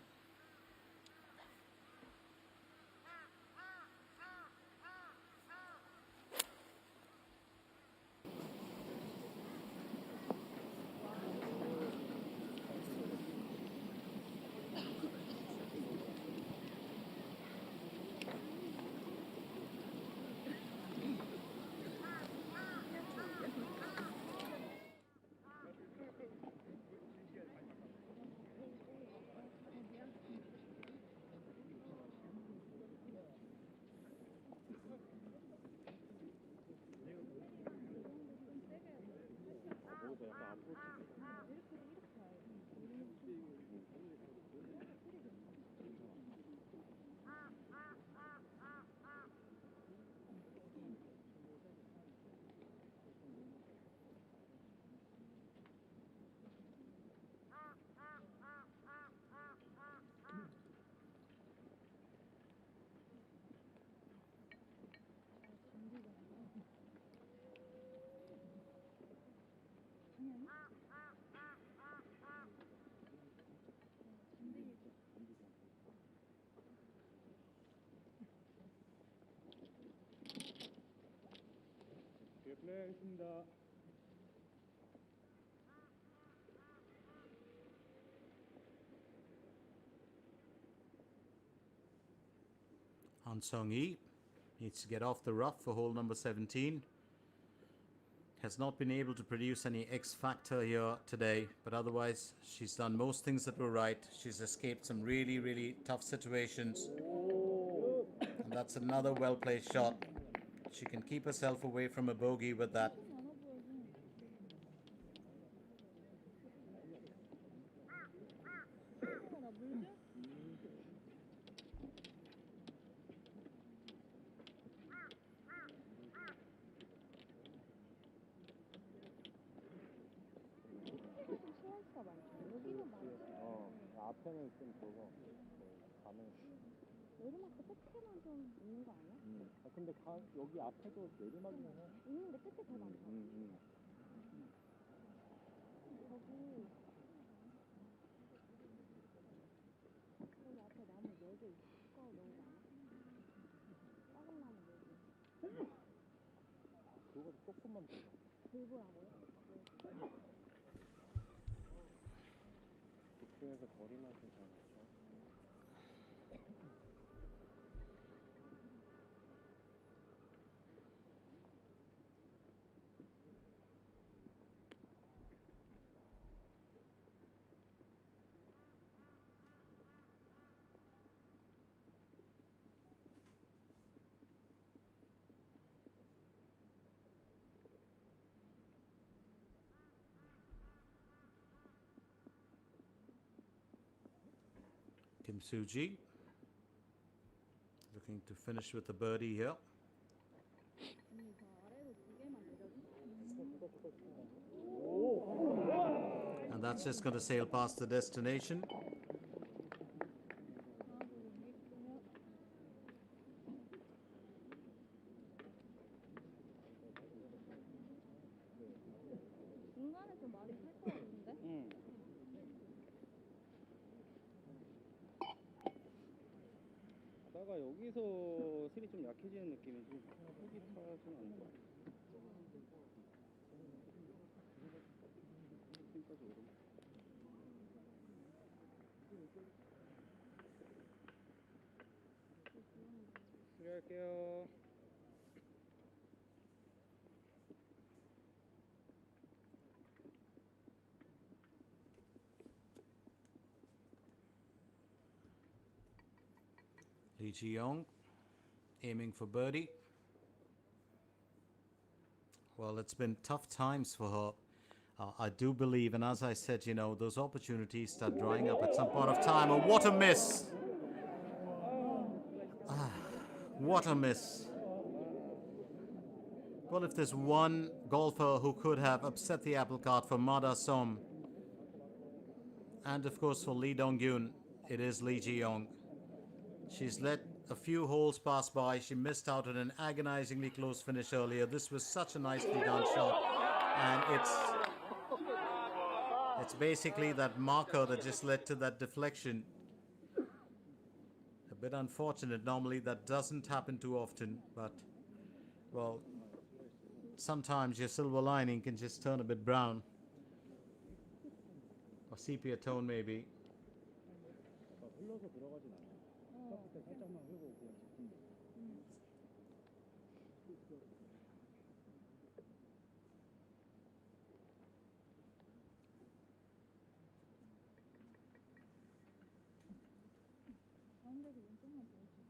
Han Sung-hee needs to get off the rough for hole number 17. Has not been able to produce any X factor here today, but otherwise she's done most things that were right. She's escaped some really, really tough situations. And that's another well-placed shot. She can keep herself away from a bogey with that. 앞에는 좀 적어. 가면. 내리막 끝에만 좀 있는 거 아니야? 아, 근데 여기 앞에도 내리막이긴 해. 있는데 끝에 더 많다. 저기 앞에 나무 4개 있을까? 너무 많아? 작은 나무 4개. 그거 조금만 더. 들보라고요? 그쪽에서 거리만 좀 잘 맞춰. Kim Soo-ji looking to finish with a birdie here. 언니 저 아래로 2개만 내려줘. And that's just going to sail past the destination. 중간에 좀 많이 탈것 같은데? 가다가 여기서 슬이 좀 약해지는 느낌이지. 속이 타진 않는 것 같아. 지금까지 오름. 수리할게요. Lee Ji-young aiming for birdie. Well, it's been tough times for her. I do believe, and as I said, you know, those opportunities start drying up at some point of time. Oh, what a miss! What a miss. Well, if there's one golfer who could have upset the apple cart for Mada Som, and of course for Lee Dong-gyun, it is Lee Ji-young. She's let a few holes pass by. She missed out on an agonizingly close finish earlier. This was such a nicely done shot. And it's basically that marker that just led to that deflection. A bit unfortunate. Normally that doesn't happen too often. But, well, sometimes your silver lining can just turn a bit brown. Or sepia tone maybe. 흘러서 들어가진 않아. 끝에 살짝만 흘고 그냥 직진돼. 가운데서 왼쪽만 보여줘.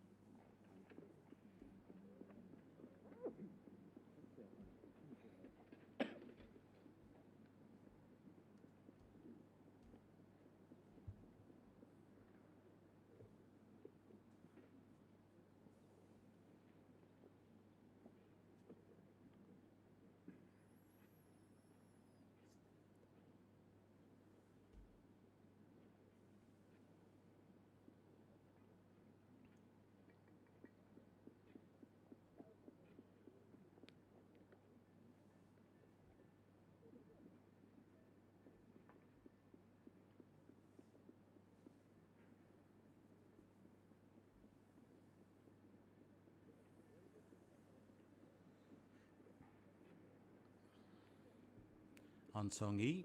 An Sung-hee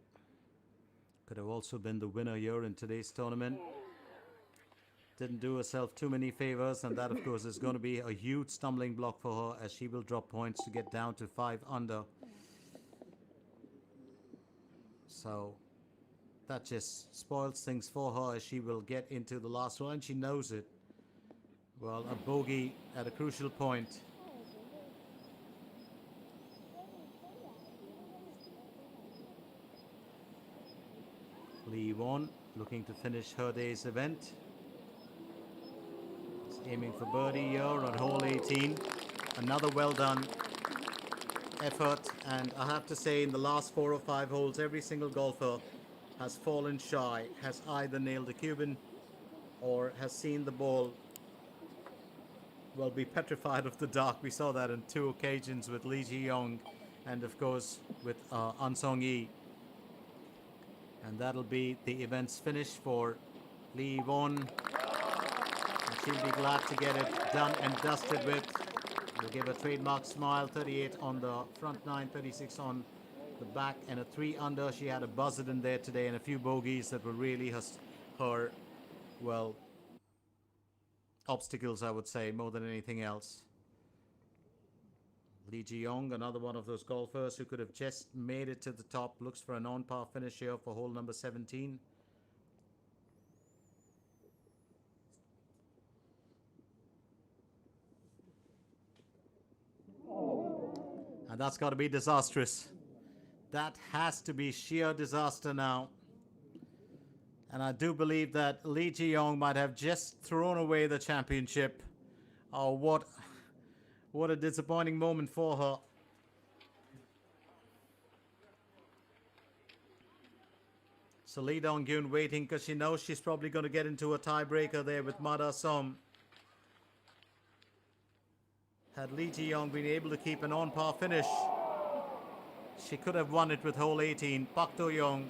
could have also been the winner here in today's tournament. Didn't do herself too many favors, and that of course is going to be a huge stumbling block for her as she will drop points to get down to 5 under. So that just spoils things for her as she will get into the last one, and she knows it. Well, a bogey at a crucial point. Lee Won looking to finish her day's event. Is aiming for birdie here on hole 18. Another well done effort, and I have to say in the last 4 or 5 holes every single golfer has fallen shy, has either nailed the Cuban or has seen the ball, well, be petrified of the dark. We saw that on 2 occasions with Lee Ji-young and, of course, with An Song-yi. And that'll be the event's finish for Lee Won. And she'll be glad to get it done and dusted with. We'll give a trademark smile. 38 on the front nine, 36 on the back, and a 3 under. She had a buzzer in there today and a few bogeys that were really her well, obstacles, I would say, more than anything else. Lee Ji-young, another one of those golfers who could have just made it to the top, looks for an on-par finish here for hole number 17. And that's got to be disastrous. That has to be sheer disaster now. And I do believe that Lee Ji-young might have just thrown away the championship. Oh, what a disappointing moment for her. So Lee Dong-gyun waiting because she knows she's probably going to get into a tiebreaker there with Mada Som. Had Lee Ji-young been able to keep an on-par finish, she could have won it with hole 18. Pak Do-young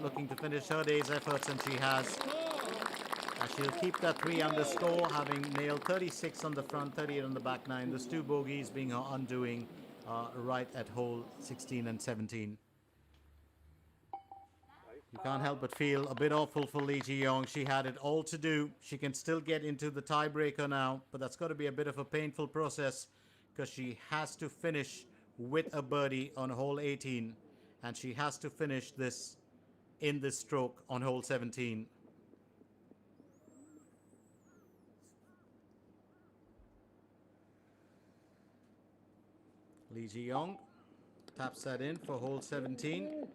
looking to finish her day's efforts, and she has. And she'll keep that 3 under score, having nailed 36 on the front, 38 on the back nine. Those 2 bogeys being her undoing right at hole 16 and 17. You can't help but feel a bit awful for Lee Ji-young. She had it all to do. She can still get into the tiebreaker now, but that's got to be a bit of a painful process because she has to finish with a birdie on hole 18, and she has to finish this in this stroke on hole 17. Lee Ji-young taps that in for hole 17.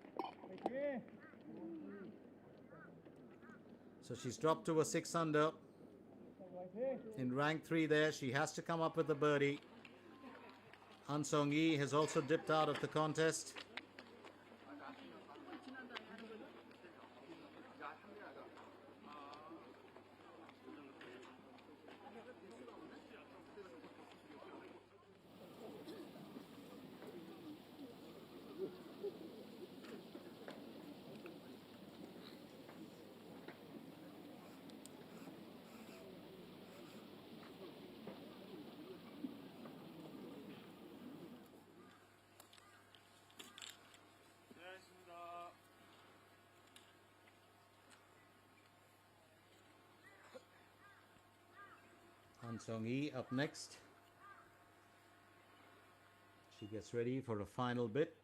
So she's dropped to a 6 under. In rank 3 there, she has to come up with a birdie. An Song-yi has also dipped out of the contest. An Song-yi up next. She gets ready for a final bit.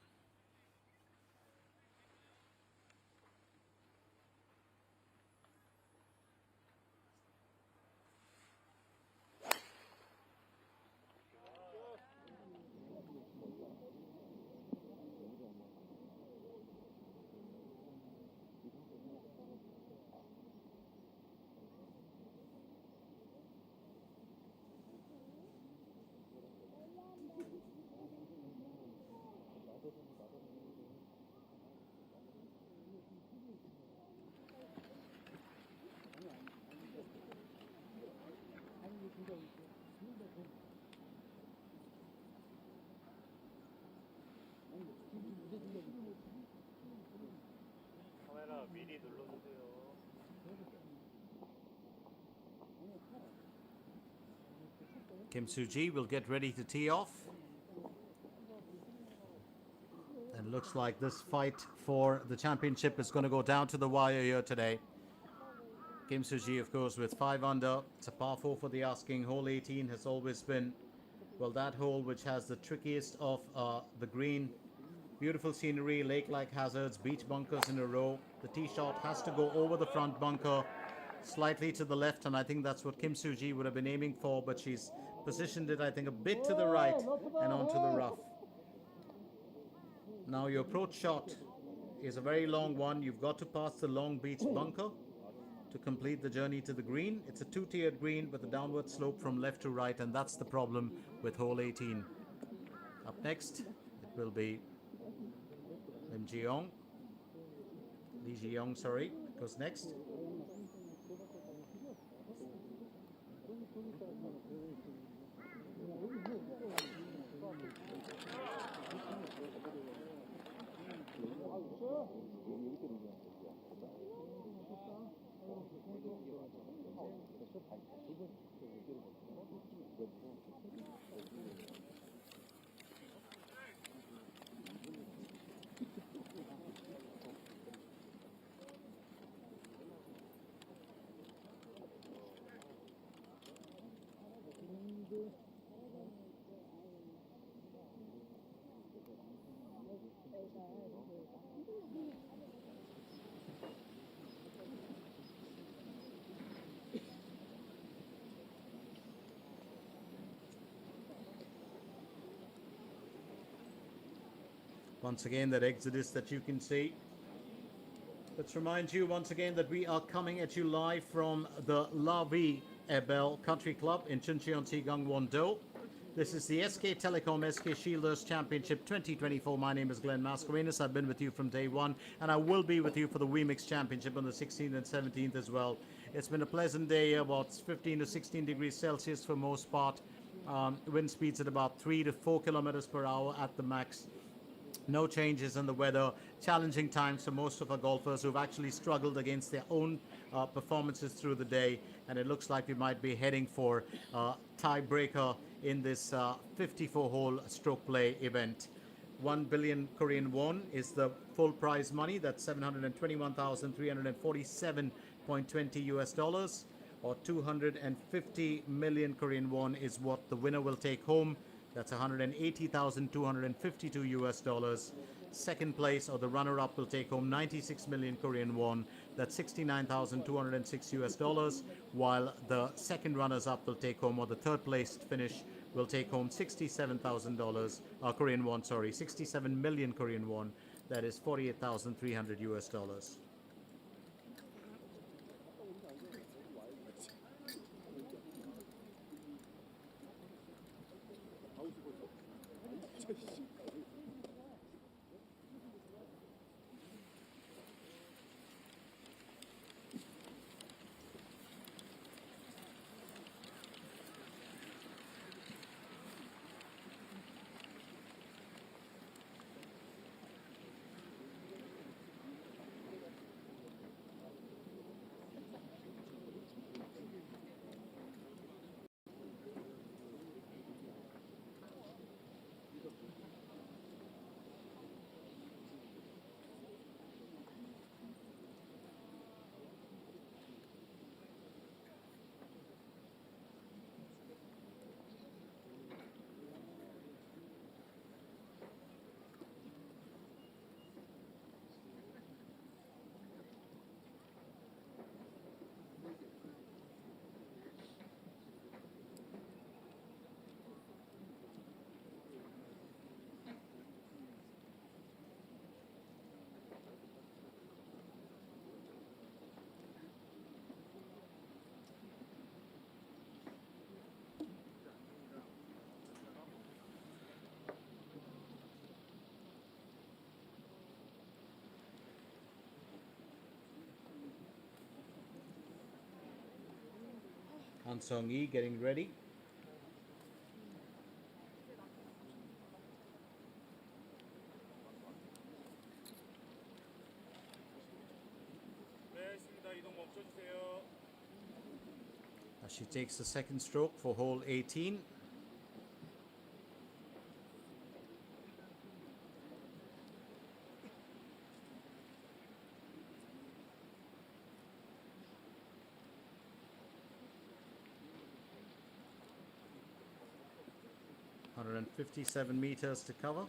카메라 미리 눌러주세요. Kim Soo-ji will get ready to tee off. And looks like this fight for the championship is going to go down to the wire here today. Kim Soo-ji, of course, with 5 under. It's a par 4 for the asking. Hole 18 has always been, well, that hole which has the trickiest of the green. Beautiful scenery, lake-like hazards, beach bunkers in a row. The tee shot has to go over the front bunker, slightly to the left, and I think that's what Kim Soo-ji would have been aiming for, but she's positioned it, I think, a bit to the right and onto the rough. Now your approach shot is a very long one. You've got to pass the long beach bunker to complete the journey to the green. It's a 2-tiered green with a downward slope from left to right, and that's the problem with hole 18. Up next, it will be Lee Lee Ji-young, sorry, goes next. Once again, that exodus that you can see. Let's remind you once again that we are coming at you live from the La Vie Ebel Country Club in Chuncheon-si, Gangwon-do. This is the SK Telecom SK Shieldus Championship 2024. My name is Glenn Mascarenas. I've been with you from day one, and I will be with you for the WeMix Championship on the 16th and 17th as well. It's been a pleasant day, about 15 to 16 degrees Celsius for most part. Wind speeds at about 3 to 4 kilometers per hour at the max. No changes in the weather. Challenging times for most of our golfers who've actually struggled against their own performances through the day. And it looks like we might be heading for tiebreaker in this 54-hole stroke play event. 1 billion Korean won is the full prize money. That's 721,347.20 US dollars, or 250 million Korean won is what the winner will take home. That's 180,252 US dollars. Second place, or the runner-up, will take home 96 million Korean won. That's 69,206 US dollars. While the second runners-up will take home, or the third place finish will take home $67,000 Korean won. Sorry, 67 million Korean won. That is 48,300 US dollars. Han Sung-yi getting ready. As she takes the second stroke for hole 18. And 57 meters to cover.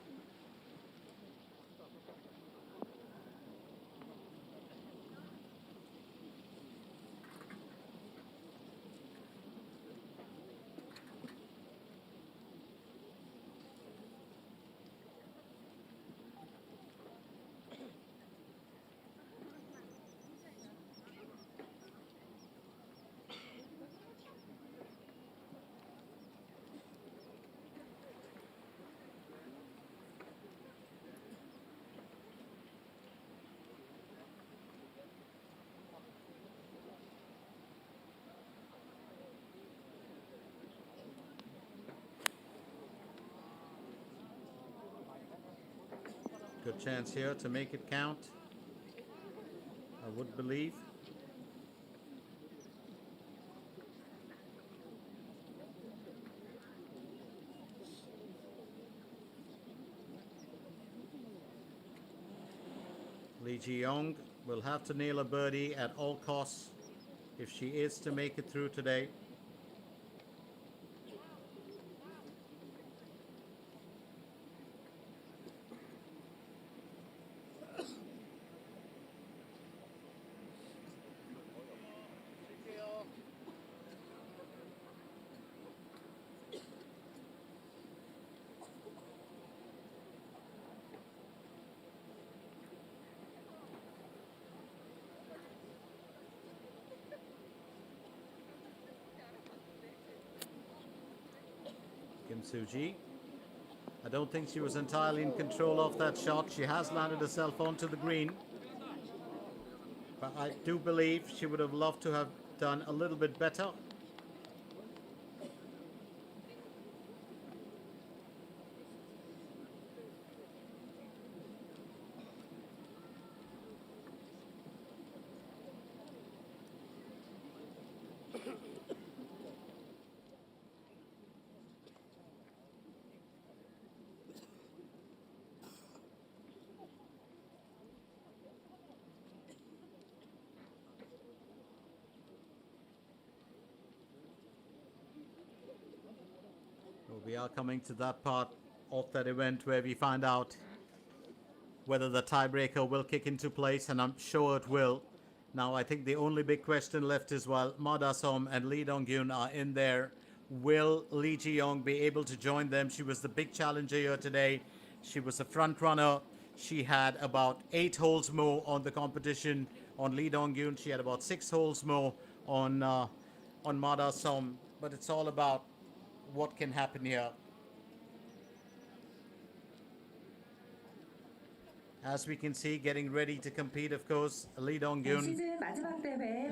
Good chance here to make it count, I would believe. Lee Ji-young will have to nail a birdie at all costs if she is to make it through today. Kim Soo-ji. I don't think she was entirely in control of that shot. She has landed herself onto the green. But I do believe she would have loved to have done a little bit better. We are coming to that part of that event where we find out whether the tiebreaker will kick into place, and I'm sure it will. Now, I think the only big question left is, while Ma Da-som and Lee Dong-gyun are in there, will Lee Ji-young be able to join them? She was the big challenger here today. She was a front runner. She had about 8 holes more on the competition on Lee Dong-gyun. She had about 6 holes more on Ma Da-som. But it's all about what can happen here. As we can see, getting ready to compete, of course, Lee Dong-gyun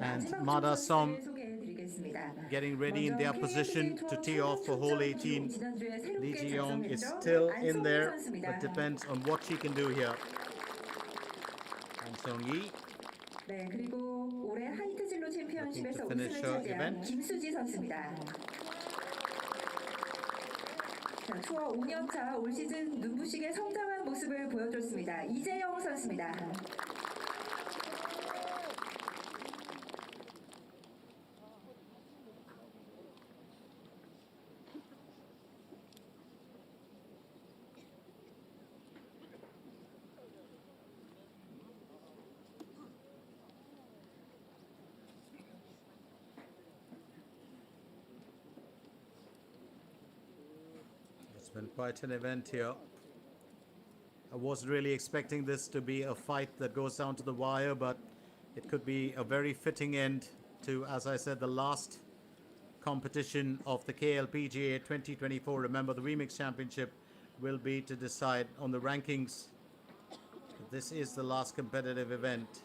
and Ma Da-som getting ready in their position to tee off for hole 18. Lee Ji-young is still in there, but depends on what she can do here. And Seong-yi 네, 그리고 올해 하이트진로 챔피언십에서 Looking to finish 우승을 her 차지한 event. 김수지 선수입니다. 자, 투어 5년차 올 시즌 눈부시게 성장한 모습을 보여줬습니다. 이재영 선수입니다. It's been quite an event here. I wasn't really expecting this to be a fight that goes down to the wire, but it could be a very fitting end to, as I said, the last competition of the KLPGA 2024. Remember, the Remix Championship will be to decide on the rankings. This is the last competitive event.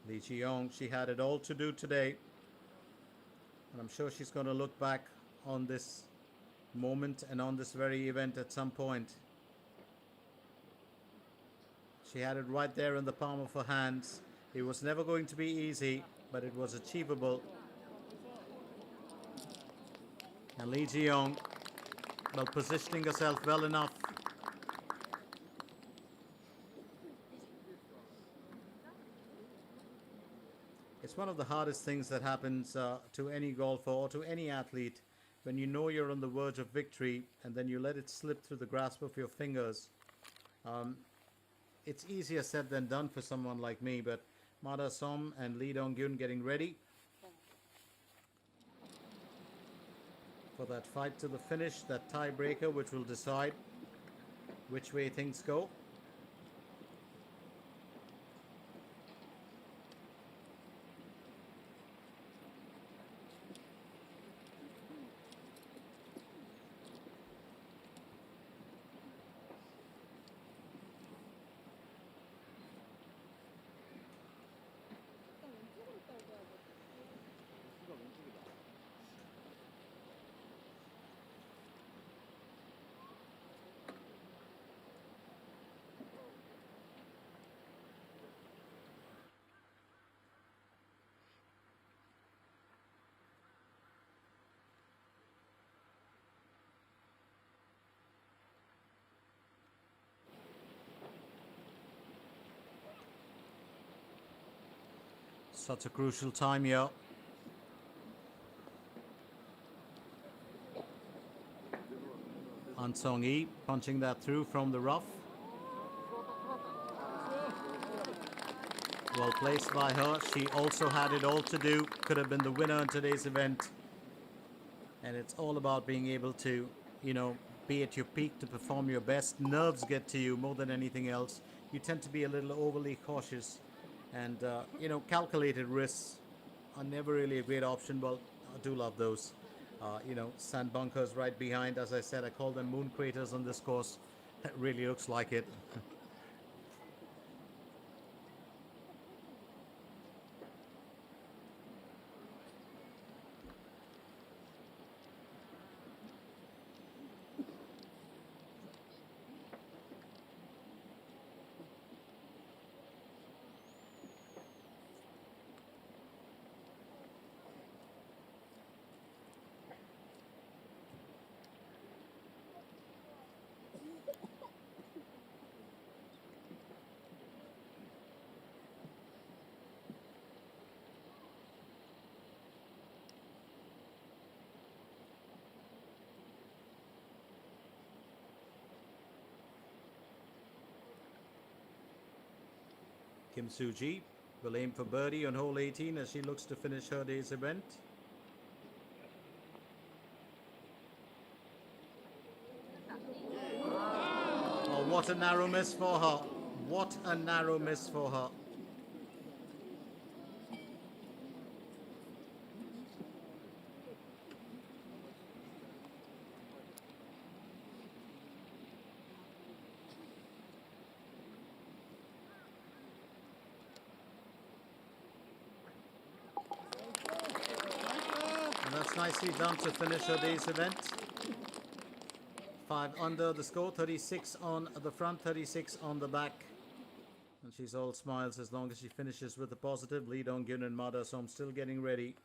Lee Ji-young, she had it all to do today, and I'm sure she's going to look back on this moment and on this very event at some point. She had it right there in the palm of her hands. It was never going to be easy, but it was achievable. And Lee Ji-young, well, positioning herself well enough. It's one of the hardest things that happens to any golfer or to any athlete, when you know you're on the verge of victory and then you let it slip through the grasp of your fingers. It's easier said than done for someone like me, but Ma Da-som and Lee Dong-gyun getting ready for that fight to the finish, that tiebreaker which will decide which way things go. Such a crucial time here. An Song-yi punching that through from the rough. Well placed by her. She also had it all to do. Could have been the winner in today's event. And it's all about being able to, be at your peak, to perform your best. Nerves get to you more than anything else. You tend to be a little overly cautious. And, calculated risks are never really a great option. Well, I do love those. Sand bunkers right behind. As I said, I call them moon craters on this course. It really looks like it. Kim Soo-ji will aim for birdie on hole 18 as she looks to finish her day's event. Oh, what a narrow miss for her. What a narrow miss for her. That's nicely done to finish her day's event. 5 under the score, 36 on the front, 36 on the back. And she's all smiles as long as she finishes with a positive. Lee Dong-gyun and Ma Da-som still getting ready.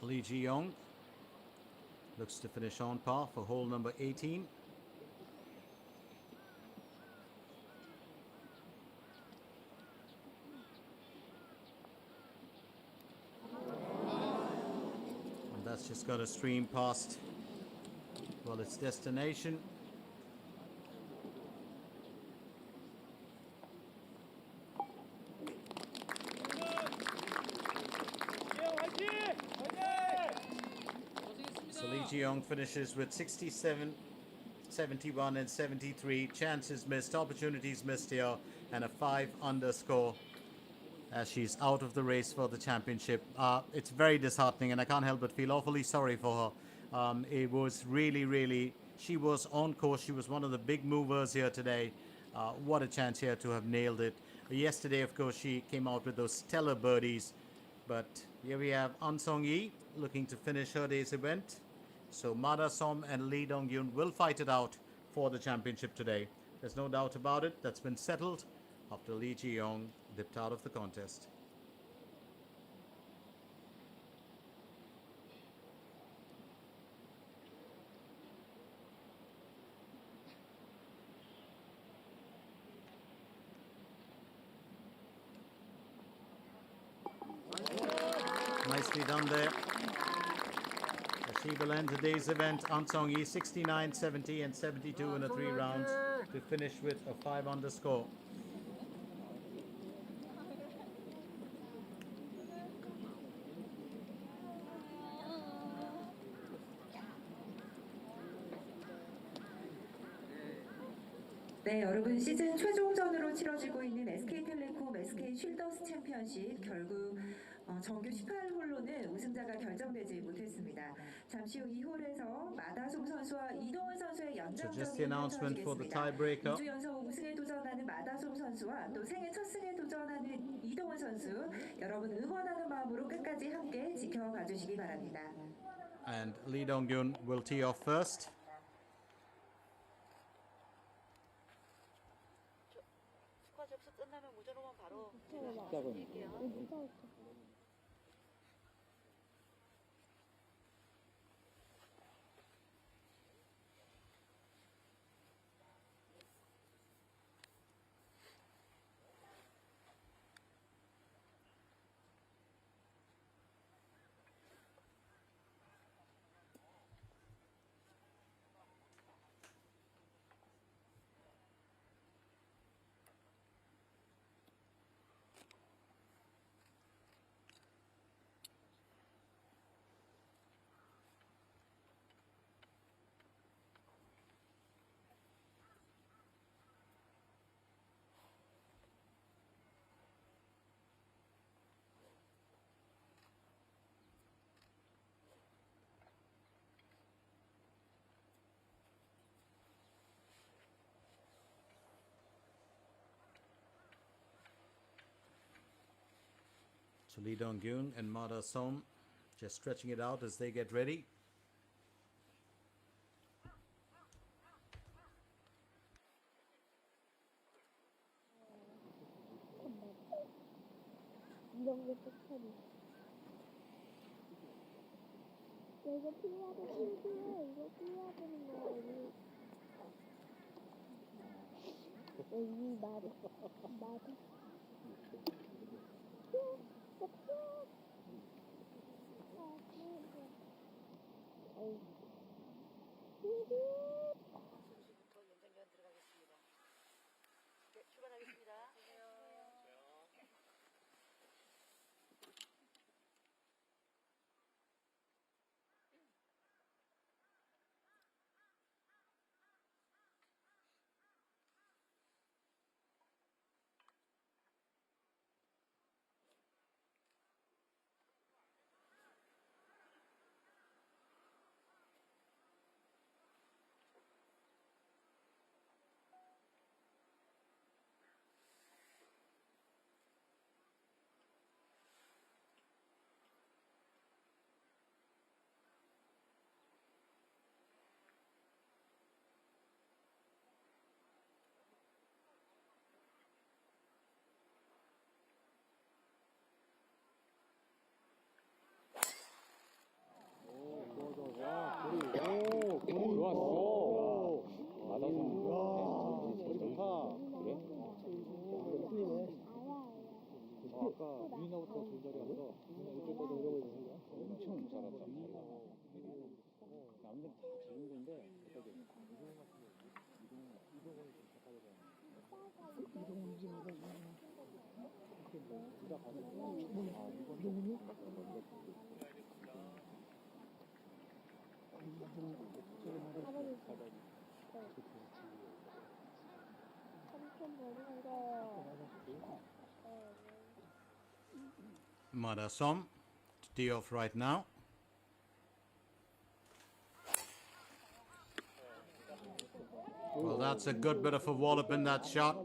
Lee Ji-young looks to finish on par for hole number 18. And that's just got to stream past, well, its destination. Lee Ji-young finishes with 67, 71 and 73. Chances missed, opportunities missed here, and a 5 under score as she's out of the race for the championship. It's very disheartening, and I can't help but feel awfully sorry for her. It was really, she was on course. She was one of the big movers here today. What a chance here to have nailed it. Yesterday, of course, she came out with those stellar birdies. But here we have An Song-yi looking to finish her day's event. So Ma Da-som and Lee Dong-gyun will fight it out for the championship today. There's no doubt about it. That's been settled after Lee Ji-young dipped out of the contest. Nicely done there. She will end today's event. An Song-yi 69, 70 and 72 in a 3 rounds to finish with a 5 under score. 네, 여러분 시즌 최종전으로 치러지고 있는 SK텔레콤 SK 쉴더스 챔피언십 결국 정규 18홀로는 우승자가 결정되지 못했습니다. 잠시 후 2홀에서 마다솜 선수와 이동훈 선수의 So just the 연장전이 announcement for the 펼쳐지겠습니다. tiebreaker. 2주 연속 우승에 도전하는 마다솜 선수와 또 생애 첫 승에 도전하는 이동훈 선수, 여러분 응원하는 마음으로 끝까지 함께 지켜봐 주시기 바랍니다. And Lee Dong-gyun will tee off first. 스쿼 접수 끝나면 무전으로만 바로 시작은 드릴게요. So Lee Dong-gyun and Mada Som just stretching it out as they get ready. 이런 게 똑같이. 이거 필요하다, 필요해. 이거 필요하다는 거야, 여기. 여기 말이. 선수부터 연장전 들어가겠습니다. 네, 출발하겠습니다. 좋았어. 맞아서. 소리 좋다. 그래? 아까 유인하부터 조절이 와서 이쪽 거도 엄청 잘한단 말이야. 남들 다 지은 건데 둘다 가는 거. 이동훈이요? Mada Som to tee off right now. Well, that's a good bit of a wallop in that shot.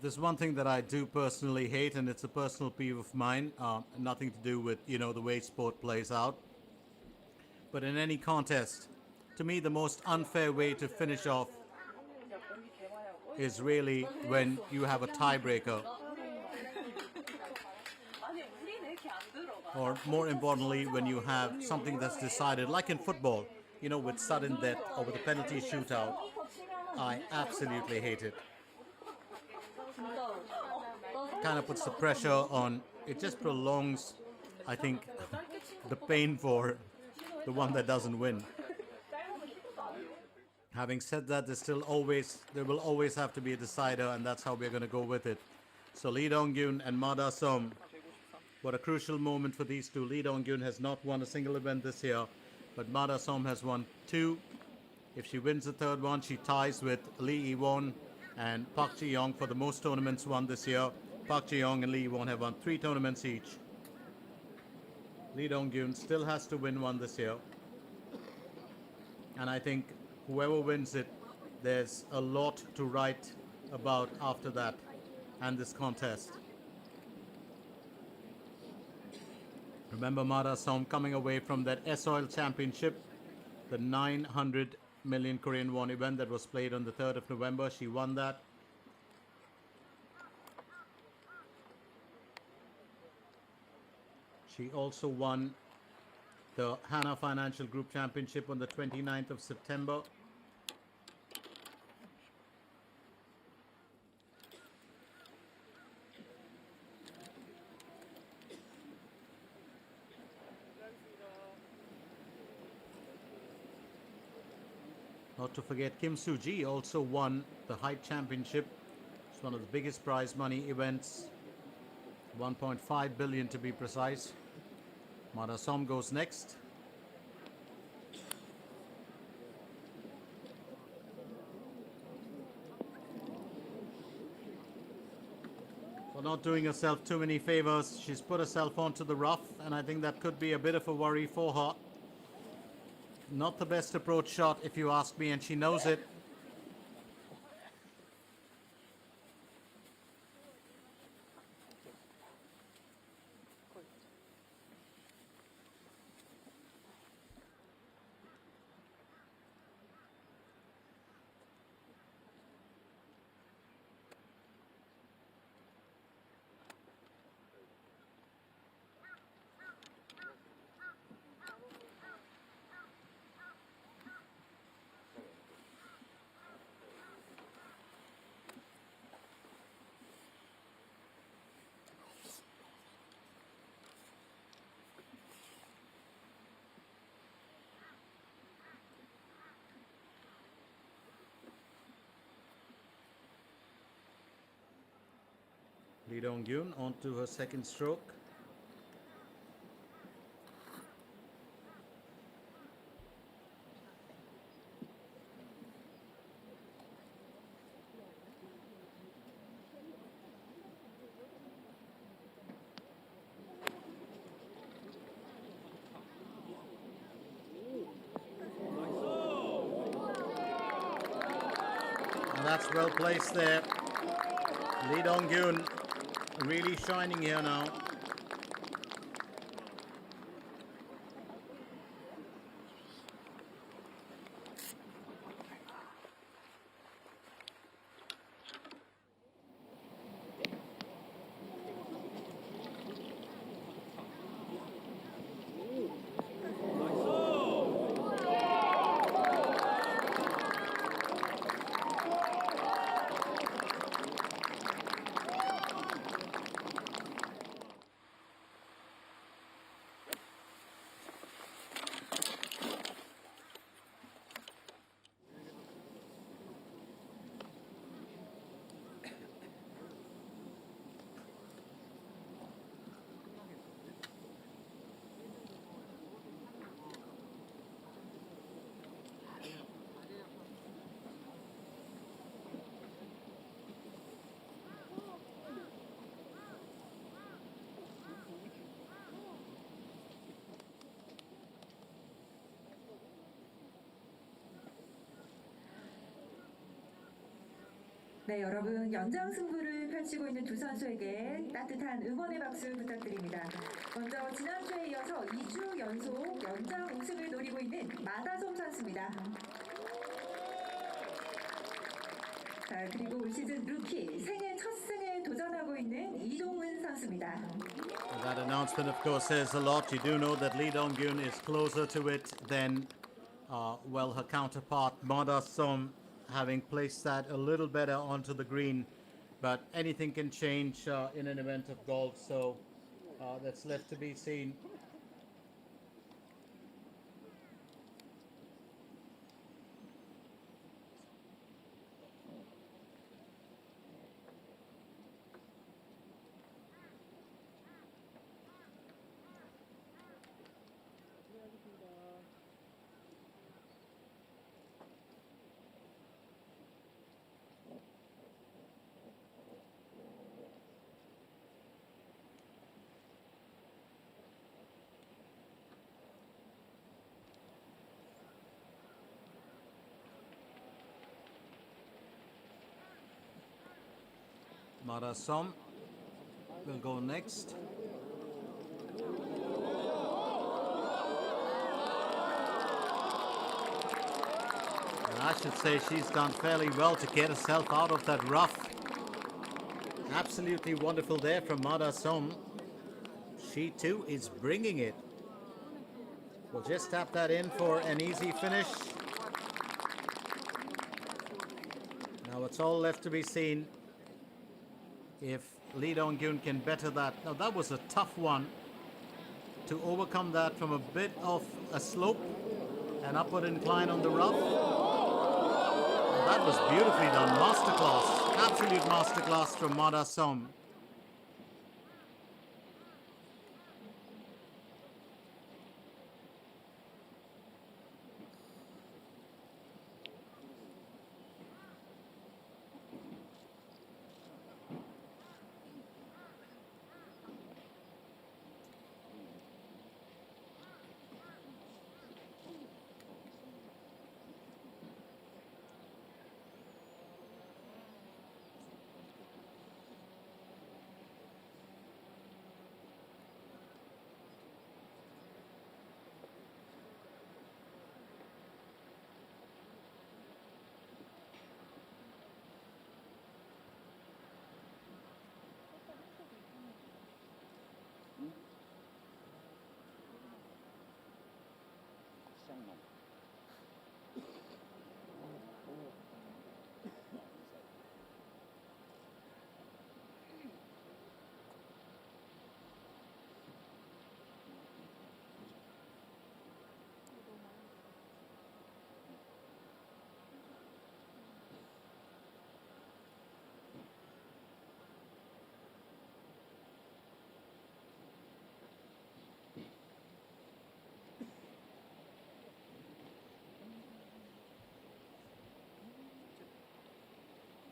there's one thing that I do personally hate, and it's a personal peeve of mine, nothing to do with, the way sport plays out. But in any contest, to me, the most unfair way to finish off is really when you have a tiebreaker. Or more importantly, when you have something that's decided, like in football, with sudden death or with a penalty shootout. I absolutely hate it. Kind of puts the pressure on, it just prolongs, I think, the pain for the one that doesn't win. Having said that, there will always have to be a decider, and that's how we're going to go with it. So Lee Dong-gyun and Ma Da-som, what a crucial moment for these two. Lee Dong-gyun has not won a single event this year, but Ma Da-som has won 2. If she wins the third one, she ties with Lee Yi-won and Park Ji-young for the most tournaments won this year. Park Ji-young and Lee Yi-won have won 3 tournaments each. Lee Dong-gyun still has to win one this year. And I think whoever wins it, there's a lot to write about after that and this contest. Remember Ma Da-som coming away from that S-Oil Championship, the 900 million Korean won event that was played on the 3rd of November. She won that. She also won the Hana Financial Group Championship on the 29th of September. Not to forget, Kim Soo-ji also won the Height Championship. It's one of the biggest prize money events, 1.5 billion to be precise. Ma Da-som goes next. For not doing herself too many favors, she's put herself onto the rough, and I think that could be a bit of a worry for her. Not the best approach shot, if you ask me, and she knows it. Lee Dong-gyun onto her second stroke. And that's well placed there. Lee Dong-gyun really shining here now. 네, 여러분 연장 승부를 펼치고 있는 두 선수에게 따뜻한 응원의 박수 부탁드립니다. 먼저 지난주에 이어서 2주 연속 연장 우승을 노리고 있는 마다솜 선수입니다. 자, 그리고 올 시즌 루키 생애 첫 승에 도전하고 있는 이동은 선수입니다. That announcement, of course, says a lot. You do know that Lee Dong-gyun is closer to it than, well, her counterpart, Mada Som, having placed that a little better onto the green. But anything can change in an event of golf, so that's left to be seen. Mada Som will go next. And I should say she's done fairly well to get herself out of that rough. Absolutely wonderful there from Mada Som. She too is bringing it. We'll just tap that in for an easy finish. Now it's all left to be seen if Lee Dong-gyun can better that. Now that was a tough one to overcome that from a bit of a slope, an upward incline on the rough. Now that was beautifully done. Masterclass, absolute masterclass from Mada Som.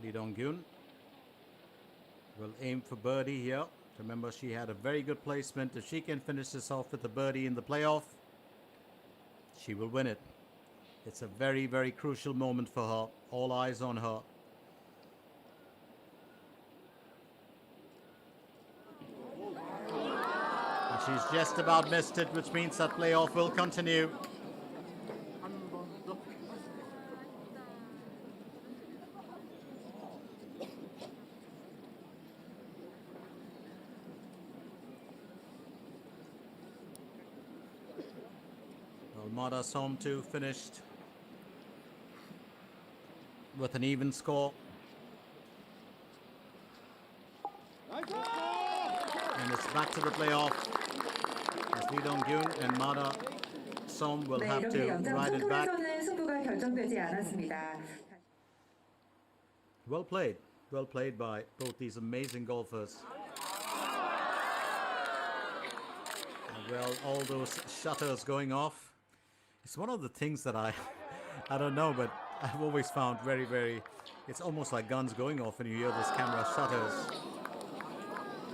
Lee Dong-gyun will aim for birdie here. Remember, she had a very good placement. If she can finish this off with a birdie in the playoff, she will win it. It's a very, very crucial moment for her. All eyes on her. And she's just about missed it, which means that playoff will continue. Mada Som too finished with an even score. And it's back to the playoff as Lee Dong-gyun and Mada Som will have 이렇게 to 연장 ride it back. 투통에서는 승부가 결정되지 않았습니다. Well played by both these amazing golfers. And well, all those shutters going off. It's one of the things that I don't know, but I've always found very, it's almost like guns going off when you hear those camera shutters.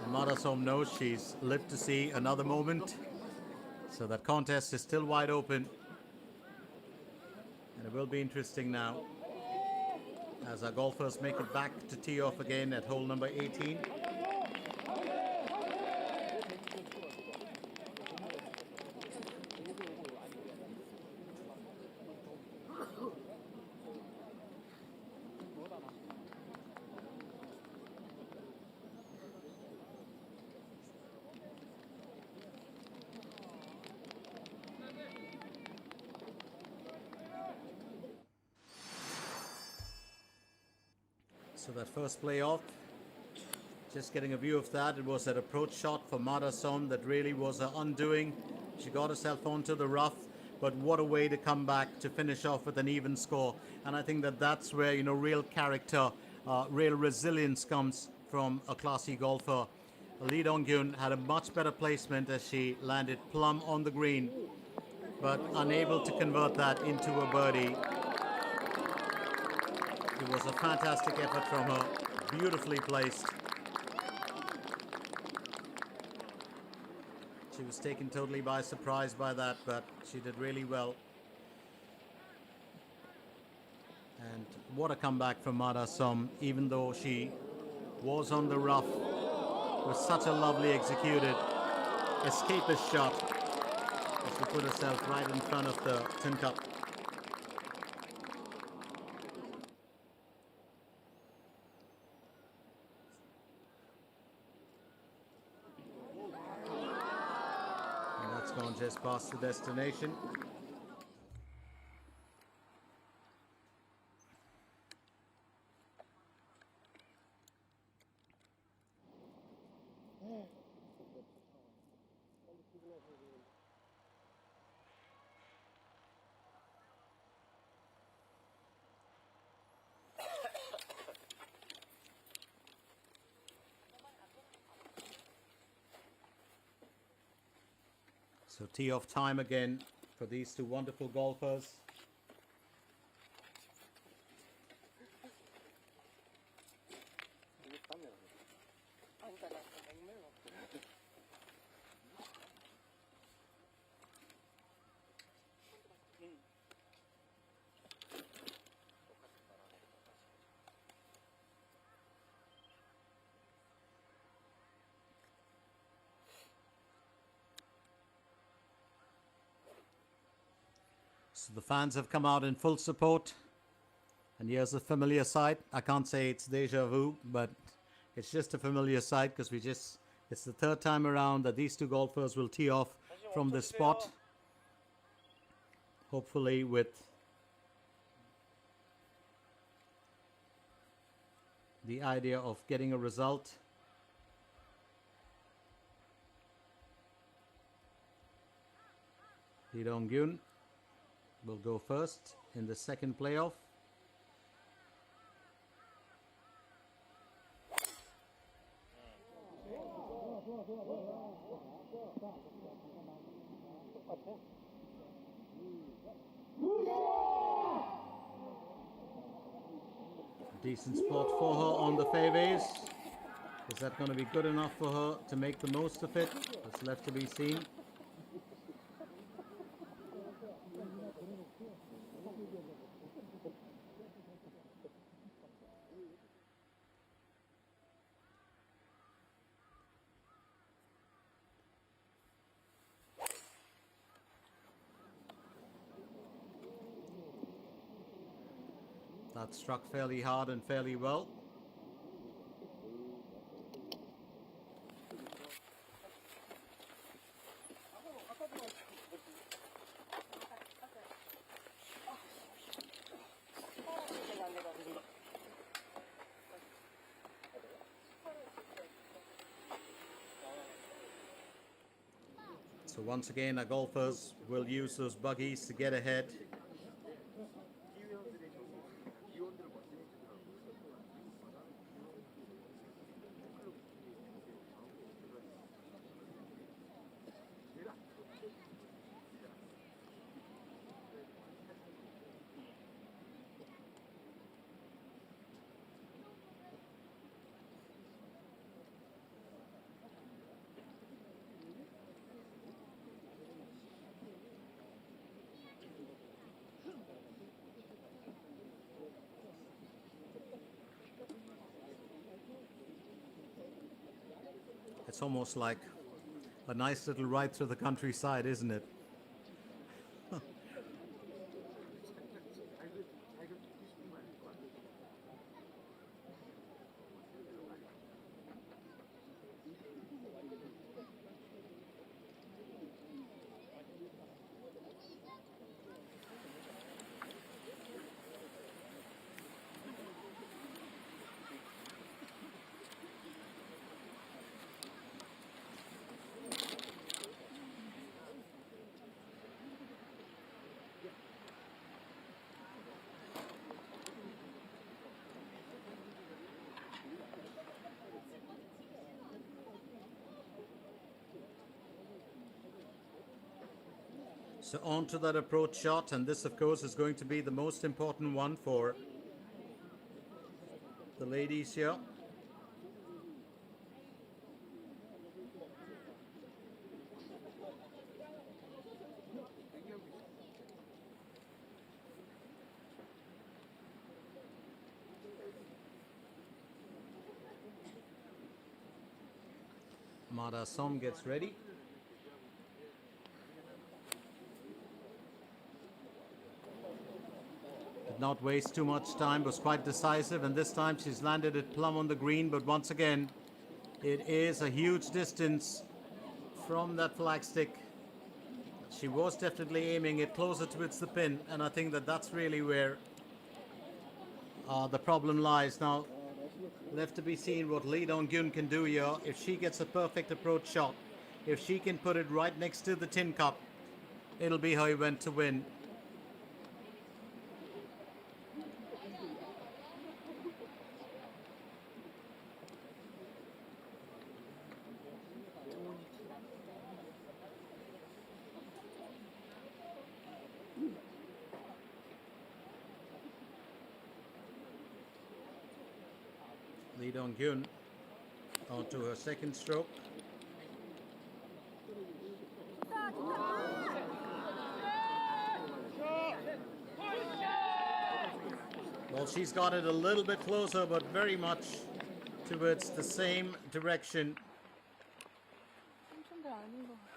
And Mada Som knows she's lived to see another moment, so that contest is still wide open. And it will be interesting now as our golfers make it back to tee off again at hole number 18. So that first play off, just getting a view of that, it was that approach shot for Mada Som that really was her undoing. She got herself onto the rough, but what a way to come back to finish off with an even score. And I think that that's where, you know, real character, real resilience comes from a classy golfer. Lee Dong-gyun had a much better placement as she landed plumb on the green, but unable to convert that into a birdie. It was a fantastic effort from her, beautifully placed. She was taken totally by surprise by that, but she did really well. And what a comeback from Mada Som, even though she was on the rough. It was such a lovely executed escapist shot as she put herself right in front of the tin cup. Gone just past the destination. So tee off time again for these two wonderful golfers. So the fans have come out in full support. And here's a familiar sight. I can't say it's deja vu, but it's just a familiar sight because it's the third time around that these two golfers will tee off from this spot. Hopefully with the idea of getting a result. Lee Dong-gyun will go first in the second playoff. Decent spot for her on the fairways. Is that going to be good enough for her to make the most of it? It's left to be seen. That struck fairly hard and fairly well. So once again, our golfers will use those buggies to get ahead. It's almost like a nice little ride through the countryside, isn't it? So on to that approach shot, and this of course is going to be the most important one for the ladies here. Mada Som gets ready. Did not waste too much time, was quite decisive, and this time she's landed it plumb on the green, but once again, it is a huge distance from that flagstick. She was definitely aiming it closer towards the pin, and I think that that's really where the problem lies. Now, left to be seen what Lee Dong-gyun can do here. If she gets a perfect approach shot, if she can put it right next to the tin cup, it'll be her event to win. Lee Dong-gyun onto her second stroke. Well, she's got it a little bit closer, but very much towards the same direction. 삼촌들 아닌 것 같은데.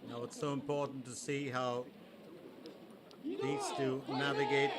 Now it's so important to see how these two navigate.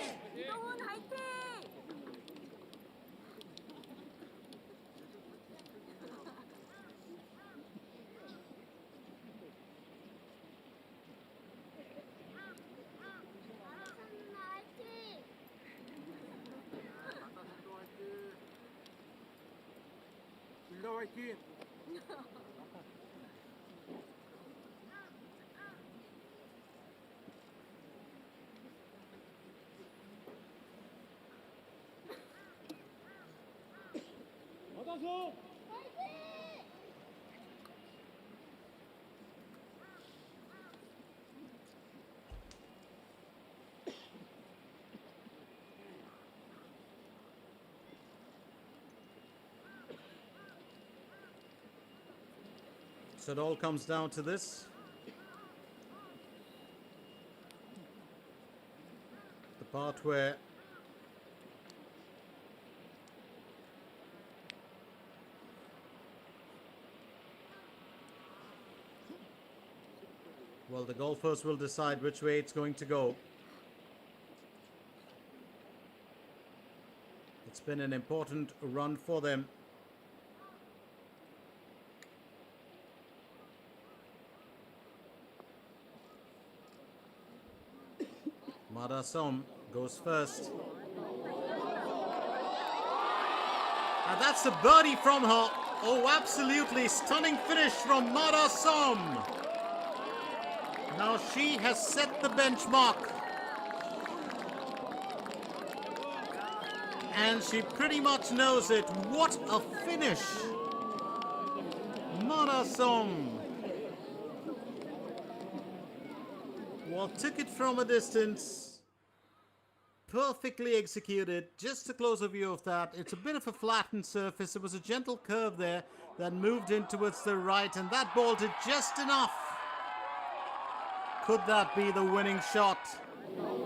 So it all comes down to this. The part where Well, the golfers will decide which way it's going to go. It's been an important run for them. Madasom goes first. And that's a birdie from her. Oh, absolutely stunning finish from Madasom. Now she has set the benchmark. And she pretty much knows it. What a finish. Madasom. Well, took it from a distance. Perfectly executed. Just a closer view of that. It's a bit of a flattened surface. It was a gentle curve there that moved in towards the right, and that ball did just enough. Could that be the winning shot?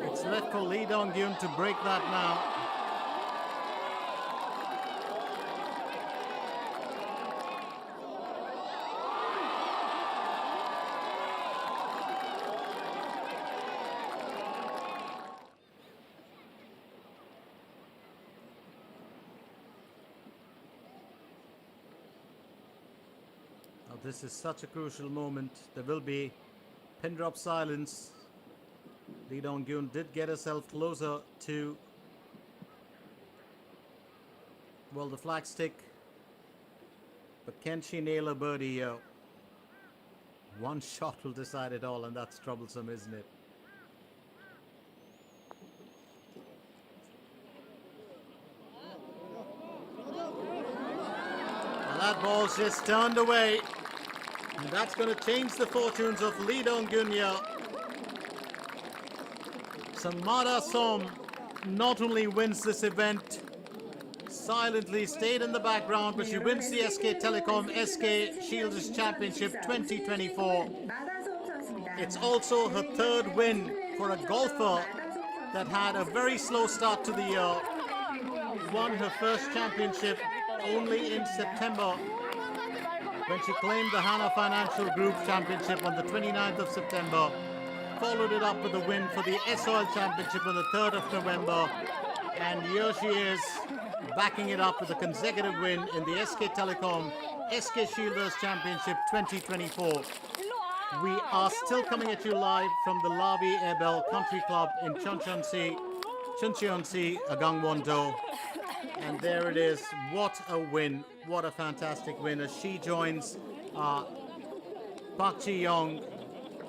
It's left for Lee Dong-gyun to break that now. This is such a crucial moment. There will be pin drop silence. Lee Dong-gyun did get herself closer to, well, the flagstick. But can she nail a birdie here? One shot will decide it all, and that's troublesome, isn't it? Well, that ball's just turned away. And that's going to change the fortunes of Lee Dong-gyun here. So Madasom not only wins this event, silently stayed in the background, but she wins the SK Telecom SK Shieldus Championship 2024. It's also her third win for a golfer that had a very slow start to the year. Won her first championship only in September, when she claimed the Hana Financial Group Championship on the 29th of September, followed it up with a win for the SOL Championship on the 3rd of November, and here she is, backing it up with a consecutive win in the SK Telecom SK Shieldus Championship 2024. We are still coming at you live from the Lavi Airbell Country Club in Chuncheonsi, Gangwon-do. And there it is. What a win. What a fantastic win as she joins Park Ji-young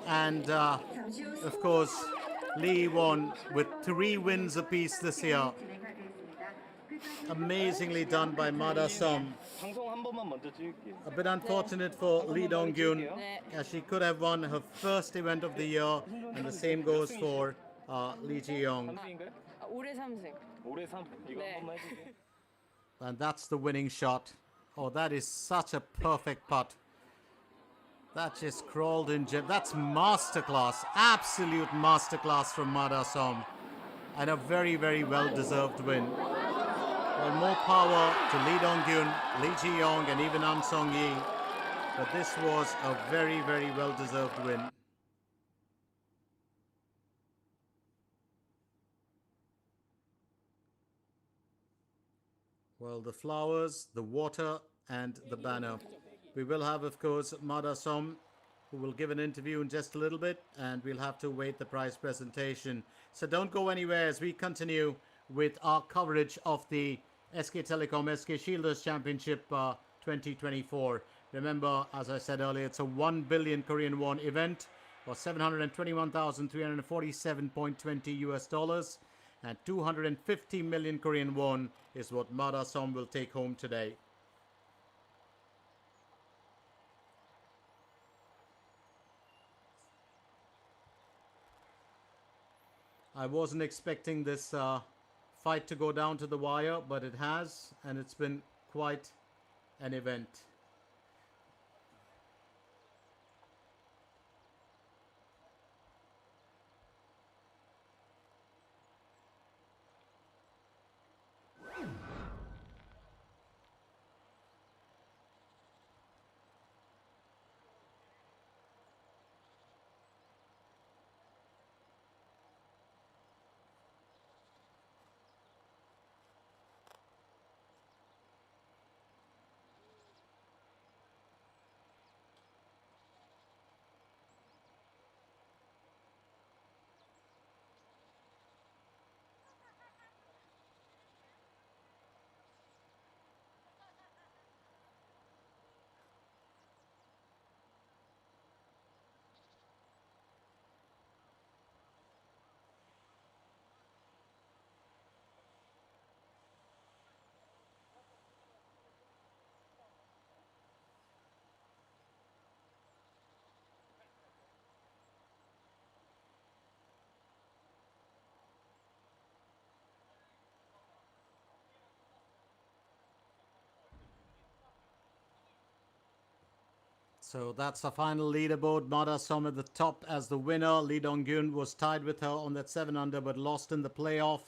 and of course Lee Won with 3 wins apiece this year. Amazingly done by Madasom. A bit unfortunate for Lee Dong-gyun, as she could have won her first event of the year, and the same goes for Lee Ji-young. 올해 3승. 올해 3. 이거 한 번만 해주세요. And that's the winning shot. Oh, that is such a perfect putt. That just crawled in. That's masterclass. Absolute masterclass from Madasom. And a very, very well-deserved win. Well, more power to Lee Dong-gyun, Lee Ji-young, and even An Song-yi. But this was a very, very well-deserved win. Well, the flowers, the water, and the banner. We will have, of course, Madasom, who will give an interview in just a little bit, and we'll have to wait the prize presentation. So don't go anywhere as we continue with our coverage of the SK Telecom SK Shieldus Championship 2024. Remember, as I said earlier, it's a 1 billion Korean won event, or 721,347.20 US dollars. And 250 million Korean won is what Madasom will take home today. I wasn't expecting this fight to go down to the wire, but it has, and it's been quite an event. So that's the final leaderboard. Mada Som at the top as the winner. Lee Dong-gyun was tied with her on that 7 under but lost in the playoff.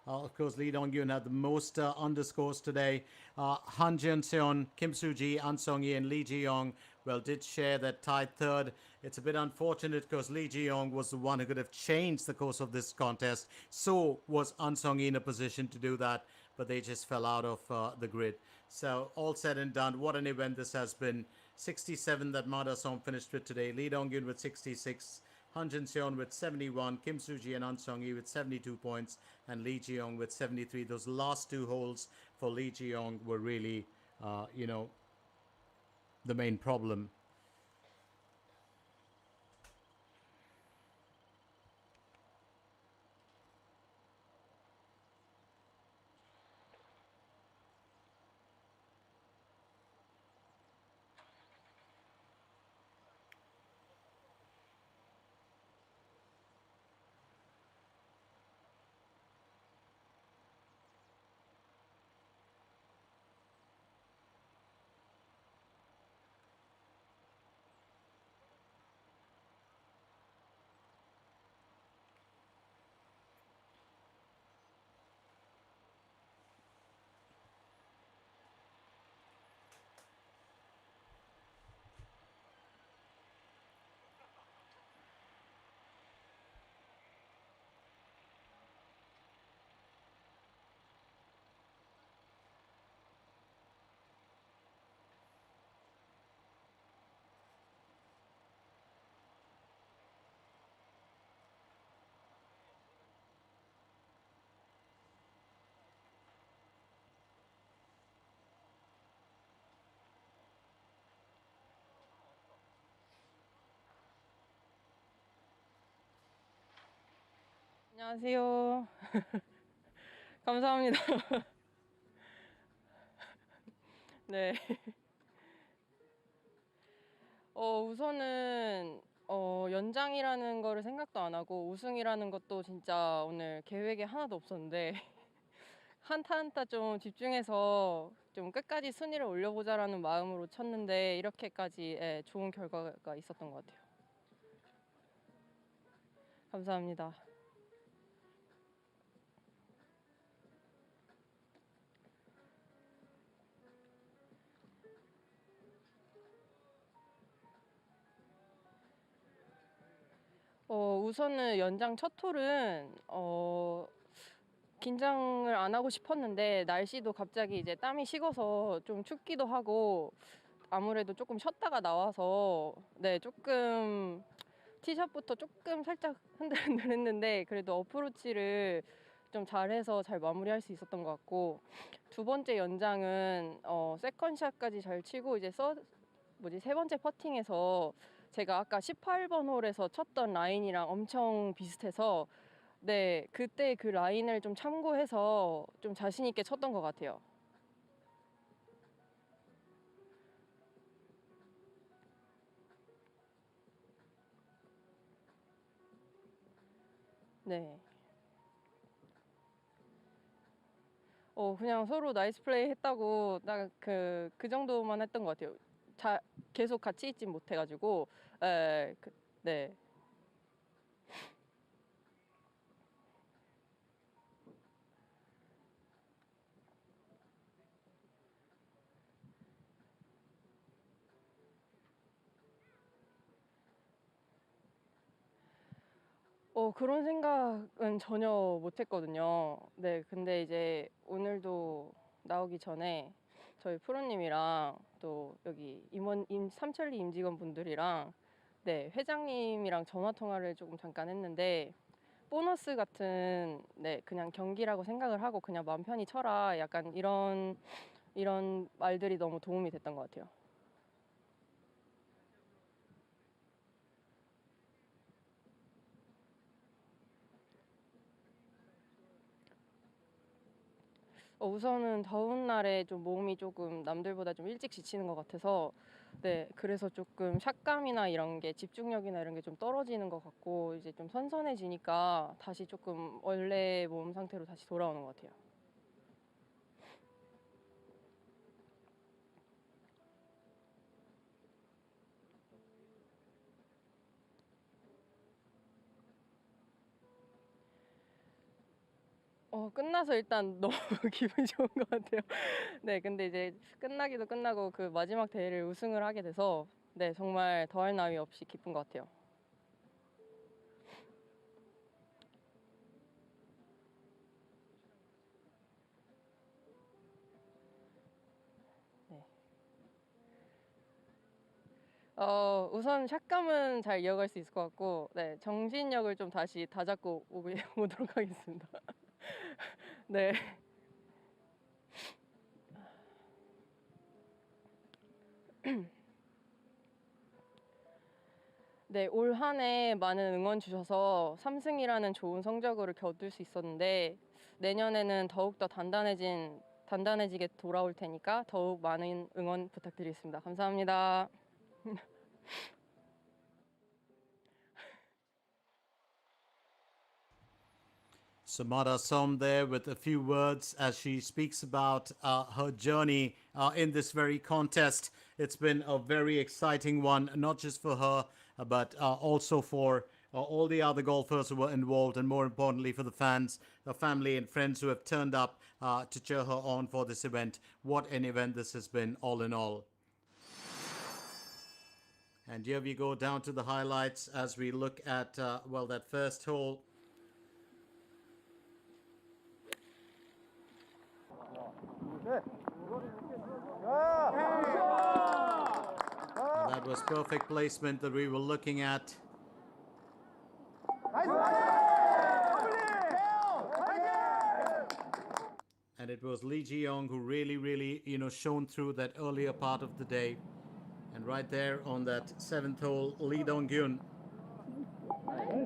Of course, Lee Dong-gyun had the most underscores today. Han Jeon-seon, Kim Soo-ji, An Song-yi and Lee Ji-young, well, did share that tied third. It's a bit unfortunate because Lee Ji-young was the one who could have changed the course of this contest. So was An Song-yi in a position to do that, but they just fell out of the grid. So all said and done, what an event this has been. 67 that Mada Som finished with today. Lee Dong-gyun with 66. Han Jin-seon with 71, Kim Soo-ji and An Song-yi with 72 points, and Lee Ji-young with 73. Those last two holes for Lee Ji-young were really, the main problem. 안녕하세요. 감사합니다. 네. 우선은 연장이라는 거를 생각도 안 하고 우승이라는 것도 진짜 오늘 계획에 하나도 없었는데 한타 한타 좀 집중해서 좀 끝까지 순위를 올려보자라는 마음으로 쳤는데 이렇게까지 좋은 결과가 있었던 것 같아요. 감사합니다. 우선은 연장 첫 홀은 긴장을 안 하고 싶었는데 날씨도 갑자기 이제 땀이 식어서 좀 춥기도 하고 아무래도 조금 쉬었다가 나와서 네 조금 티샷부터 조금 살짝 흔들흔들했는데 그래도 어프로치를 좀 잘해서 잘 마무리할 수 있었던 것 같고 두 번째 연장은 세컨샷까지 잘 치고 이제 세 번째 퍼팅에서 제가 아까 18번 홀에서 쳤던 라인이랑 엄청 비슷해서 네 그때 그 라인을 좀 참고해서 좀 자신 있게 쳤던 것 같아요. 네. 그냥 서로 나이스 플레이 했다고 딱 그 정도만 했던 것 같아요. 계속 같이 있진 못해가지고 네. 그런 생각은 전혀 못했거든요. 네, 근데 이제 오늘도 나오기 전에 저희 프로님이랑 또 여기 삼천리 임직원분들이랑 네, 회장님이랑 전화 통화를 조금 잠깐 했는데 보너스 같은 네, 그냥 경기라고 생각을 하고 그냥 마음 편히 쳐라. 약간 이런 말들이 너무 도움이 됐던 것 같아요. 우선은 더운 날에 좀 몸이 조금 남들보다 좀 일찍 지치는 것 같아서 네 그래서 조금 샷감이나 이런 게 집중력이나 이런 게 좀 떨어지는 것 같고 이제 좀 선선해지니까 다시 조금 원래 몸 상태로 다시 돌아오는 것 같아요. 끝나서 일단 너무 기분이 좋은 것 같아요. 네, 근데 이제 끝나기도 끝나고 그 마지막 대회를 우승을 하게 돼서 네, 정말 더할 나위 없이 기쁜 것 같아요. 네. 우선 샷감은 잘 이어갈 수 있을 것 같고, 네, 정신력을 좀 다시 다잡고 오도록 하겠습니다. 네. 네, 올 한 해 많은 응원 주셔서 3승이라는 좋은 성적으로 거둘 수 있었는데 내년에는 더욱더 단단해지게 돌아올 테니까 더욱 많은 응원 부탁드리겠습니다. 감사합니다. Samara Som there with a few words as she speaks about her journey in this very contest. It's been a very exciting one, not just for her, but also for all the other golfers who were involved, and more importantly for the fans, the family and friends who have turned up to cheer her on for this event. What an event this has been, all in all. And here we go down to the highlights as we look at, well, that first hole. And that was perfect placement that we were looking at. And it was Lee Ji-young who really, shone through that earlier part of the day. And right there on that 7th hole, Lee Dong-gyun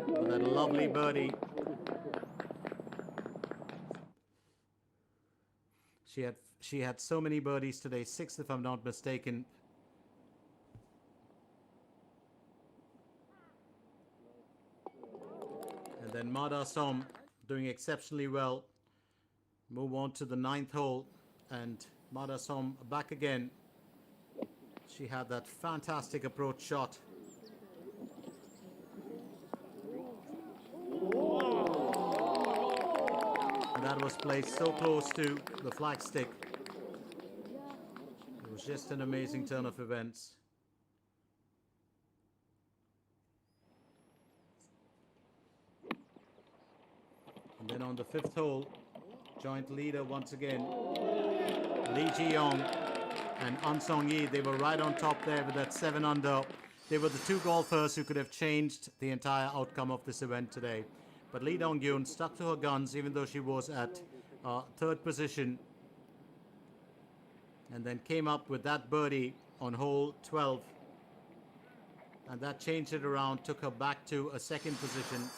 with that lovely birdie. She had so many birdies today, 6 if I'm not mistaken. And then Mada Som doing exceptionally well. Move on to the 9th hole, and Mada Som back again. She had that fantastic approach shot. And that was placed so close to the flagstick. It was just an amazing turn of events. And then on the 5th hole, joint leader once again, Lee Ji-young and An Song-yi. They were right on top there with that 7 under. They were the two golfers who could have changed the entire outcome of this event today. But Lee Dong-gyun stuck to her guns even though she was at 3rd position, and then came up with that birdie on hole 12. And that changed it around, took her back to a 2nd position.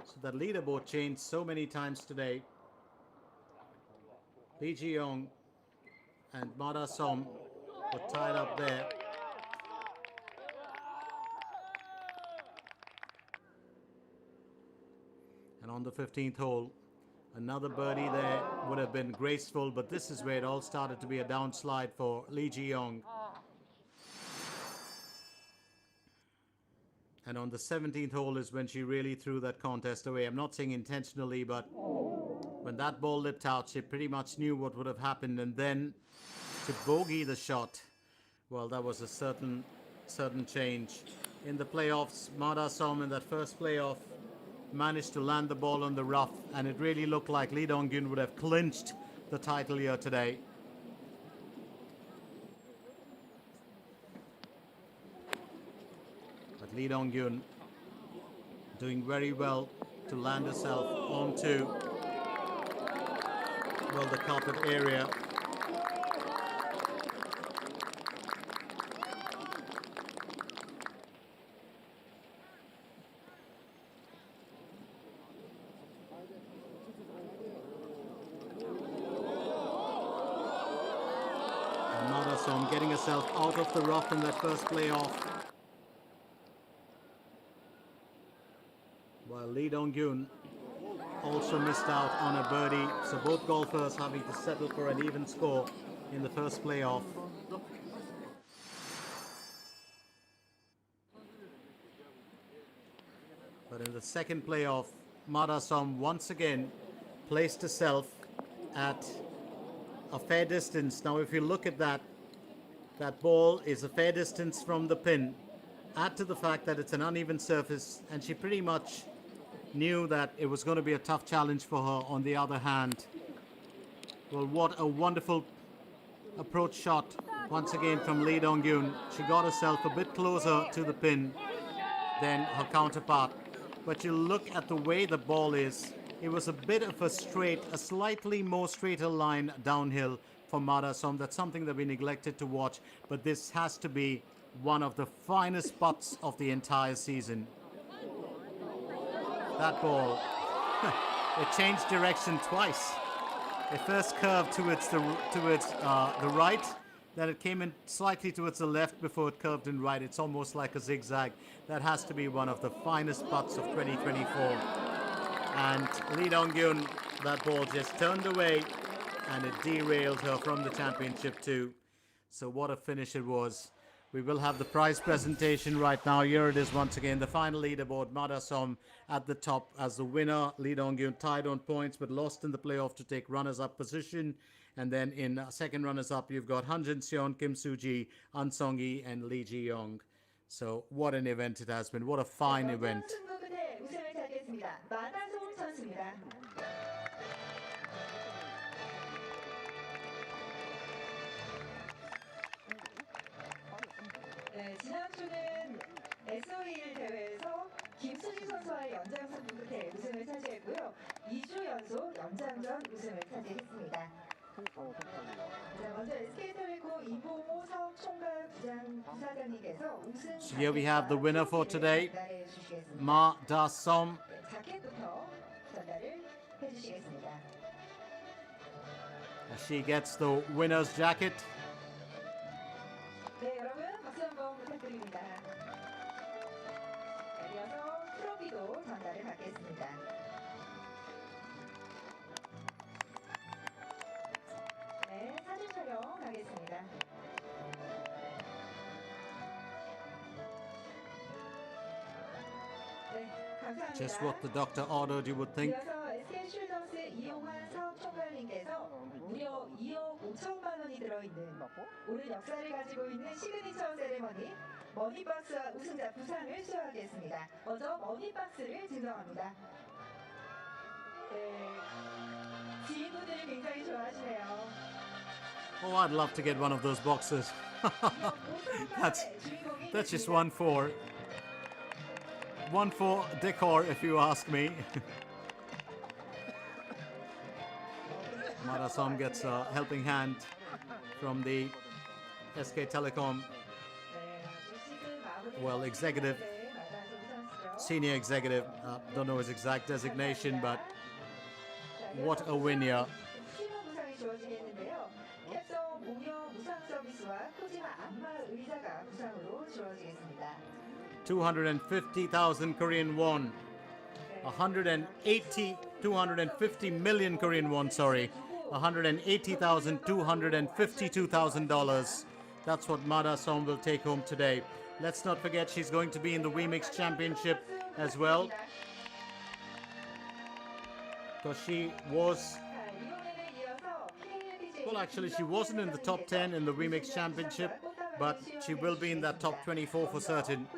So that leaderboard changed so many times today. Lee Ji-young and Mada Som were tied up there. And on the 15th hole, another birdie there would have been graceful, but this is where it all started to be a downslide for Lee Ji-young. And on the 17th hole is when she really threw that contest away. I'm not saying intentionally, but when that ball lipped out, she pretty much knew what would have happened. And then to bogey the shot, well, that was a certain change. In the playoffs, Mada Som in that first playoff managed to land the ball on the rough, and it really looked like Lee Dong-gyun would have clinched the title here today. But Lee Dong-gyun doing very well to land herself onto, well, the carpet area. And Mada Som getting herself out of the rough in that first playoff, while Lee Dong-gyun also missed out on a birdie, so both golfers having to settle for an even score in the first playoff. But in the second playoff, Marasom once again placed herself at a fair distance. Now, if you look at that, that ball is a fair distance from the pin. Add to the fact that it's an uneven surface, and she pretty much knew that it was going to be a tough challenge for her. On the other hand, well, what a wonderful approach shot once again from Lee Dong-gyun. She got herself a bit closer to the pin than her counterpart. But you look at the way the ball is, it was a bit of a slightly more straighter line downhill for Marasom. That's something that we neglected to watch, but this has to be one of the finest putts of the entire season. That ball, it changed direction twice. It first curved towards the right, then it came in slightly towards the left before it curved in right. It's almost like a zigzag. That has to be one of the finest putts of 2024. And Lee Dong-gyun, that ball just turned away and it derailed her from the championship too. So what a finish it was. We will have the prize presentation right now. Here it is once again, the final leaderboard. Marasom at the top as the winner. Lee Dong-gyun tied on points but lost in the playoff to take runners-up position. And then in second runners-up, you've got Han Jin-seon, Kim Soo-ji, An Sung-hee and Lee Ji-young. So what an event it has been. What a fine event. 네, 지난주는 SOE 대회에서 김수지 선수와의 연장승부 끝에 우승을 차지했고요. 2주 연속 연장전 우승을 차지했습니다. 자, 먼저 SK텔레콤 이봉호 사업 총괄 부사장님께서 우승 So here we have the winner for today, Ma Da-som. 자켓부터 전달을 해주시겠습니다. She gets the winner's jacket. 네, 여러분 박수 한번 부탁드립니다. 이어서 트로피도 전달을 받겠습니다. 네, 사진 촬영 가겠습니다. 네, 감사합니다. Just what the doctor ordered, you would think. 이어서 SK 쉴더스 이용환 사업 총괄님께서 무려 2억 5천만 원이 들어있는 오랜 역사를 가지고 있는 시그니처 세레머니 머니박스와 우승자 부상을 수여하겠습니다. 먼저 머니박스를 증정합니다. 네, 지인분들이 굉장히 좋아하시네요. Oh, I'd love to get one of those boxes. That's just one for decor, if you ask me. Marasom gets a helping hand from the SK Telecom, well, executive, senior executive, don't know his exact designation, but what a win here. $250,000 Korean won, 250 million Korean won, sorry, $180,000, $252,000. That's what Marasom will take home today. Let's not forget she's going to be in the WeMix Championship as well, because she was, well, actually she wasn't in the top 10 in the WeMix Championship, but she will be in that top 24 for certain.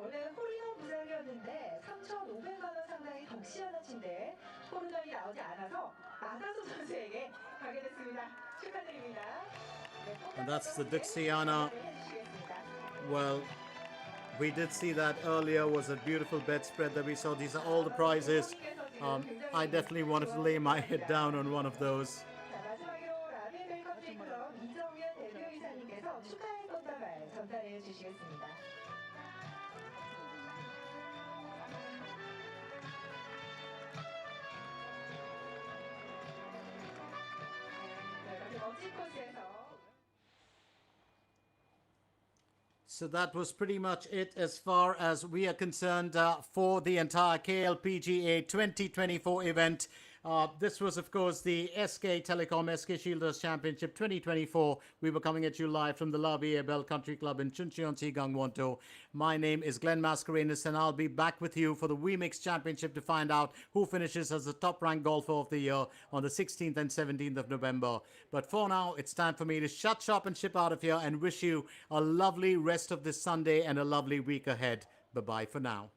원래 홀인원 부상이었는데 3,500만 원 상당의 덕시하는 침대에 홀인원이 나오지 않아서 마다소 선수에게 가게 됐습니다. 축하드립니다. And that's the Dixiana. Well, we did see that earlier, was a beautiful bedspread that we saw. These are all the prizes. I definitely wanted to lay my head down on one of those. 마지막으로 라비엘 컵케이크럼 이정현 대표이사님께서 축하의 꽃다발 전달해 주시겠습니다. So that was pretty much it as far as we are concerned for the entire KLPGA 2024 event. This was, of course, the SK Telecom SK Shieldus Championship 2024. We were coming at you live from the La Vie Belle Country Club in Chuncheonsi, Gangwon-do. My name is Glenn Mascarenas, and I'll be back with you for the WeMix Championship to find out who finishes as the top-ranked golfer of the year on the 16th and 17th of November. But for now, it's time for me to shut shop and ship out of here and wish you a lovely rest of this Sunday and a lovely week ahead. Bye-bye for now.